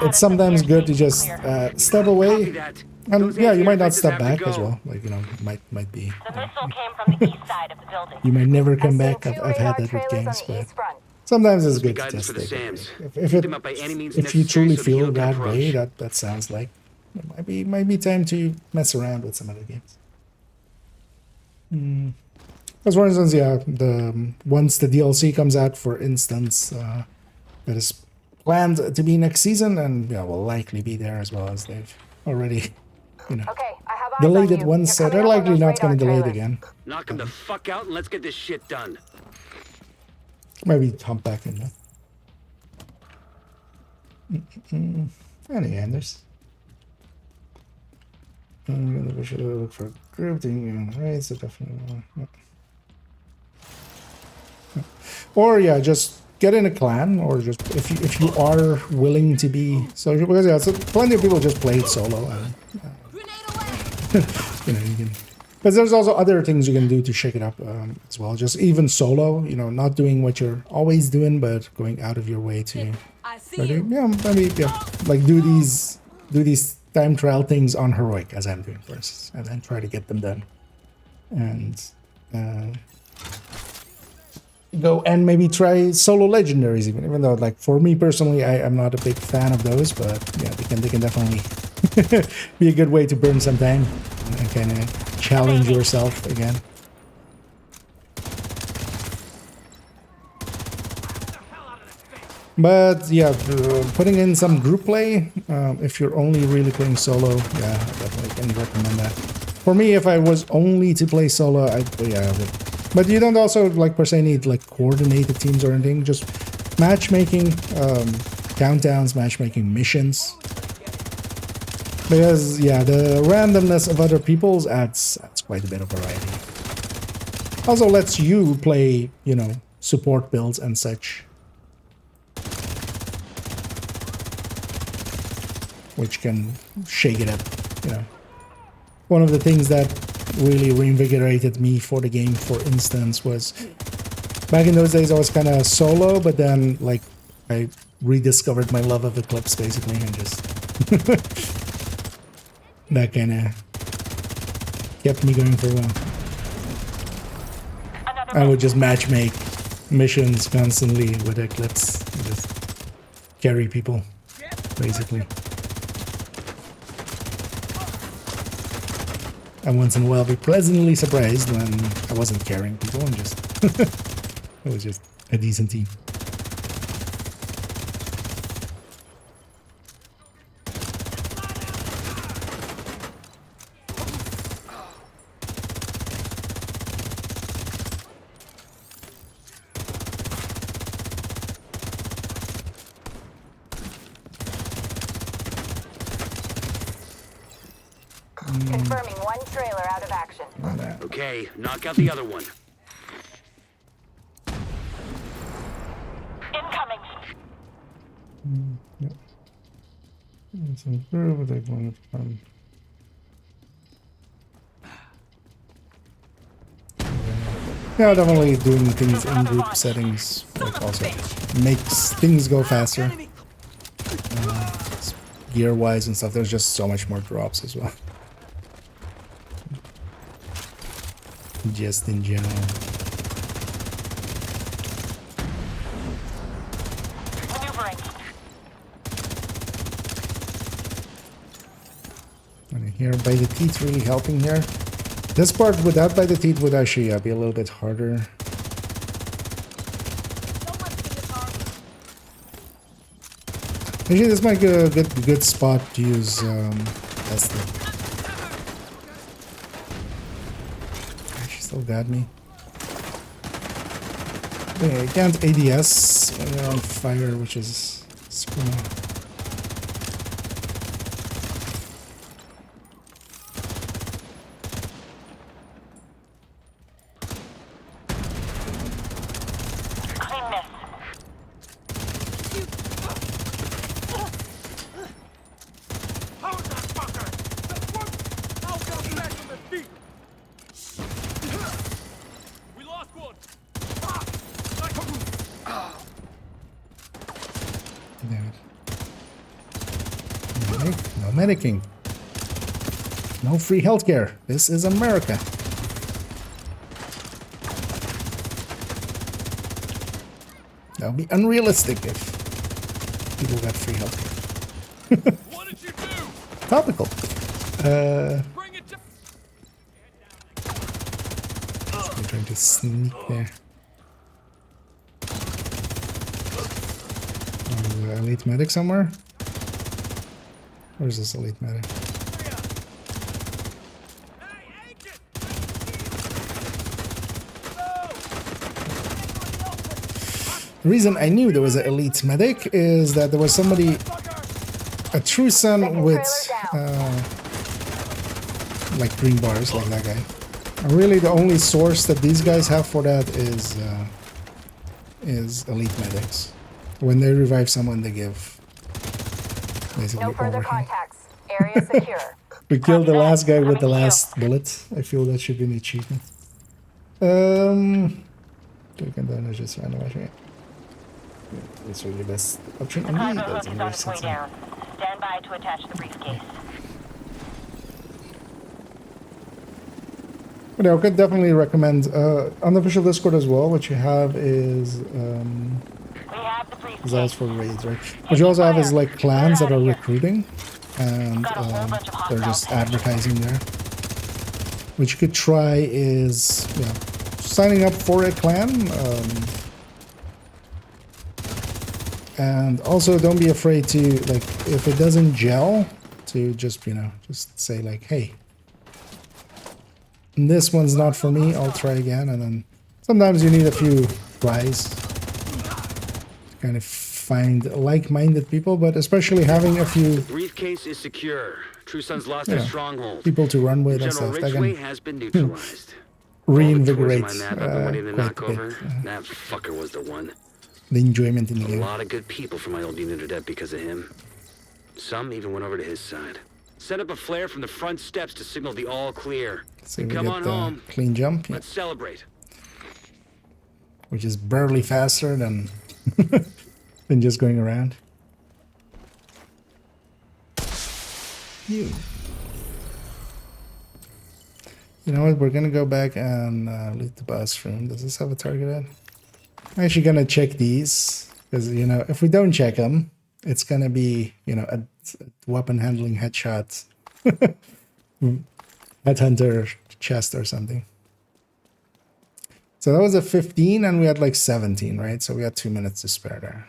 It's sometimes good to just step away. And yeah, you might not step back as well. Like, you know, might be. The missile came from the east side of the building. You might never come back. I've had that with games, but sometimes it's good to Guidance just for the take a SAMs. break. Keep them up by any means If you necessary truly so the heel feel can that way, approach. that sounds like it might be time to mess around with some other games. As for instance, yeah, once the DLC comes out, for instance, that is planned to be next season, and yeah, will likely be there as well, as they've already, you know, Okay, I have eyes delayed on it you. once, You're so they're coming up on likely those not going to radar delay it trailers. again. Knock them the fuck out and let's get this shit done. Maybe hop back in there. Any Anders. I'm gonna visually look for a group thing, right? So definitely. Or yeah, just get in a clan, or just if you are willing to be social, because yeah, so plenty of people just played solo. And, you know, you can. Because there's also other things you can do to shake it up as well. Just even solo, you know, not doing what you're always doing, but going out of your way to. I see you. Yeah, maybe like do these time trial things on heroic, as I'm doing, for instance, and then try to get them done. And go and maybe try solo legendaries, even though, like, for me personally, I'm not a big fan of those, but yeah, they can definitely be a good way to burn some time and kind of challenge yourself again. But yeah, putting in some group play, if you're only really playing solo, yeah, I definitely can recommend that. For me, if I was only to play solo, I would. But you don't also, like, per se need, like, coordinated teams or anything. Just matchmaking, countdowns, matchmaking missions. Because, yeah, the randomness of other people's adds quite a bit of variety. Also lets you play, you know, support builds and such. Which can shake it up, you know. One of the things that really reinvigorated me for the game, for instance, was back in those days I was kind of solo, but then, like, I rediscovered my love of Eclipse, basically, and just that kind of kept me going for a while. I would just matchmake missions constantly with Eclipse, and just carry people, basically. And once in a while be pleasantly surprised when I wasn't carrying people and just it was just a decent team. Confirming one trailer out of action. Okay, knock out the other one. Incoming. Yep. It's improved, but I want to yeah, definitely doing things in group settings, like, also makes things go faster. Gear wise and stuff, there's just so much more drops as well. Just in general. Maneuvering. And here by the teeth really helping here. This part without by the teeth would actually be a little bit harder. Actually, this might be a good spot to use Tesla. Still got me. Okay, I can't ADS when you're on fire, which is screw. Clean miss. Hold that fucker! I'll go back on the feet! We lost one! Damn it. No medicing. No free healthcare. This is America. That would be unrealistic if people got free healthcare. What did you do? Topical. Bring it down! I'm trying to sneak there. Oh, elite medic somewhere? Where's this elite medic? The reason I knew there was an elite medic is that there was somebody, a true son with like green bars, like that guy. And really the only source that these guys have for that is elite medics. When they revive someone, they give basically No further overheal. contacts. Area secure. We killed the last guy with the last bullet. I feel that should be an achievement. Click and then I just ran away. It's really the best option. And Cargo that's hook is on its way down. Stand by to attach the briefcase. But yeah, I could definitely recommend unofficial Discord as well. What you have is results for raids, right? What you also have is like clans that are recruiting, and they're just advertising there. What you could try is, yeah, signing up for a clan, and also don't be afraid to, like, if it doesn't gel, to just, you know, just say like, hey, this one's not for me, I'll try again. And then sometimes you need a few tries to kind of find like-minded people, but especially having a few Briefcase is secure. True Sons lost their stronghold. people to run with and General stuff that Ridgeway can has been neutralized. reinvigorate All the tours on my map I've been waiting to quite knock a bit over. That fucker was the one. the enjoyment in the A game. lot of good people from my old unit are dead because of him. Some even went over to his side. Set up a flare from the front steps to signal the all clear. So we Come get on the home. clean jump, yeah, Let's celebrate. which is barely faster than than just going around. You know what? We're gonna go back and loot the bus room. Does this have a target in? I'm actually gonna check these because, you know, if we don't check them, it's gonna be, you know, a weapon handling headshot, headhunter chest or something. So that was a 15, and we had like 17, right? So we had 2 minutes to spare there.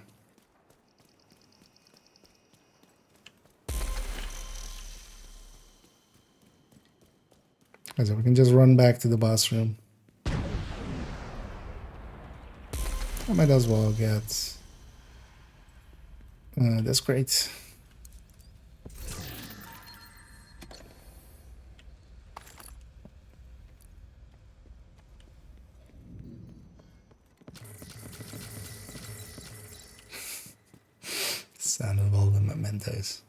So we can just run back to the boss room. I might as well get that's great. Sound of all the mementos.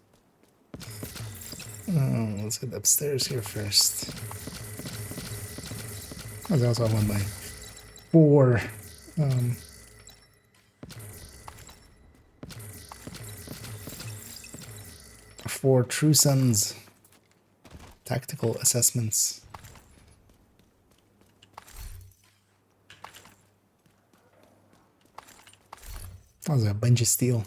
Let's get upstairs here first. There's also one by 4. For True Sons tactical assessments. That was a bunch of steel.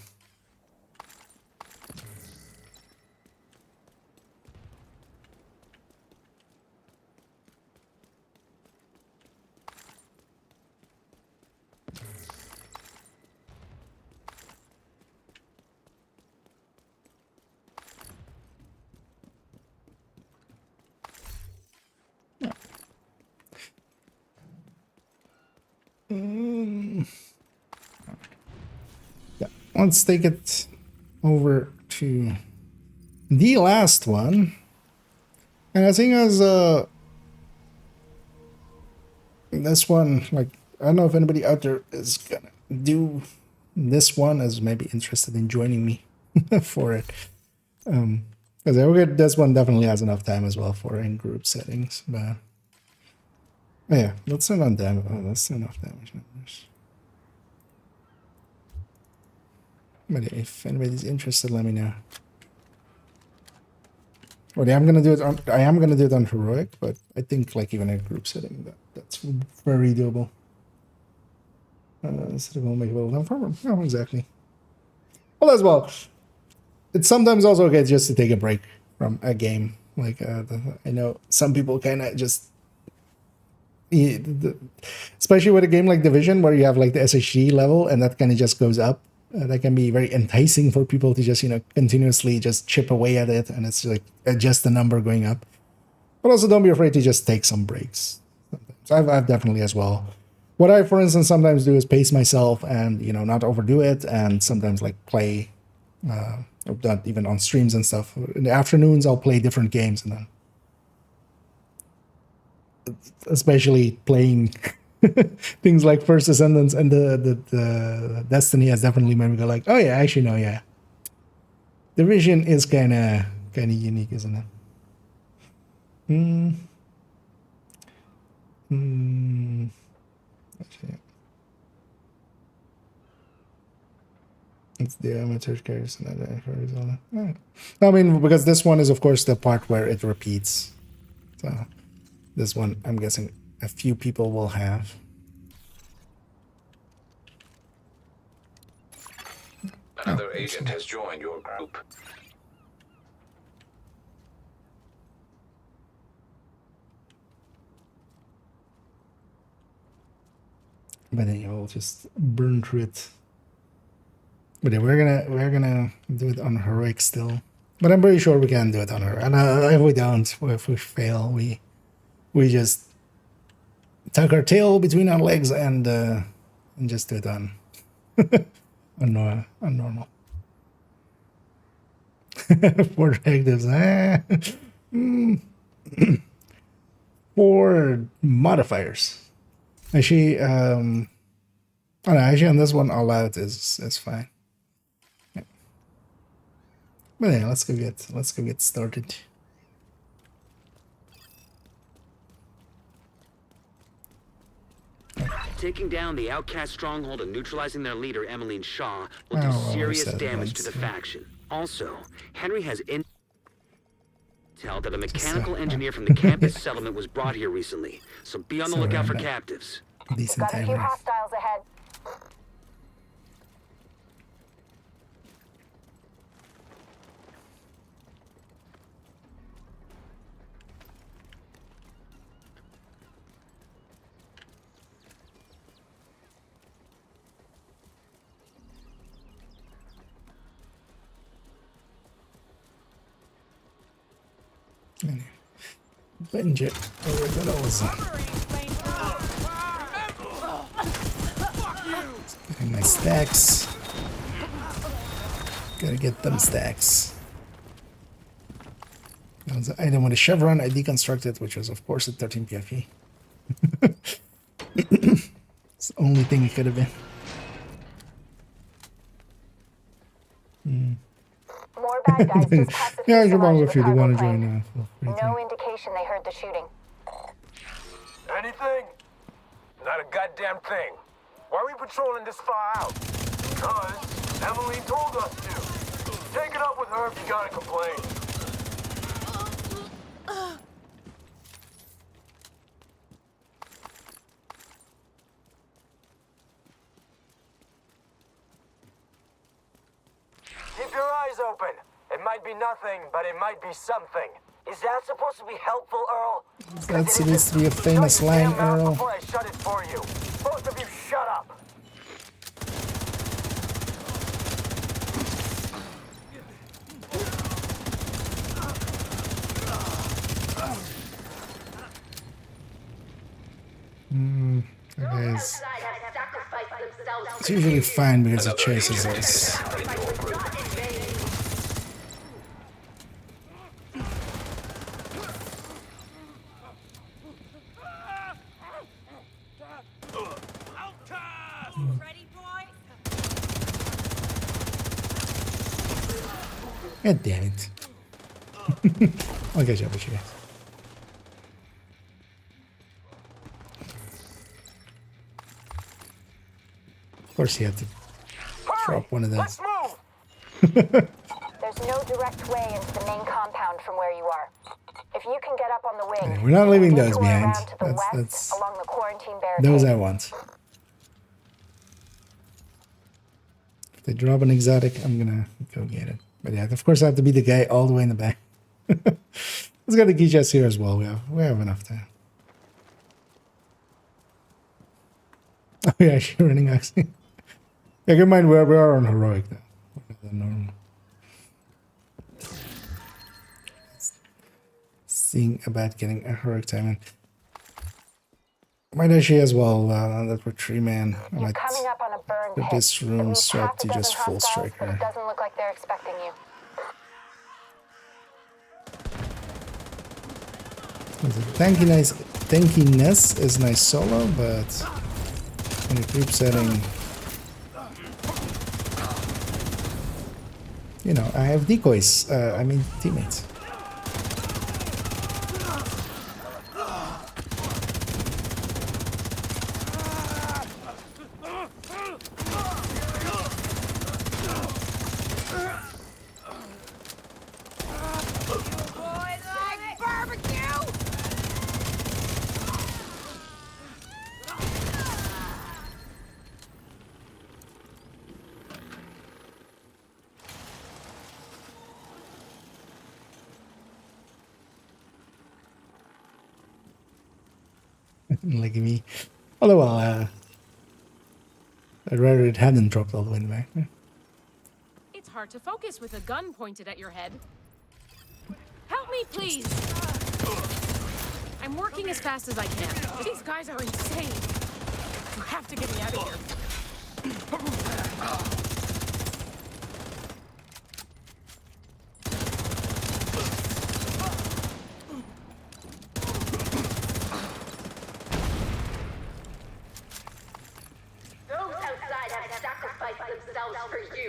Yeah, let's take it over to the last one. And I think as this one, like, I don't know if anybody out there is gonna do this one, as maybe interested in joining me for it. Because this one definitely has enough time as well for in group settings, but yeah, let's turn on damage. Oh, that's enough damage numbers. But if anybody's interested, let me know. Well, yeah, I am gonna do it on heroic, but I think like even a group setting that's very doable. Instead of going make a little farmer. No, exactly. Well, as well, it's sometimes also okay just to take a break from a game. Like I know some people kind of just, especially with a game like Division, where you have like the SHD level and that kind of just goes up. That can be very enticing for people to just, you know, continuously just chip away at it, and it's like just the number going up. But also don't be afraid to just take some breaks. I've definitely as well. What I, for instance, sometimes do is pace myself and, you know, not overdo it, and sometimes like play, not even on streams and stuff. In the afternoons, I'll play different games, and then especially playing things like First Ascendance and the Destiny has definitely made me go like, oh yeah, actually no, yeah. Division is kind of unique, isn't it? Actually, it's the amateur characters and other characters on it. I mean, because this one is of course the part where it repeats. So This one, I'm guessing a few people will have. Another agent has joined your group. But then you'll just burn through it. But yeah, we're gonna do it on heroic still. But I'm pretty sure we can do it on her. And if we don't, if we fail, we just tuck our tail between our legs and just do it on on normal. 4 directives. 4 modifiers. Actually, oh no, actually on this one, all out is fine. Yeah. But yeah, let's go get started. Taking down the outcast stronghold and neutralizing their leader, Emmeline Shaw, will do Oh, serious said damage to once, the yeah. faction. Also, Henry has intel that a mechanical engineer from the campus settlement was brought here recently, so be on the So lookout for random. captives. Decent Got a few timer. hostiles ahead. Benji, originals. Getting my stacks. Gotta get them stacks. That was the item with a chevron. I deconstructed, which was of course a 13 PFE. It's the only thing it could have been. More bad guys just passed the Yeah, come on fuselage if of you the want to cargo join plane. feel free to. No indication they heard the shooting. Anything? Not a goddamn thing. Why are we patrolling this far out? Because Emily told us to. Take it up with her if you gotta complain. Keep your eyes open. It might be nothing, but it might be something. Is that supposed to be helpful, Earl? That seems to be a famous Shut your line, damn mouth Earl. before I shut it for you. Both of you shut up. Guys, it's usually fine because it chases us. God damn it. I'll catch up with you guys. Of course, he had to drop one of those. Let's move. There's no direct way into the main compound from where you are. If you can get up on the wing, Yeah, we're not leaving you can those detour behind. around to the That's- west along the quarantine Those barricade. I want. If they drop an exotic, I'm gonna go get it. But yeah, of course I have to be the guy all the way in the back. Let's get the key chest here as well. We have enough time. Oh yeah, she's running actually. Yeah, keep in mind we are on heroic though. Rather than normal. Seeing about getting a heroic time in. Might actually as well, that we're 3-man. I You're might coming up on a burn put pit. this room At least swap half a to dozen just full hostiles, but striker. it doesn't look like they're expecting you. Tankiness is nice solo, but in a group setting, you know, I have decoys. I mean teammates. like me. Although, well, I'd rather it hadn't dropped all the way back. It's hard to focus with a gun pointed at your head. Help me, please! I'm working as fast as I can. These guys are insane. You have to get me out of here. Those outside have sacrificed themselves for you.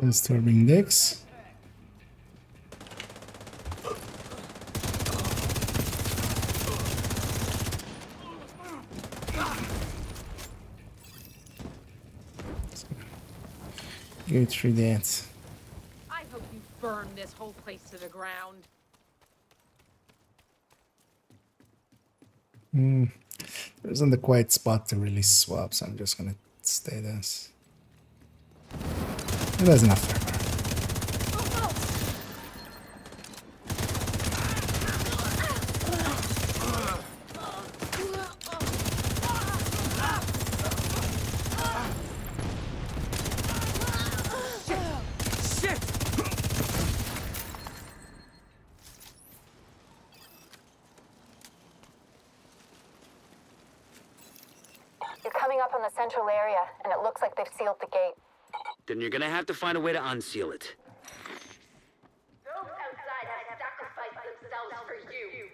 Disturbing dicks. Go through that. I hope you burn this whole place to the ground. There isn't a quiet spot to really swap, so I'm just gonna stay this. There's enough there. You're coming up on the central area, and it looks like they've sealed the gate. Then you're gonna have to find a way to unseal it. Those outside have sacrificed themselves for you.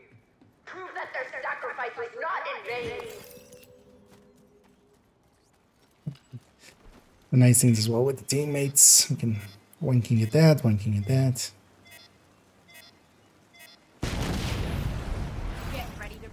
Prove that their sacrifice was not in vain. The nice things as well with the teammates. We can winking at that, winking at that. Get ready to...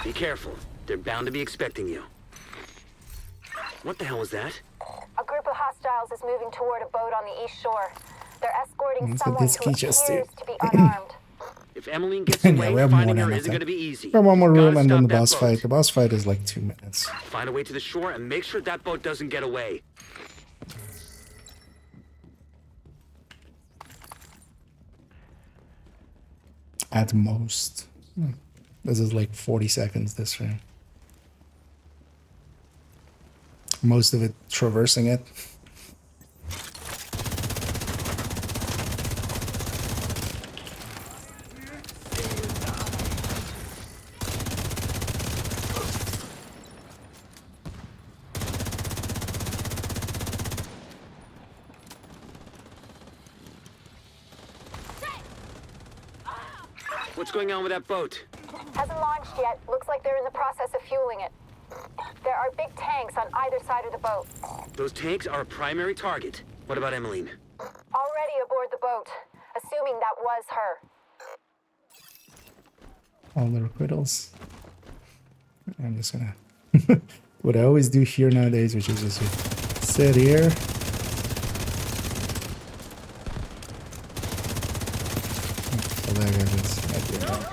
Be careful. They're bound to be expecting you. What the hell was that? A group of hostiles is moving toward a boat on the east shore. They're escorting Let's get someone this who key appears chest too. to be unarmed. If Emmeline gets Yeah, away, we have more finding than her enough isn't time. gonna be easy. We have one more Gotta room and then stop the that boss boat. fight. The boss fight is like 2 minutes. Find a way to the shore and make sure that boat doesn't get away. At most. This is like 40 seconds this round. Most of it traversing it. What's going on with that boat? Hasn't launched yet. Looks like they're in the process of fueling it. There are big tanks on either side of the boat. Those tanks are a primary target. What about Emmeline? Already aboard the boat, assuming that was her. All the requittals. I'm just gonna what I always do here nowadays, which is just sit here. So that guy just might be right.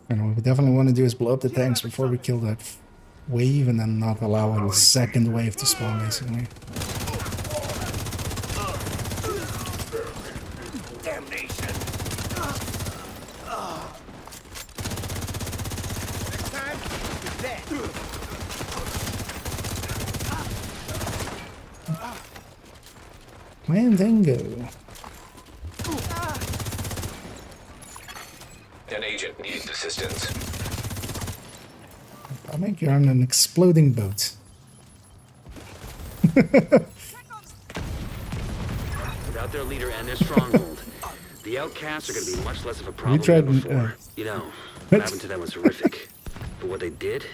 And what we definitely want to do is blow up the tanks before we kill that wave and then not allow a second wave to spawn, basically. Damnation! Next time, you're dead. Mandingo. assistance. I'll make you on an exploding boat. Without their leader and their stronghold, the outcasts are going to be much less of a problem tried, than before. You know, what happened to them was horrific. But what they did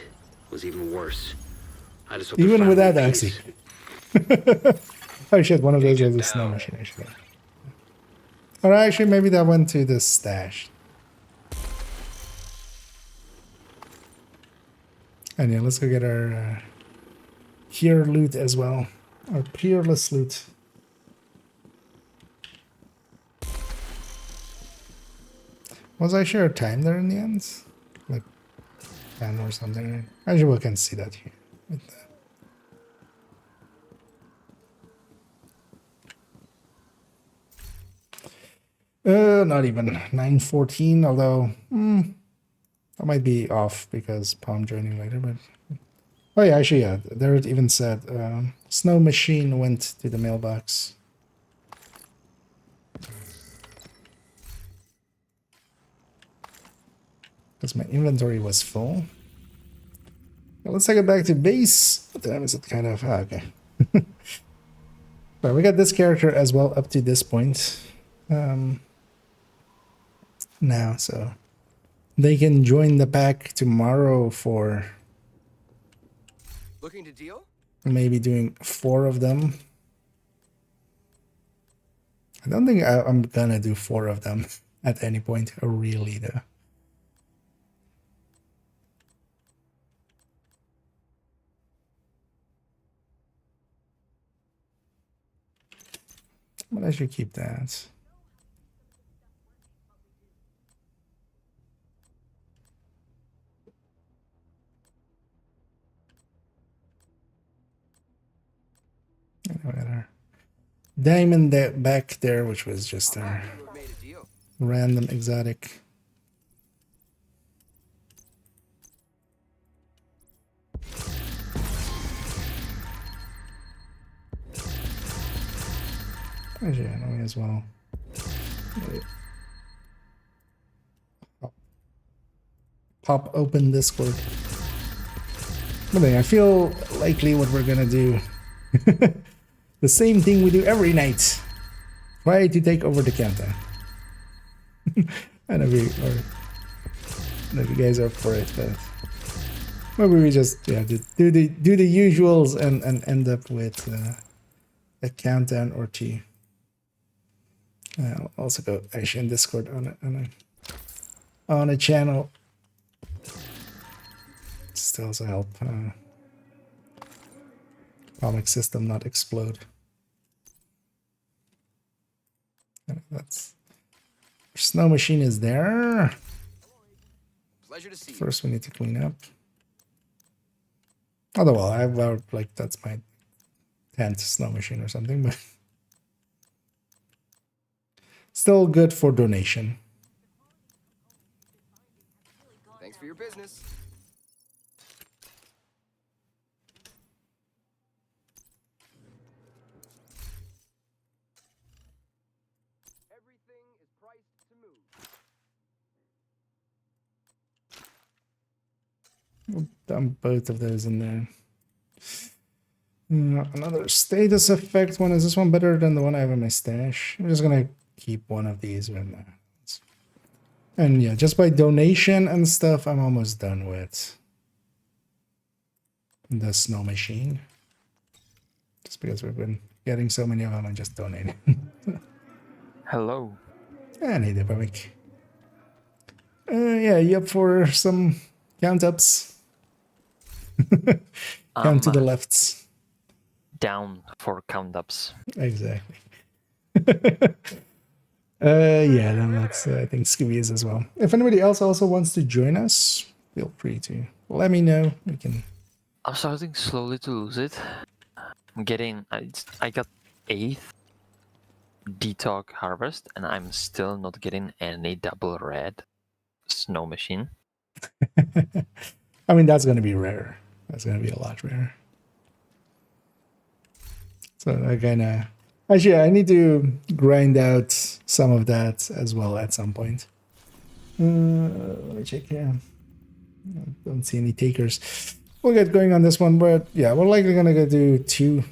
was even worse. I just hope Even they're without finally at Oxy. peace. Oh shit, one of those was a snow machine, actually. Or actually, maybe that went to the stash. And yeah, let's go get our pure loot as well. Our peerless loot. Was I sure time there in the end? Like 10 or something, right? Actually, we can see that here. With not even 9:14, although I might be off because Palm joining later, but oh yeah, actually yeah, there it even said snow machine went to the mailbox. Because my inventory was full. Well, let's take it back to base. What time is it? Kind of okay. But we got this character as well up to this point. Now, so they can join the pack tomorrow for Looking to deal? maybe doing 4 of them. I don't think I'm gonna do 4 of them at any point, really, though. But I should keep that. And we got our diamond back there, which was just our Made a deal. random exotic. Actually, I know me as well. Pop open Discord. But anyway, I feel likely what we're gonna do. The same thing we do every night. Try to take over the countdown. I don't know if you guys are up for it, but maybe we just do the usuals and end up with a countdown or 2. I'll also go actually in Discord on a channel. Just to also help comic system not explode. That's snow machine is there. Pleasure to see you. First, we need to clean up. Although, well, I've like that's my 10th snow machine or something, but still good for donation. Thanks for your business. Everything is priced to move. Dump both of those in there. Another status effect one. Is this one better than the one I have in my stash? I'm just gonna keep one of these right now. And yeah, just by donation and stuff, I'm almost done with the snow machine. Just because we've been getting so many of them, I just donated. Hello. And hey there, Babik. Yeah, you up for some count-ups? Count to the lefts. Down for count-ups. Exactly. Yeah, then that's I think Scooby is as well. If anybody else also wants to join us, feel free to let me know. We can. I'm starting slowly to lose it. I'm getting. I got 8th detox harvest, and I'm still not getting any double red snow machine. I mean, that's gonna be rare. That's gonna be a lot rarer. So I kinda. Actually, I need to grind out some of that as well at some point. Let me check here. Don't see any takers. We'll get going on this one, but yeah, we're likely gonna go do 2.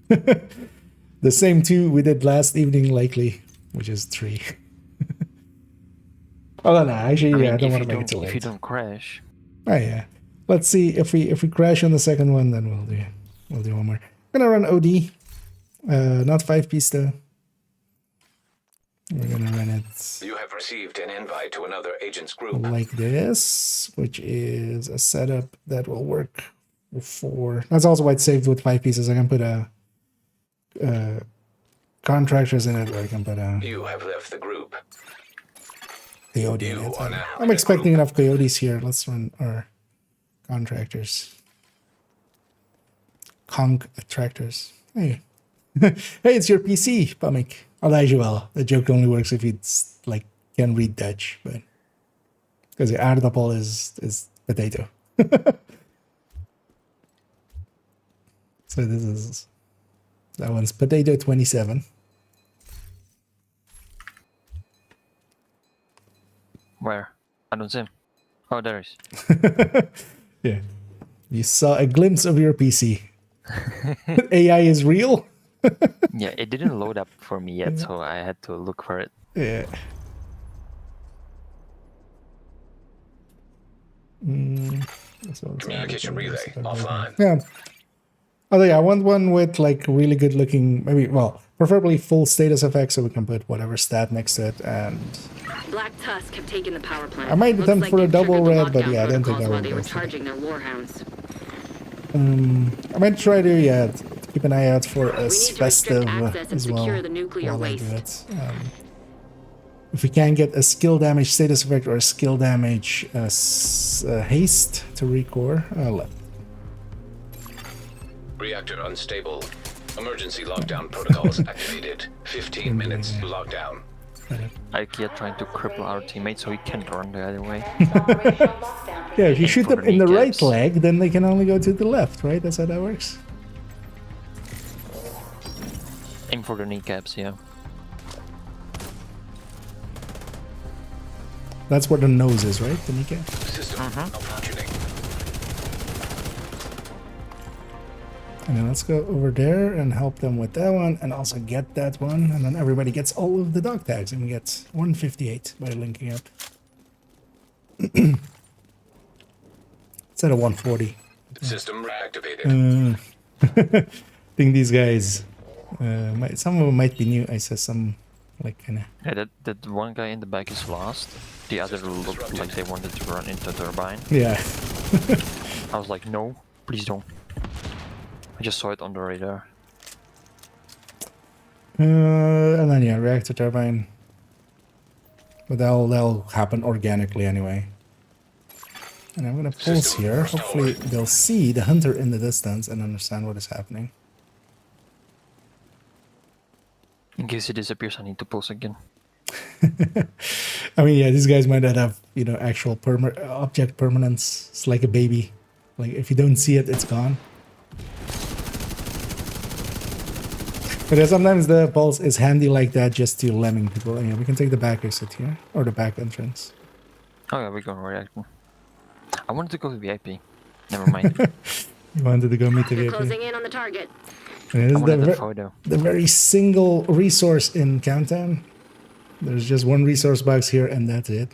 The same 2 we did last evening, likely, which is 3. Oh no, actually, yeah, I don't want to make it too late. If you don't crash. Oh yeah. Let's see if we crash on the second one, then we'll do one more. Gonna run OD. Not 5-piece though. We're gonna run it. You have received an invite to another agent's group. Like this, which is a setup that will work for. That's also why it's saved with 5 pieces. I can put contractors in it, or I can put You have left the group. coyote in it. I'm expecting enough coyotes here. Let's run our contractors. Conk attractors. Hey. Hey, it's your PC, Pamik. Elijah, well, the joke only works if you like can read Dutch, but because the aardappel is potato. So that one's potato 27. Where? I don't see him. Oh, there he is. Yeah, you saw a glimpse of your PC. AI is real. Yeah, it didn't load up for me yet, so I had to look for it. Yeah. Communication relay offline. Yeah. Oh yeah, I want one with like really good looking, maybe, well, preferably full status effects so we can put whatever stat next to it. And Black Tusk have taken the power plant. I might attempt for a double red, but yeah, I don't think I will. They were charging their warhounds. I might try to keep an eye out for a festive as well while I do it. If we can get a skill damage status effect or a skill damage haste to recore, let. Reactor unstable. Emergency lockdown protocols activated. 15 minutes lockdown. IKEA trying to cripple our teammate so he can't run the other way. Yeah, if you shoot them in the right leg, then they can only go to the left, right? That's how that works. Aim for the kneecaps, yeah. That's where the nose is, right? The kneecap? System malfunctioning. And then let's go over there and help them with that one and also get that one. And then everybody gets all of the dog tags and we get 158 by linking up. Instead of 140. System reactivated. I think these guys, some of them might be new. I saw some, like, kind of. Yeah, that one guy in the back is lost. The other looked like they wanted to run into the turbine. Yeah. I was like, no, please don't. I just saw it on the radar. And then yeah, reactor turbine. But that'll happen organically anyway. And I'm gonna pulse here. Hopefully they'll see the hunter in the distance and understand what is happening. In case it disappears, I need to pulse again. I mean, yeah, these guys might not have, actual object permanence. It's like a baby. Like, if you don't see it, it's gone. But yeah, sometimes the pulse is handy like that just to lemming people. Yeah, we can take the back exit here. Or the back entrance. Oh yeah, we're going reactor. I wanted to go to VIP. Never mind. You wanted to go meet the VIP. Closing in on the target. And this is the very single resource in Countdown. There's just one resource box here and that's it.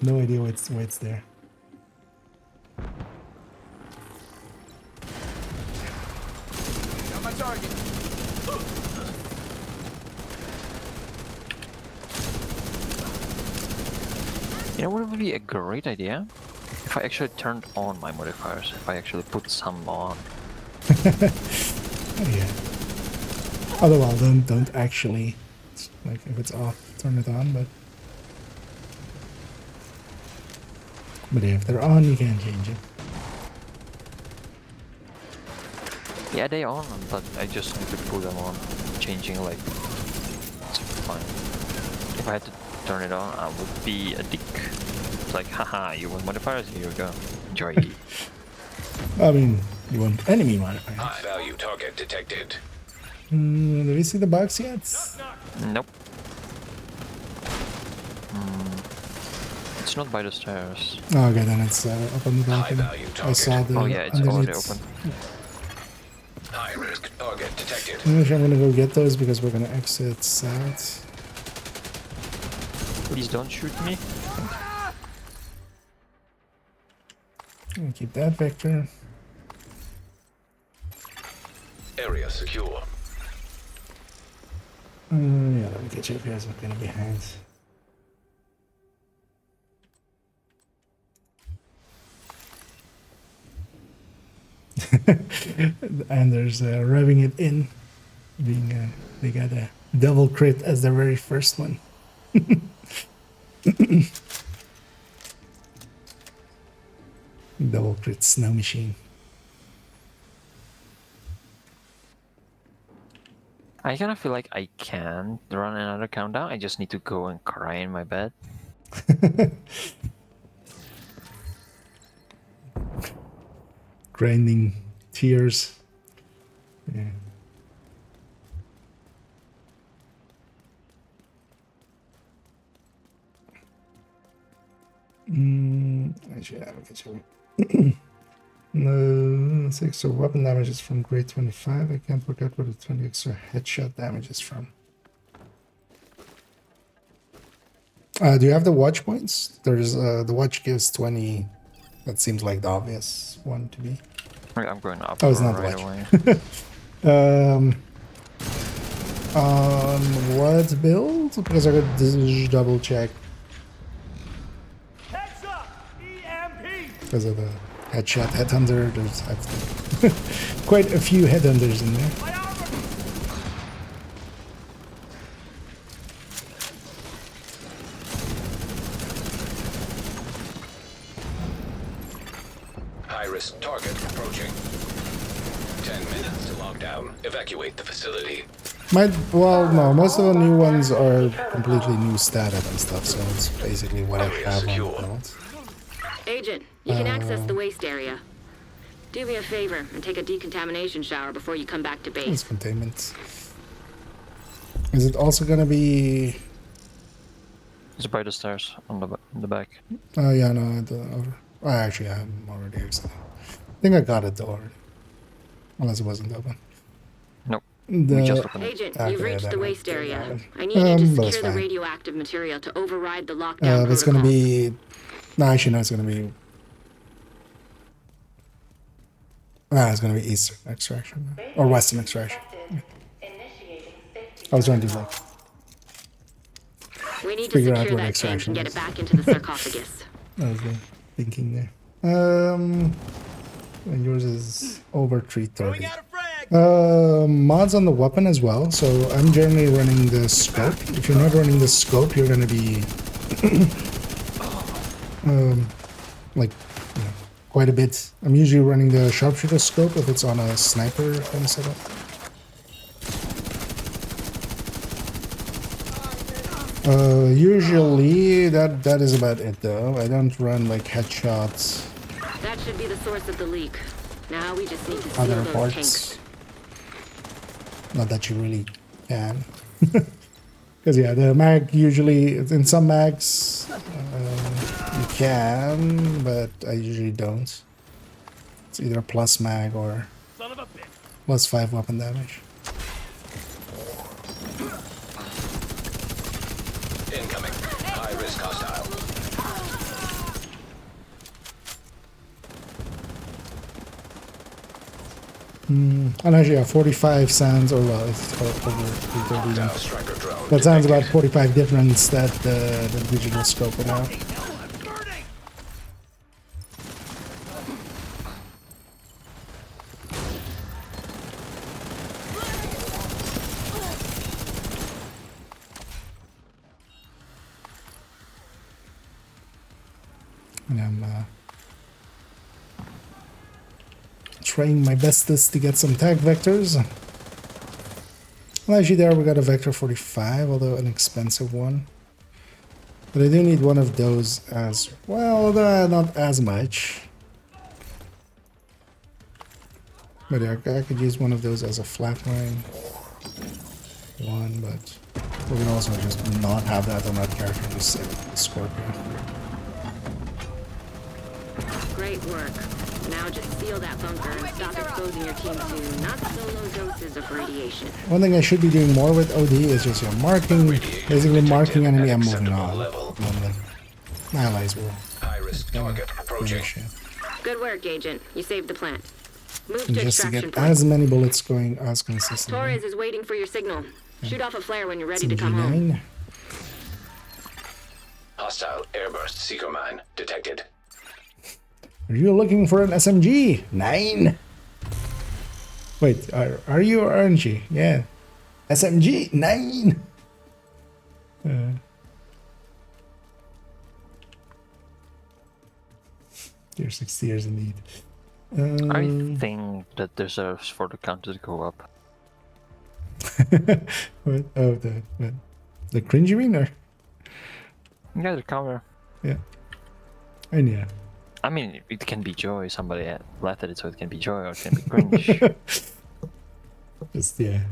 No idea why it's there. Got my target. You know what would be a great idea? If I actually turned on my modifiers. If I actually put some on. Yeah. Otherwise, don't actually. Like, if it's off, turn it on, but yeah, if they're on, you can't change it. Yeah, they on, but I just need to put them on. Changing, like, it's fine. If I had to turn it on, I would be a dick. It's like, haha, you want modifiers? Here you go. Enjoy. I mean, you want enemy modifiers. High value target detected. Do we see the box yet? Nope. It's not by the stairs. Oh, okay, then it's up on the balcony. High-value I target. saw the Oh yeah, it's already underneath. open. High-risk target detected. Actually, I'm gonna go get those because we're gonna exit south. Please don't shoot me. I'm gonna keep that vector. Area secure. Yeah, let me get you guys up in behind. And there's revving it in. Being they got a double crit as their very first one. Double crit snow machine. I kind of feel like I can run another countdown. I just need to go and cry in my bed. Grinding tears. Yeah. Actually, yeah, we can show it. No, 6 extra weapon damages from grade 25. I can't forget what the 20 extra headshot damage is from. Do you have the watch points? There's the watch gives 20. That seems like the obvious one to be. Okay, I'm going up Oh, it's not right the away. watch. On what build? Because I got this double check. Heads up! EMP! Because of the headshot headhunter, there's I think, quite a few headhunters in there. High-risk target approaching. 10 minutes to lockdown. Evacuate the facility. Well, no, most of the new ones are completely new status and stuff, so it's basically what I have on the build. Agent, you can access the waste area. Do me a favor and take a decontamination shower before you come back to base. It's containment. Is it also gonna be? It's by the stairs on the back. Oh yeah, no, over. Oh, actually, I'm already exiting. I think I got it already, unless it wasn't open. Nope. We just opened it. Agent, you've reached the waste area. I need you to secure the radioactive material to override the lockdown it's gonna be. No, actually, no, it's gonna be. No, it's gonna be Eastern extraction or Western extraction. I was trying to like. We need to figure out secure what that tank extraction and get is. it back into the sarcophagus. That was the thinking there. And yours is over 330. Mods on the weapon as well. So I'm generally running the scope. If you're not running the scope, you're gonna be like, you know, quite a bit. I'm usually running the sharpshooter scope if it's on a sniper kind of setup. Usually that is about it though. I don't run like headshots. That should be the source of the leak. Now we just need to seal Other those parts. tanks. Not that you really can. Because yeah, the mag usually, in some mags, you can, but I usually don't. It's either a plus mag or plus 5 weapon damage. Incoming. High-risk hostile. And actually, yeah, 45 sounds, or well, it's over 330. Hostile striker drone. That sounds about 45 difference that the digital scope would have. And I'm trying my bestest to get some tag vectors. Well, actually there we got a vector 45, although an expensive one. But I do need one of those as well, although not as much. But yeah, I could use one of those as a flatline one, but we can also just not have that on that character and just save it. Scorpio. Great work. Now just seal that bunker and stop exposing your team to not so low doses of radiation. One thing I should be doing more with OD is just marking, basically marking enemy and moving on. Like, Nihilize will. High-risk target approaching. Good work, Agent. You saved the plant. Move And to just to extraction get point. as many bullets going as consistently. Torres is waiting for your signal. Shoot off a flare when you're ready to come home. G9. Hostile airburst seeker mine detected. Are you looking for an SMG? 9. Wait, are you or aren't you? Yeah. SMG 9. You're 6 years indeed. I think that deserves for the counter to go up. What? Oh, the cringy mean or? Yeah, the counter. Yeah. And yeah. I mean, it can be joy. Somebody left it, so it can be joy or it can be cringe. Just yeah.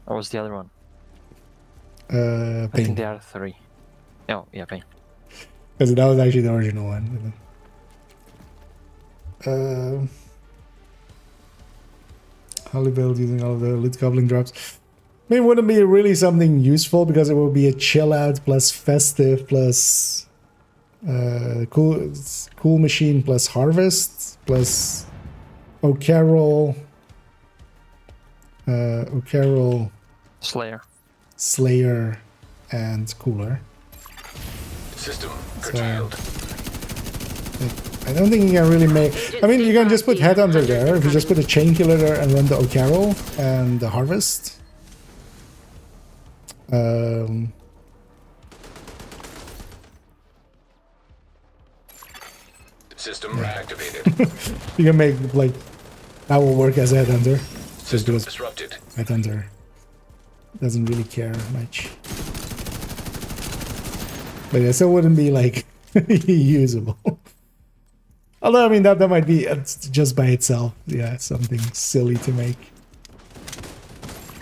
What was the other one? Pain. I think there are 3. Oh, yeah, pain. Because that was actually the original one. Hollywood using all of the lit goblin drops. I mean, wouldn't be really something useful because it will be a chill out plus festive plus cool machine plus harvest plus O'Carroll Slayer and cooler. System curtailed. I don't think you can really make... I mean, you can just put Headhunter there. If you just put a Chain Killer there and run the O'Carroll and the Harvest. System reactivated. You can make, like... That will work as a Headhunter. System disrupted. Headhunter doesn't really care much. But it still wouldn't be, like, usable. Although, I mean, that might be just by itself, yeah, something silly to make.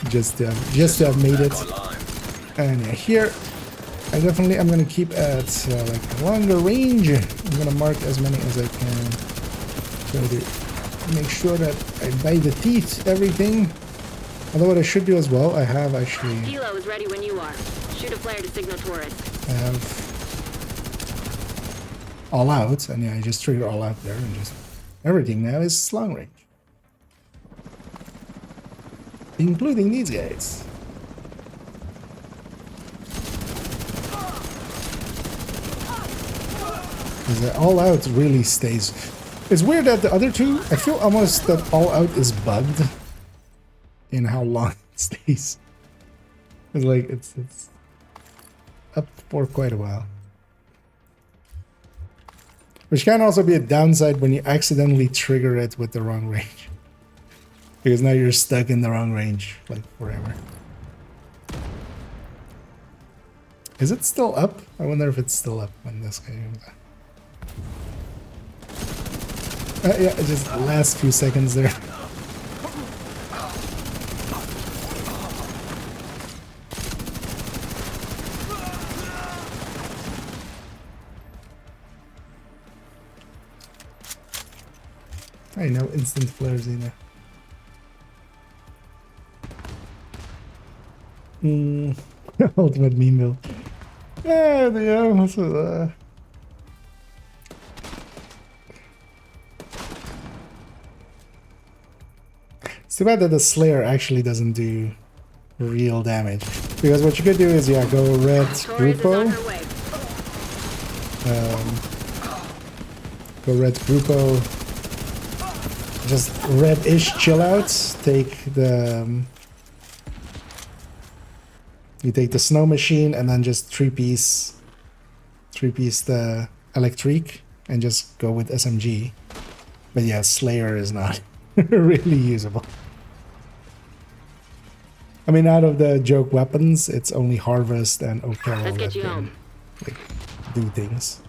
Just to have made it. And yeah, here, I definitely am going to keep at, like, longer range. I'm going to mark as many as I can. Try to make sure that I bite the teeth, everything. Although what I should do as well, I have actually... Kilo is ready when you are. Shoot a flare to signal Torres. I have... all out, and yeah, I just trigger all out there, and just everything now is long range, including these guys. Because all out really stays. It's weird that the other two, I feel almost that all out is bugged in how long it stays. It's like it's up for quite a while. Which can also be a downside when you accidentally trigger it with the wrong range. Because now you're stuck in the wrong range, like, forever. Is it still up? I wonder if it's still up when this guy comes back. Yeah, just the last few seconds there. I know, instant flares either. Ultimate meme build. Yeah, this was, it's too bad that the Slayer actually doesn't do real damage. Because what you could do is, yeah, go red Grupo. Go red Grupo. Just red-ish chill-outs. Take the... you take the Snow Machine and then just three-piece the Electric and just go with SMG. But yeah, Slayer is not really usable. I mean, out of the joke weapons, it's only Harvest and O'Carroll that can, like, do things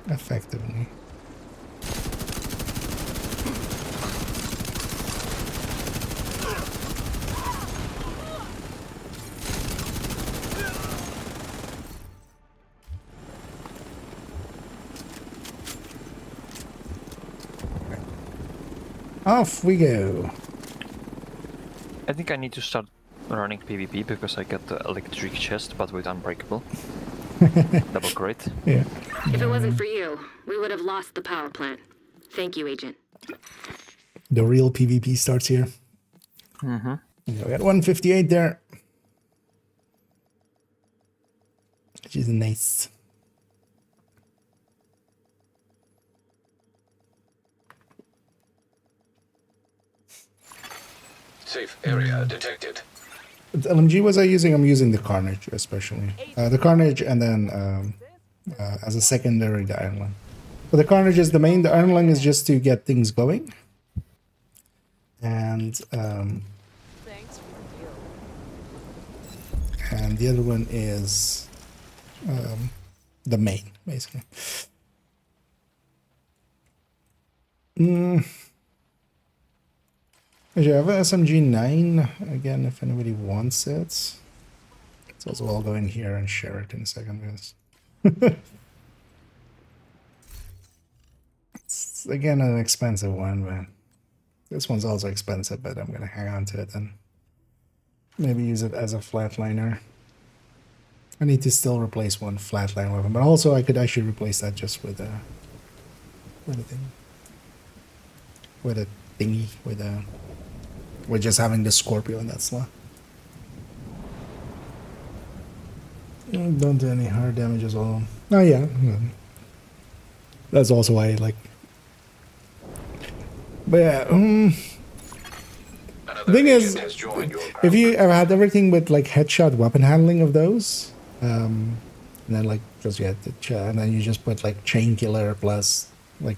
effectively. off we go. I think I need to start running PvP because I got the electric chest, but with unbreakable. Double crit. Yeah. If it wasn't for you, we would have lost the power plant. Thank you, Agent. The real PvP starts here. Mm-hmm. We got 158 there. Which is nice. Safe area detected. What LMG was I using? I'm using the Carnage, especially. The Carnage, and then as a secondary, the Iron Lung. But the Carnage is the main. The Iron Lung is just to get things going. And the other one is the main, basically. Actually, I have an SMG-9 again. If anybody wants it, it's also I'll go in here and share it in a second, guys. It's again an expensive one, but this one's also expensive. But I'm gonna hang on to it and maybe use it as a flatliner. I need to still replace one flatline weapon, but also I could actually replace that just with a thingy, with just having the Scorpio in that slot. Don't do any hard damage as well. Oh yeah, that's also why I like. But yeah, the thing is, if you have had everything with like headshot weapon handling of those, and then like just you had the and then you just put like chain killer plus like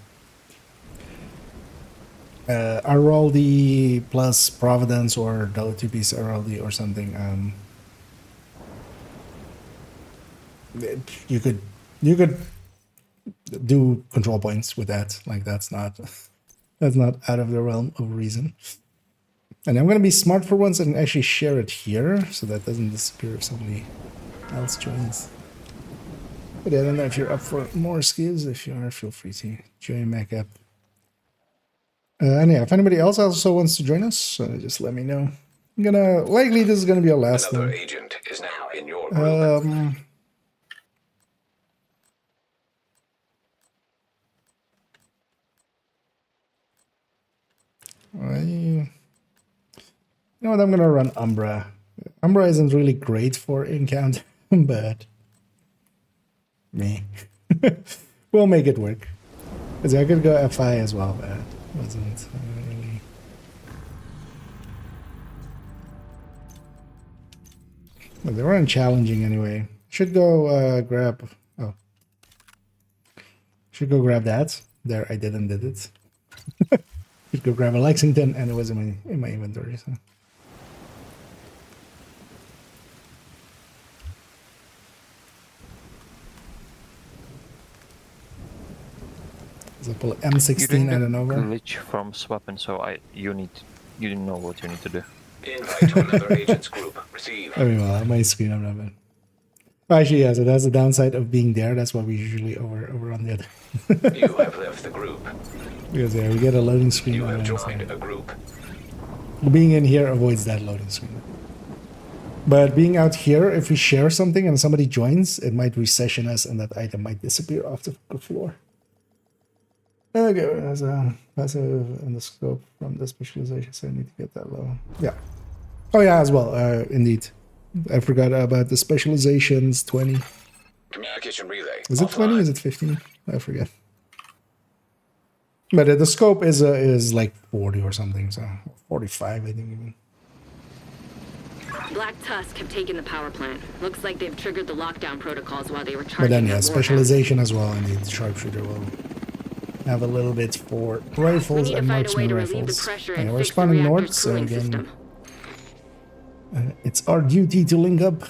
Araldi plus Providence or the 2-piece Araldi or something. You could do control points with that. Like that's not out of the realm of reason. And I'm gonna be smart for once and actually share it here so that doesn't disappear if somebody else joins. But I don't know if you're up for more skills. If you are, feel free to join back up. And yeah, if anybody else also wants to join us, just let me know. I'm gonna likely this is gonna be our last Another one. agent is now in your group. You know what? I'm gonna run Umbra. Umbra isn't really great for in-count, but me, we'll make it work. Cause I could go FI as well, but it wasn't really. But they weren't challenging anyway. Should go grab. Oh, should go grab that. There, I did it. Should go grab a Lexington, and it was in my inventory. So. So pull M16 and an over. Glitch from swapping, so you know what you need to do. Invite to another agent's group. Receive. Very well. On my screen, I'm not bad. Actually, yeah. So that's the downside of being there. That's why we usually over on the other. You have left the group. Because yeah, we get a loading screen. You have joined a group. Being in here avoids that loading screen. But being out here, if we share something and somebody joins, it might recession us, and that item might disappear off the floor. Okay, as a passive in the scope from the specialization, so I need to get that low. Yeah. Oh yeah, as well. Indeed, I forgot about the specializations. 20. Communication relay. Is it 20? Is it 15? I forget. But the scope is like 40 or something, so 45, I think even. Black Tusk have taken the power plant. Looks like they've triggered the lockdown protocols while they were charging. But then yeah, their specialization as well. Indeed, sharpshooter will have a little bit for rifles and marksman rifles. And we're spawning north, so again, it's our duty to link up.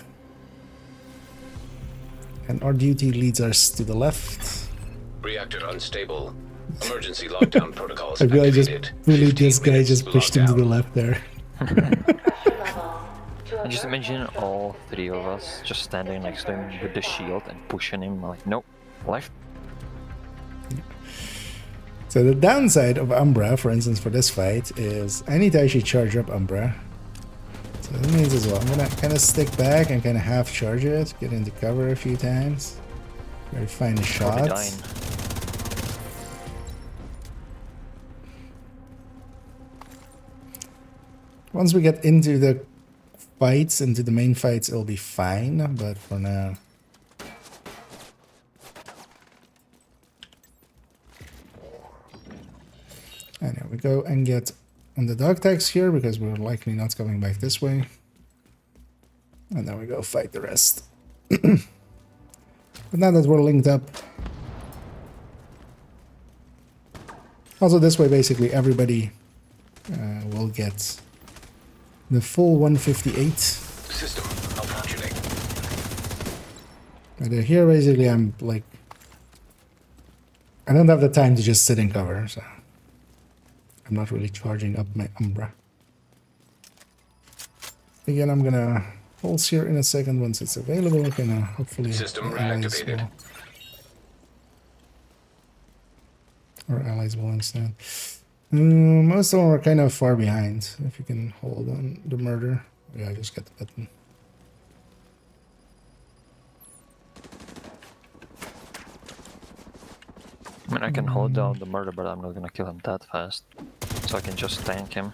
And our duty leads us to the left. Reactor unstable. Emergency lockdown protocols I really just activated. bullied this guy, just pushed him to the left there. And just imagine all three of us just standing next to him with the shield and pushing him like, nope, left. So the downside of Umbra, for instance, for this fight, is I need to actually charge up Umbra. So that means as well, I'm gonna kind of stick back and kind of half charge it, get into cover a few times, very find the shots. Once we get into the fights, into the main fights, it'll be fine, but for now. And here we go and get on the dog tags here because we're likely not coming back this way. And then we go fight the rest. But now that we're linked up. Also this way basically everybody will get the full 158. System malfunctioning. But here basically I'm like, I don't have the time to just sit in cover, so I'm not really charging up my Umbra. Again, I'm gonna pulse here in a second once it's available. Gonna hopefully System allies reactivated. or allies will instead. Most of them are kind of far behind. If you can hold on the murder, yeah, just get the button. I mean, I can hold down the murder, but I'm not gonna kill him that fast. So I can just tank him.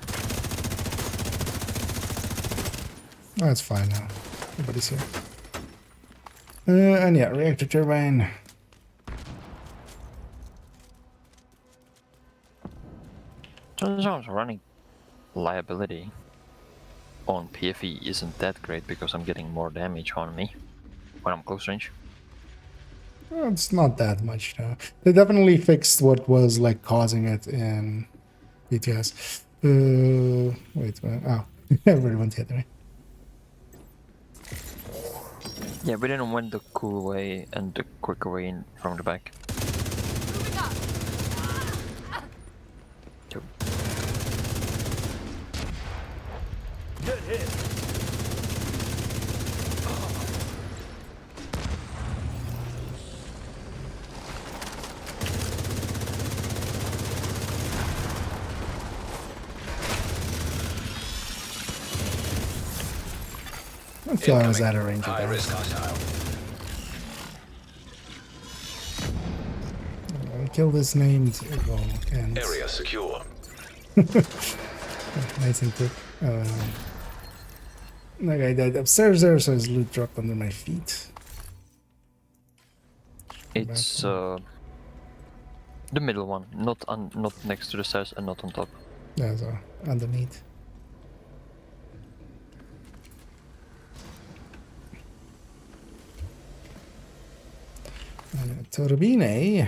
That's fine now. Everybody's here. And yeah, reactor turbine. Turns out running liability on PFE isn't that great because I'm getting more damage on me when I'm close range. Well, it's not that much though. They definitely fixed what was like causing it in BTS. Wait a minute. Oh, everyone's the other way. Yeah, we didn't win the cool way and the quicker way in from the back. Two. Good hit. I feel I was out of range of High that. risk hostile. I killed this named evil and Area secure. nice and quick. That guy died upstairs there, so his loot dropped under my feet. It's the middle one, not next to the stairs and not on top. Yeah, so underneath. Turbine.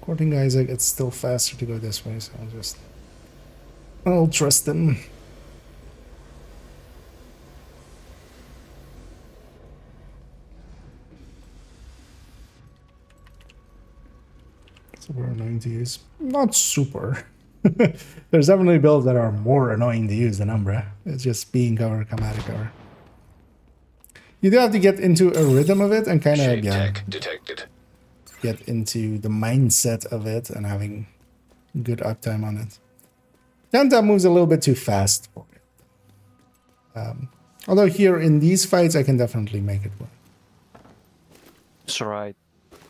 According to Isaac, it's still faster to go this way, so I'll trust them. Super annoying to use. Not super. There's definitely builds that are more annoying to use than Umbra. It's just being cover, come out of cover. You do have to get into a rhythm of it and kind of Tech detected. get into the mindset of it and having good uptime on it. Downtime moves a little bit too fast for it. Although here in these fights, I can definitely make it work. It's right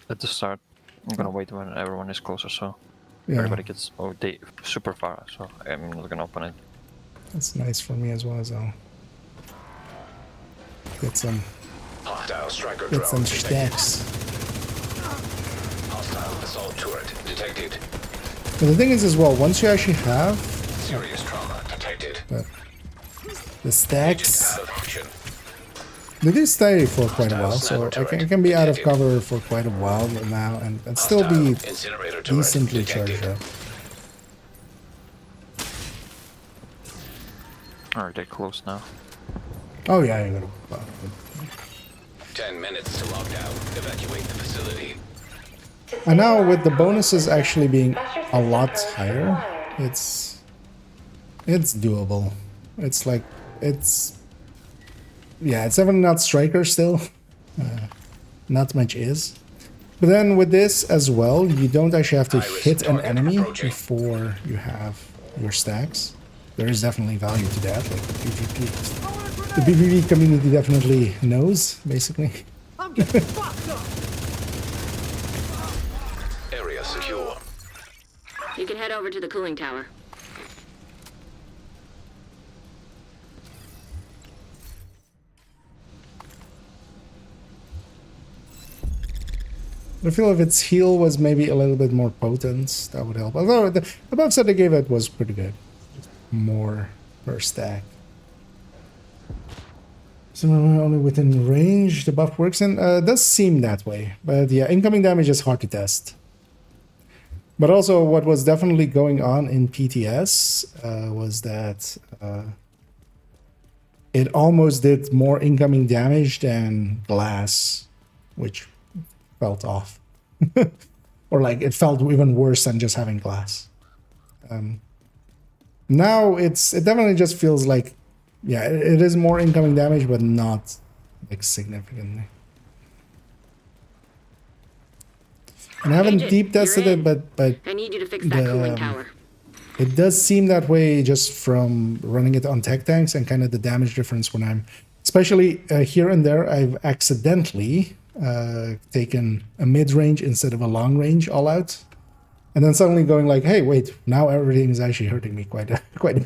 at the start. I'm gonna wait when everyone is closer, so Yeah. everybody gets they super far. So I'm not gonna open it. That's nice for me as well, so get some Hostile striker get some drone detected. stacks. Hostile assault turret detected. But the thing is as well, once you actually have Serious trauma detected. the stacks, Out of function. they do stay for quite a while, Hostile so sniper I can be out of detected. cover for quite a while now and still be Hostile incinerator turret decently detected. charged up. Alright, they're close now. Oh yeah, you gotta 10 minutes to lockdown. Evacuate the facility. And now with the bonuses actually being a lot higher, it's doable. It's like yeah, it's definitely not striker still. Not much is. But then with this as well, you don't actually have to hit an enemy before you have your stacks. There is definitely value to that. Like the PvP community definitely knows, basically. Area secure. You can head over to the cooling tower. I feel if its heal was maybe a little bit more potent, that would help. Although the buffs that they gave it was pretty good. Just more per stack. So only within range the buff works in. It does seem that way. But yeah, incoming damage is hard to test. But also what was definitely going on in PTS was that it almost did more incoming damage than glass, which felt off. Or like it felt even worse than just having glass. Now it definitely just feels like, yeah, it is more incoming damage, but not like significantly. And I haven't Agent, deep tested you're it, but I need you to fix that cooling tower. it does seem that way just from running it on tech tanks and kind of the damage difference when I'm, especially here and there, I've accidentally taken a mid-range instead of a long-range all-out. And then suddenly going like, hey, wait, now everything is actually hurting me quite a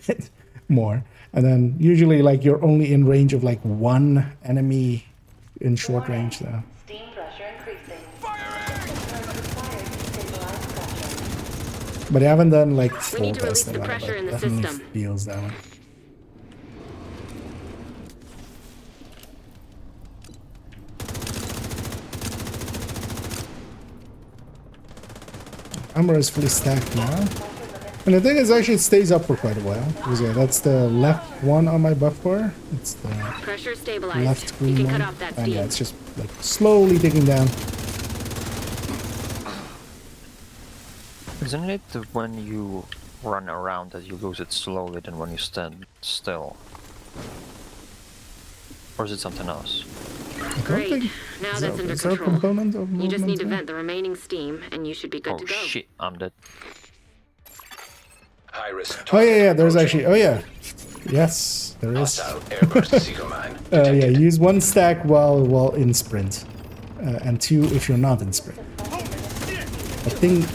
bit more. And then usually like you're only in range of like one enemy in short range though. Steam pressure increasing. But I haven't done like We full need to release testing the on it, pressure but in the definitely system. feels that way. Armor is fully stacked now. And the thing is, actually, it stays up for quite a while. Because yeah, that's the left one on my buff bar. It's the Pressure stabilized. left You green can one. cut off that And steam. yeah, it's just like slowly ticking down. Isn't it when you run around that you lose it slowly than when you stand still? Or is it something else? Great. Now that's under is there a control. component of You just need to movement vent the remaining steam, and you should be good Oh to go. shit, I'm dead. High risk. Oh yeah, there's actually, oh yeah. Yes, there is. Hostile airburst seeker mine. Yeah, use one stack while in sprint. And two if you're not in sprint. I think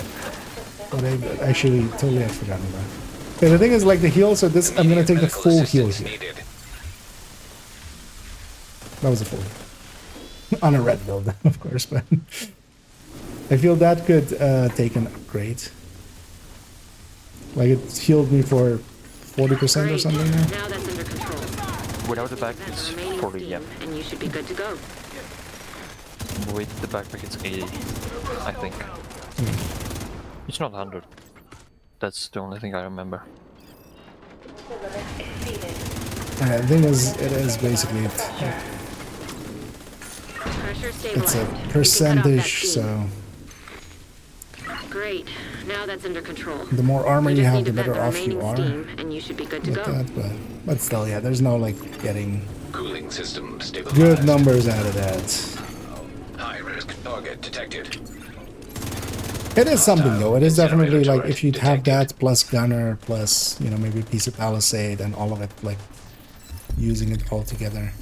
what I actually totally have forgotten about. Okay, the thing is like the heal, so this I'm gonna take the full heal here. Needed. That was a full heal. On a red build, of course, but I feel that could take an upgrade. Like it healed me for 40% or something now. Now that's under control. Without the back, Vent it's the remaining 40, steam, yeah. and you should be good to go. With the backpack, it's 80, I think. It's not 100. That's the only thing I remember. The thing is, it is basically Pressure it's stabilized. a You can cut off that percentage, steam. so Great. Now that's under control. the more armor you just have, need the to vent better the off you remaining are steam, and you should be good to with go. that. But still, yeah, there's no like getting Cooling system stabilized. good numbers out of that. High risk target detected. It is something though. It is definitely like if you'd have detected. that plus gunner plus maybe a piece of palisade and all of it like using it all together.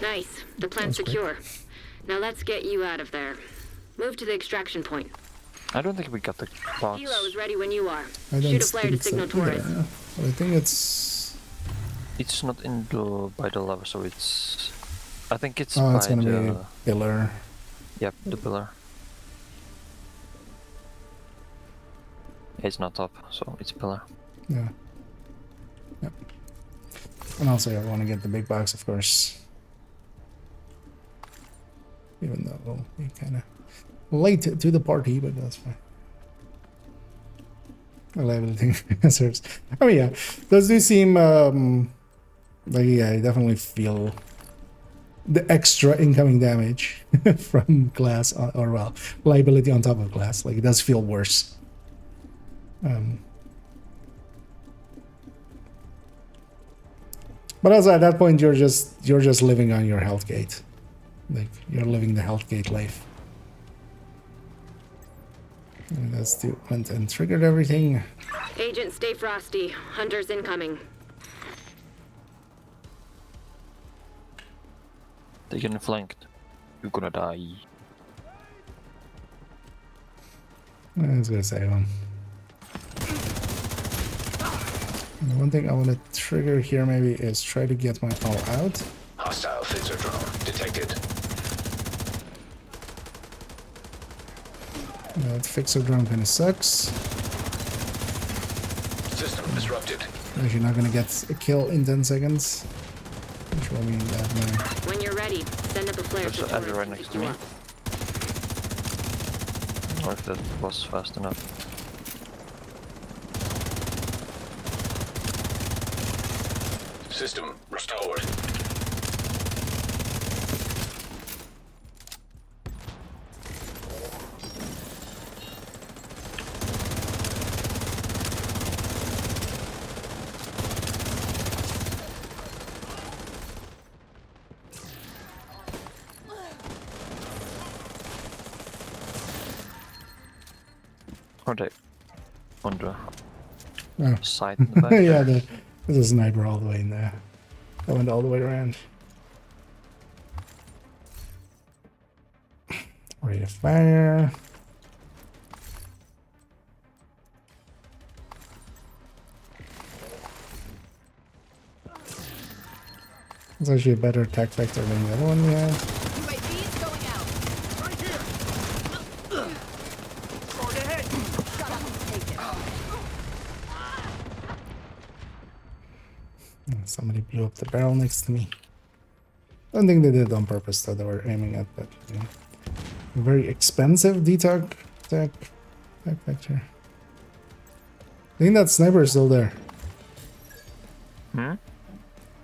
Nice. The plant's That's great. secure. Now let's get you out of there. Move to the extraction point. I don't think we got the box. Helo is ready when you are. I don't Shoot a flare to think so signal either, tourists. yeah. But I think it's It's not in the by the lava, so it's. I think it's oh, by it's gonna be the. a pillar. Yep, the pillar. It's not top, so it's pillar. Yeah. Yep. And also, I want to get the big box, of course. Even though we'll be kind of late to the party, but that's fine. I love everything serves. I mean, yeah, those do seem like yeah, I definitely feel the extra incoming damage from glass, or well, liability on top of glass. Like it does feel worse. But also at that point, you're just living on your health gate. Like, you're living the health gate life. And that's the went and triggered everything. Agent, stay frosty. Hunters incoming. They're getting flanked. You're gonna die. I was gonna say one. And the one thing I want to trigger here maybe is try to get my all out. Hostile phaser drone detected. That fixer drone kind of sucks. System disrupted. Actually not gonna get a kill in 10 seconds. Which will mean that my... When you're ready, send up a flare. There's an enemy right next to me. Or if that was fast enough. System restored. Are they on the Oh. side in the back? Yeah, there's a sniper all the way in there. I went all the way around. Ready to fire. It's actually a better attack vector than the other one we had. UAV's going out. Right here. Sword ahead. Shut up and take it. Somebody blew up the barrel next to me. Don't think they did it on purpose though, they were aiming at that, you know, very expensive detog attack vector. I think that sniper is still there. Hmm?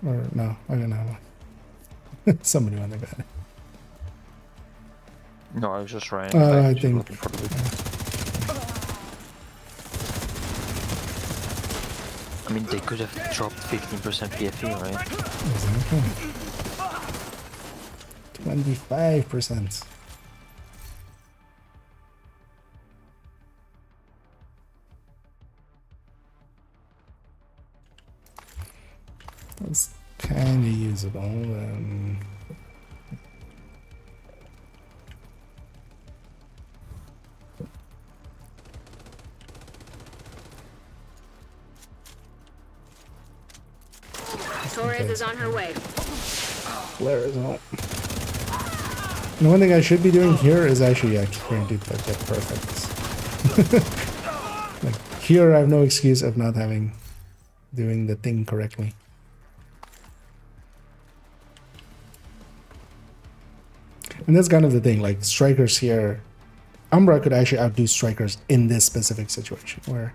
Or no, I don't know. Somebody went to bed. No, I was just running I back, just think. looking for the loot. I mean, they could have dropped 15% PFE, right? Exactly. 25%. That's kind of usable. Torres is on her way. Flare as well. And one thing I should be doing here is actually trying to get perfect. Like here, I have no excuse of not doing the thing correctly. And that's kind of the thing. Like strikers here, Umbra could actually outdo strikers in this specific situation where,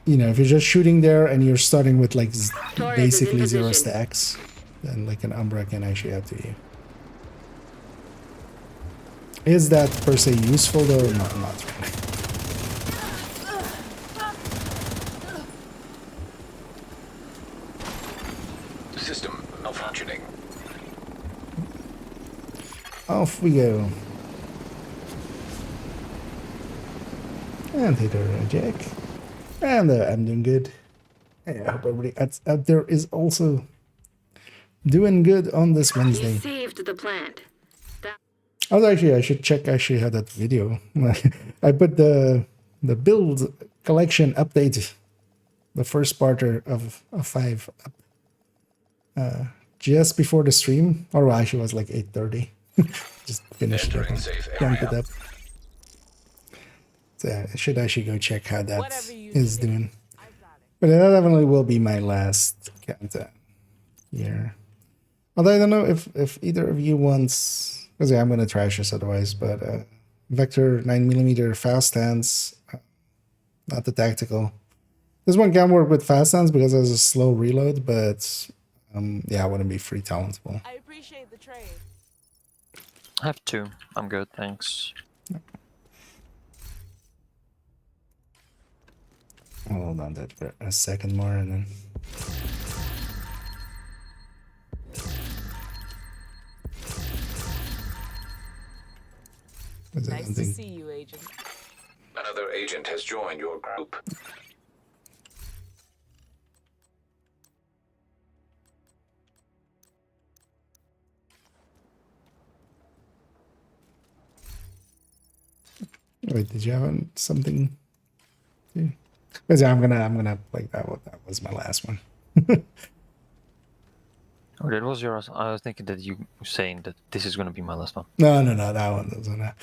you know, if you're just shooting there and you're starting with like basically 0 stacks, then like an Umbra can actually outdo you. Is that per se useful though? No, not really. System malfunctioning. Off we go. And hit her jack. And I'm doing good. Yeah, I hope everybody out there is also doing good on this Wednesday. You saved the plant. I should check actually how that video. I put the build collection update, the first part of 5 up, just before the stream, or well, actually it was like 8:30. Just finished it and yanked it up. So yeah, I should actually go check how that is doing. But that definitely will be my last countdown here. Although I don't know if either of you wants, because yeah, I'm gonna trash this otherwise. But Vector 9mm fast hands, not the tactical. This one can work with fast hands because it has a slow reload, but yeah, it wouldn't be free talentable. I appreciate the trade. I have 2. I'm good, thanks. Hold on that for a second more and then. Is that Nice to something? see you, Agent. Another agent has joined your group. Wait, did you have something? Yeah. But yeah, I'm gonna like that one. That was my last one. Oh, that was yours. I was thinking that you were saying that this is gonna be my last one. No, that one doesn't.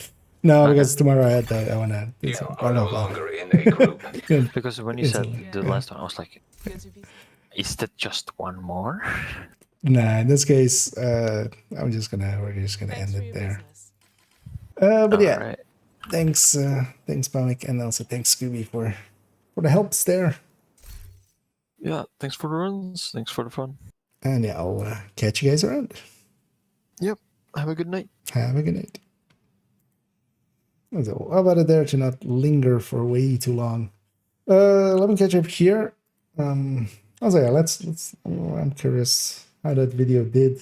No, Okay. because tomorrow I had that. I wanna do You some. are no well. longer in a group. Good. Because when you It's said a- the yeah. last one, I was like, is that just one more? Nah, in this case, we're just gonna end it there. But yeah, Alright. thanks, Pamik, and also thanks Scooby for the helps there. Yeah, thanks for the runs. Thanks for the fun. And yeah, I'll catch you guys around. Yep. Have a good night. Have a good night. So, how about it there to not linger for way too long? Let me catch up here. Also, yeah, let's. I'm curious how that video did.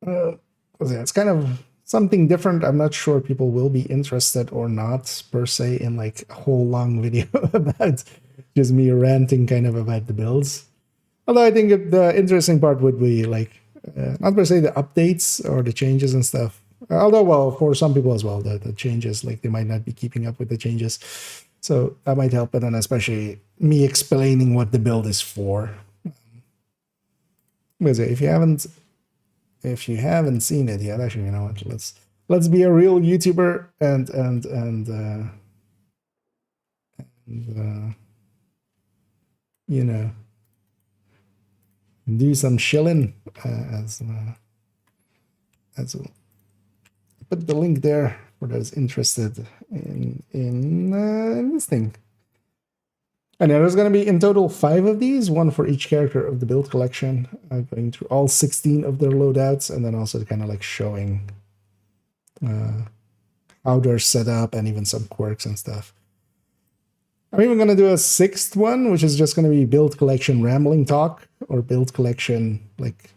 Yeah, it's kind of something different. I'm not sure people will be interested or not per se in like a whole long video about just me ranting kind of about the builds. Although I think the interesting part would be like not per se the updates or the changes and stuff. Although, well, for some people as well, the changes, like they might not be keeping up with the changes. So that might help. But then especially me explaining what the build is for. Because if you haven't seen it yet, actually, you know what? Let's be a real YouTuber and you know, do some shilling as well. Put the link there for those interested in this thing. And yeah, there's going to be in total 5 of these, one for each character of the build collection, going through all 16 of their loadouts, and then also kind of like showing how they're set up and even some quirks and stuff. I'm even going to do a 6th one, which is just going to be build collection rambling talk or build collection like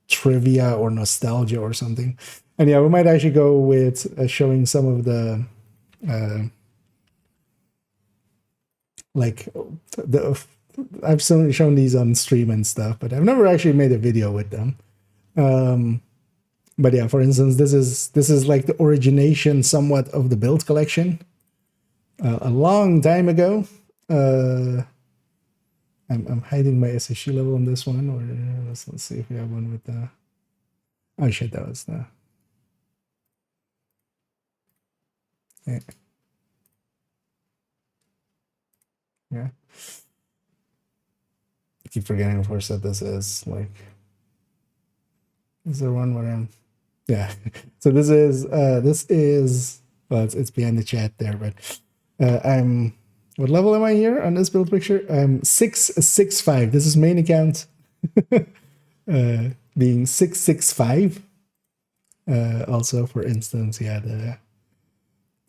trivia or nostalgia or something. And yeah, we might actually go with showing some of the I've shown these on stream and stuff, but I've never actually made a video with them. But yeah, for instance, this is like the origination somewhat of the build collection. A long time ago. I'm hiding my SSC level on this one, or let's see if we have one with the. Oh shit, that was the. Yeah. Yeah. I keep forgetting, of course, that this is like. Is there one where I'm? Yeah. So this is well, it's behind the chat there, but I'm. What level am I here on this build picture? I'm 665. This is main account being 665. Also, for instance, yeah,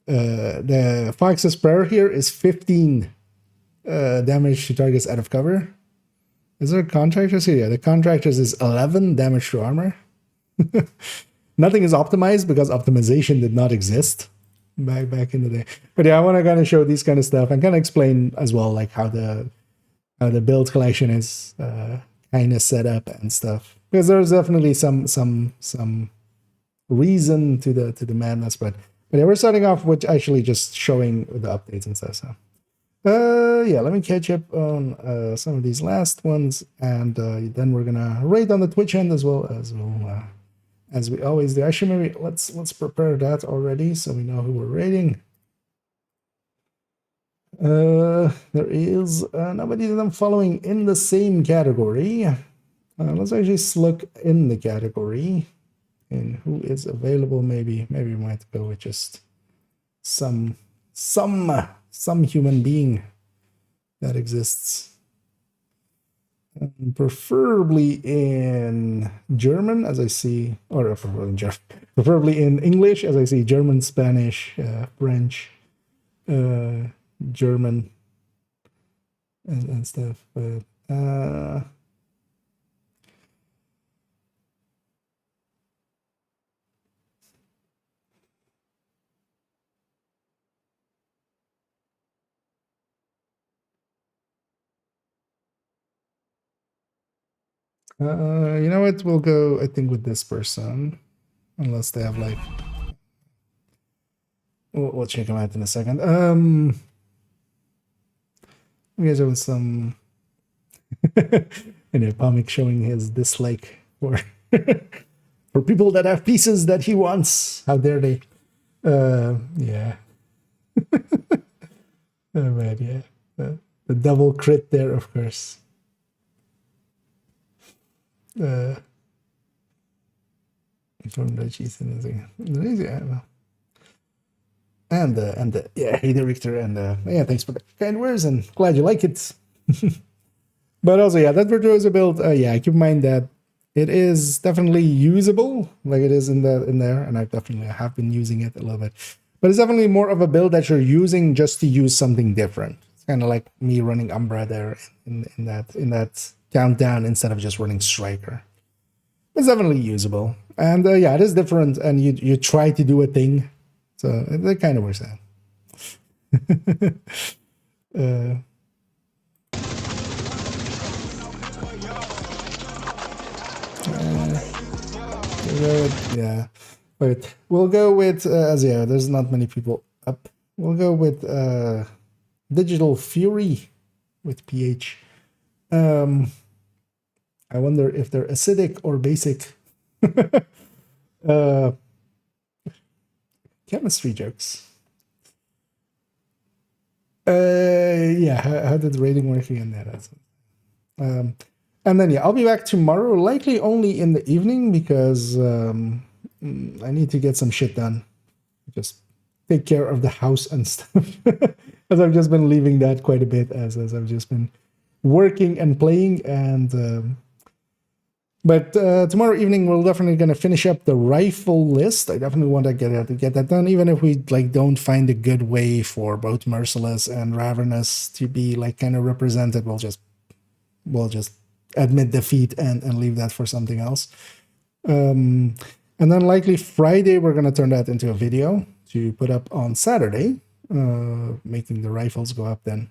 the Fox's Prayer here is 15 damage to targets out of cover. Is there contractors here? Yeah, the contractors is 11 damage to armor. Nothing is optimized because optimization did not exist back in the day. But yeah, I want to kind of show these kind of stuff and kind of explain as well, like how the build collection is kind of set up and stuff. Because there's definitely some reason to the madness. But yeah, we're starting off with actually just showing the updates and stuff. So yeah, let me catch up on some of these last ones, and then we're gonna raid on the Twitch end as well as we always do. Actually, maybe let's prepare that already so we know who we're raiding. There is nobody that I'm following in the same category. Let's actually look in the category and who is available. Maybe we might go with just some human being that exists. Preferably in German, as I see, or preferably in English, as I see German, Spanish, French, German, and stuff. But You know what? We'll go, I think, with this person. Unless they have, like... We'll check them out in a second. You guys have some... Pomik showing his dislike for... for people that have pieces that he wants. How dare they? Yeah. Oh, man, yeah. The double crit there, of course. From the cheese and yeah. And yeah, hey there, Victor, and yeah, thanks for the kind words, and glad you like it. But also, yeah, that Virtuoso build, yeah, keep in mind that it is definitely usable, like it is in there, and I definitely have been using it a little bit. But it's definitely more of a build that you're using just to use something different. It's kind of like me running Umbra there in that countdown instead of just running Striker. It's definitely usable, and yeah, it is different, and you try to do a thing, so it kind of works out. Yeah, but we'll go with as yeah, there's not many people up. We'll go with Digital Fury with PH. I wonder if they're acidic or basic. Chemistry jokes. Yeah, how did the rating work again? And then yeah, I'll be back tomorrow, likely only in the evening because I need to get some shit done. Just take care of the house and stuff. As I've just been leaving that quite a bit as I've just been working and playing and but tomorrow evening we're definitely going to finish up the rifle list. I definitely want to get that done, even if we like don't find a good way for both Merciless and Ravenous to be like kind of represented. We'll just admit defeat and leave that for something else. And then likely Friday we're going to turn that into a video to put up on Saturday, making the rifles go up then.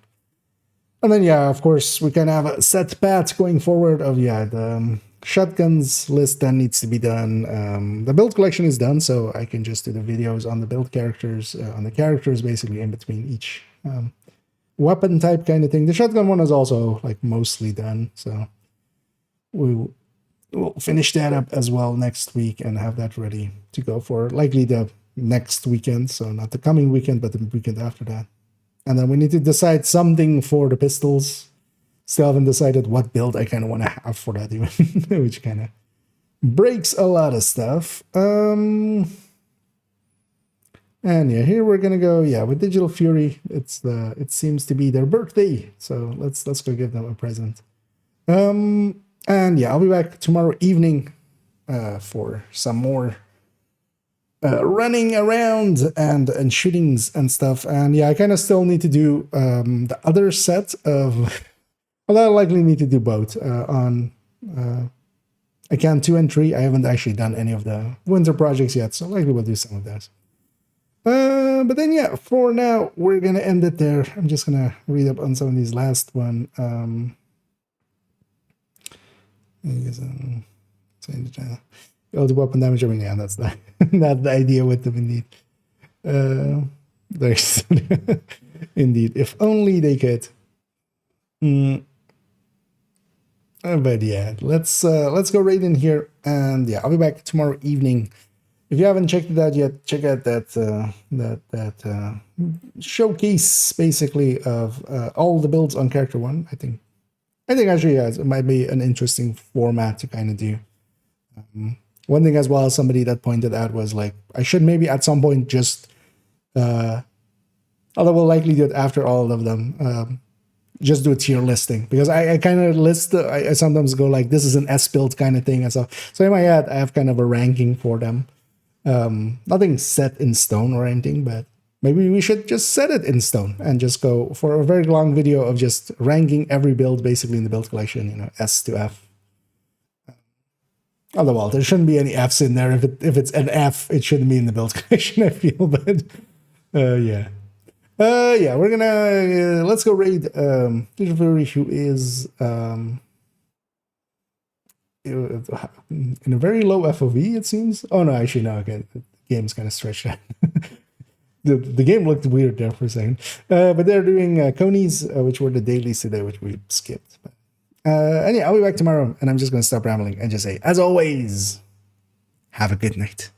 And then yeah, of course we can have a set path going forward of yeah the shotguns list then needs to be done. The build collection is done, so I can just do the videos on the build characters, on the characters basically in between each weapon type kind of thing. The shotgun one is also like mostly done, so we'll finish that up as well next week and have that ready to go for likely the next weekend. So not the coming weekend, but the weekend after that. And then we need to decide something for the pistols. Still haven't decided what build I kind of want to have for that even, which kind of breaks a lot of stuff. And yeah, here we're gonna go with Digital Fury. It seems to be their birthday, so let's go give them a present. And yeah, I'll be back tomorrow evening for some more running around and shootings and stuff. And yeah, I kind of still need to do the other set of. Well, I'll likely need to do both on account 2 and 3. I haven't actually done any of the winter projects yet, so likely we'll do some of those. But then yeah, for now we're gonna end it there. I'm just gonna read up on some of these last one. The weapon damage. I mean, yeah, that's not the idea with them indeed. There's indeed. If only they could. But yeah, let's go right in here, and yeah, I'll be back tomorrow evening. If you haven't checked it out yet, check out that showcase basically of all the builds on Character 1. I think actually it might be an interesting format to kind of do. One thing as well, somebody that pointed out was like I should maybe at some point just although we'll likely do it after all of them. Just do a tier listing, because I kind of list, I sometimes go like, this is an S build kind of thing and stuff. So in my head, I have kind of a ranking for them. Nothing set in stone or anything, but maybe we should just set it in stone and just go for a very long video of just ranking every build basically in the build collection, S to F. Otherwise, there shouldn't be any Fs in there. If it's an F, it shouldn't be in the build collection, I feel, but yeah. Yeah, we're gonna let's go raid Digital Fury, who is in a very low FOV, it seems. Oh no, actually no. Okay, the game's kind of stretched out. the game looked weird there for a second. But they're doing Conies, which were the dailies today, which we skipped. But, anyway, I'll be back tomorrow, and I'm just going to stop rambling and just say, as always, have a good night.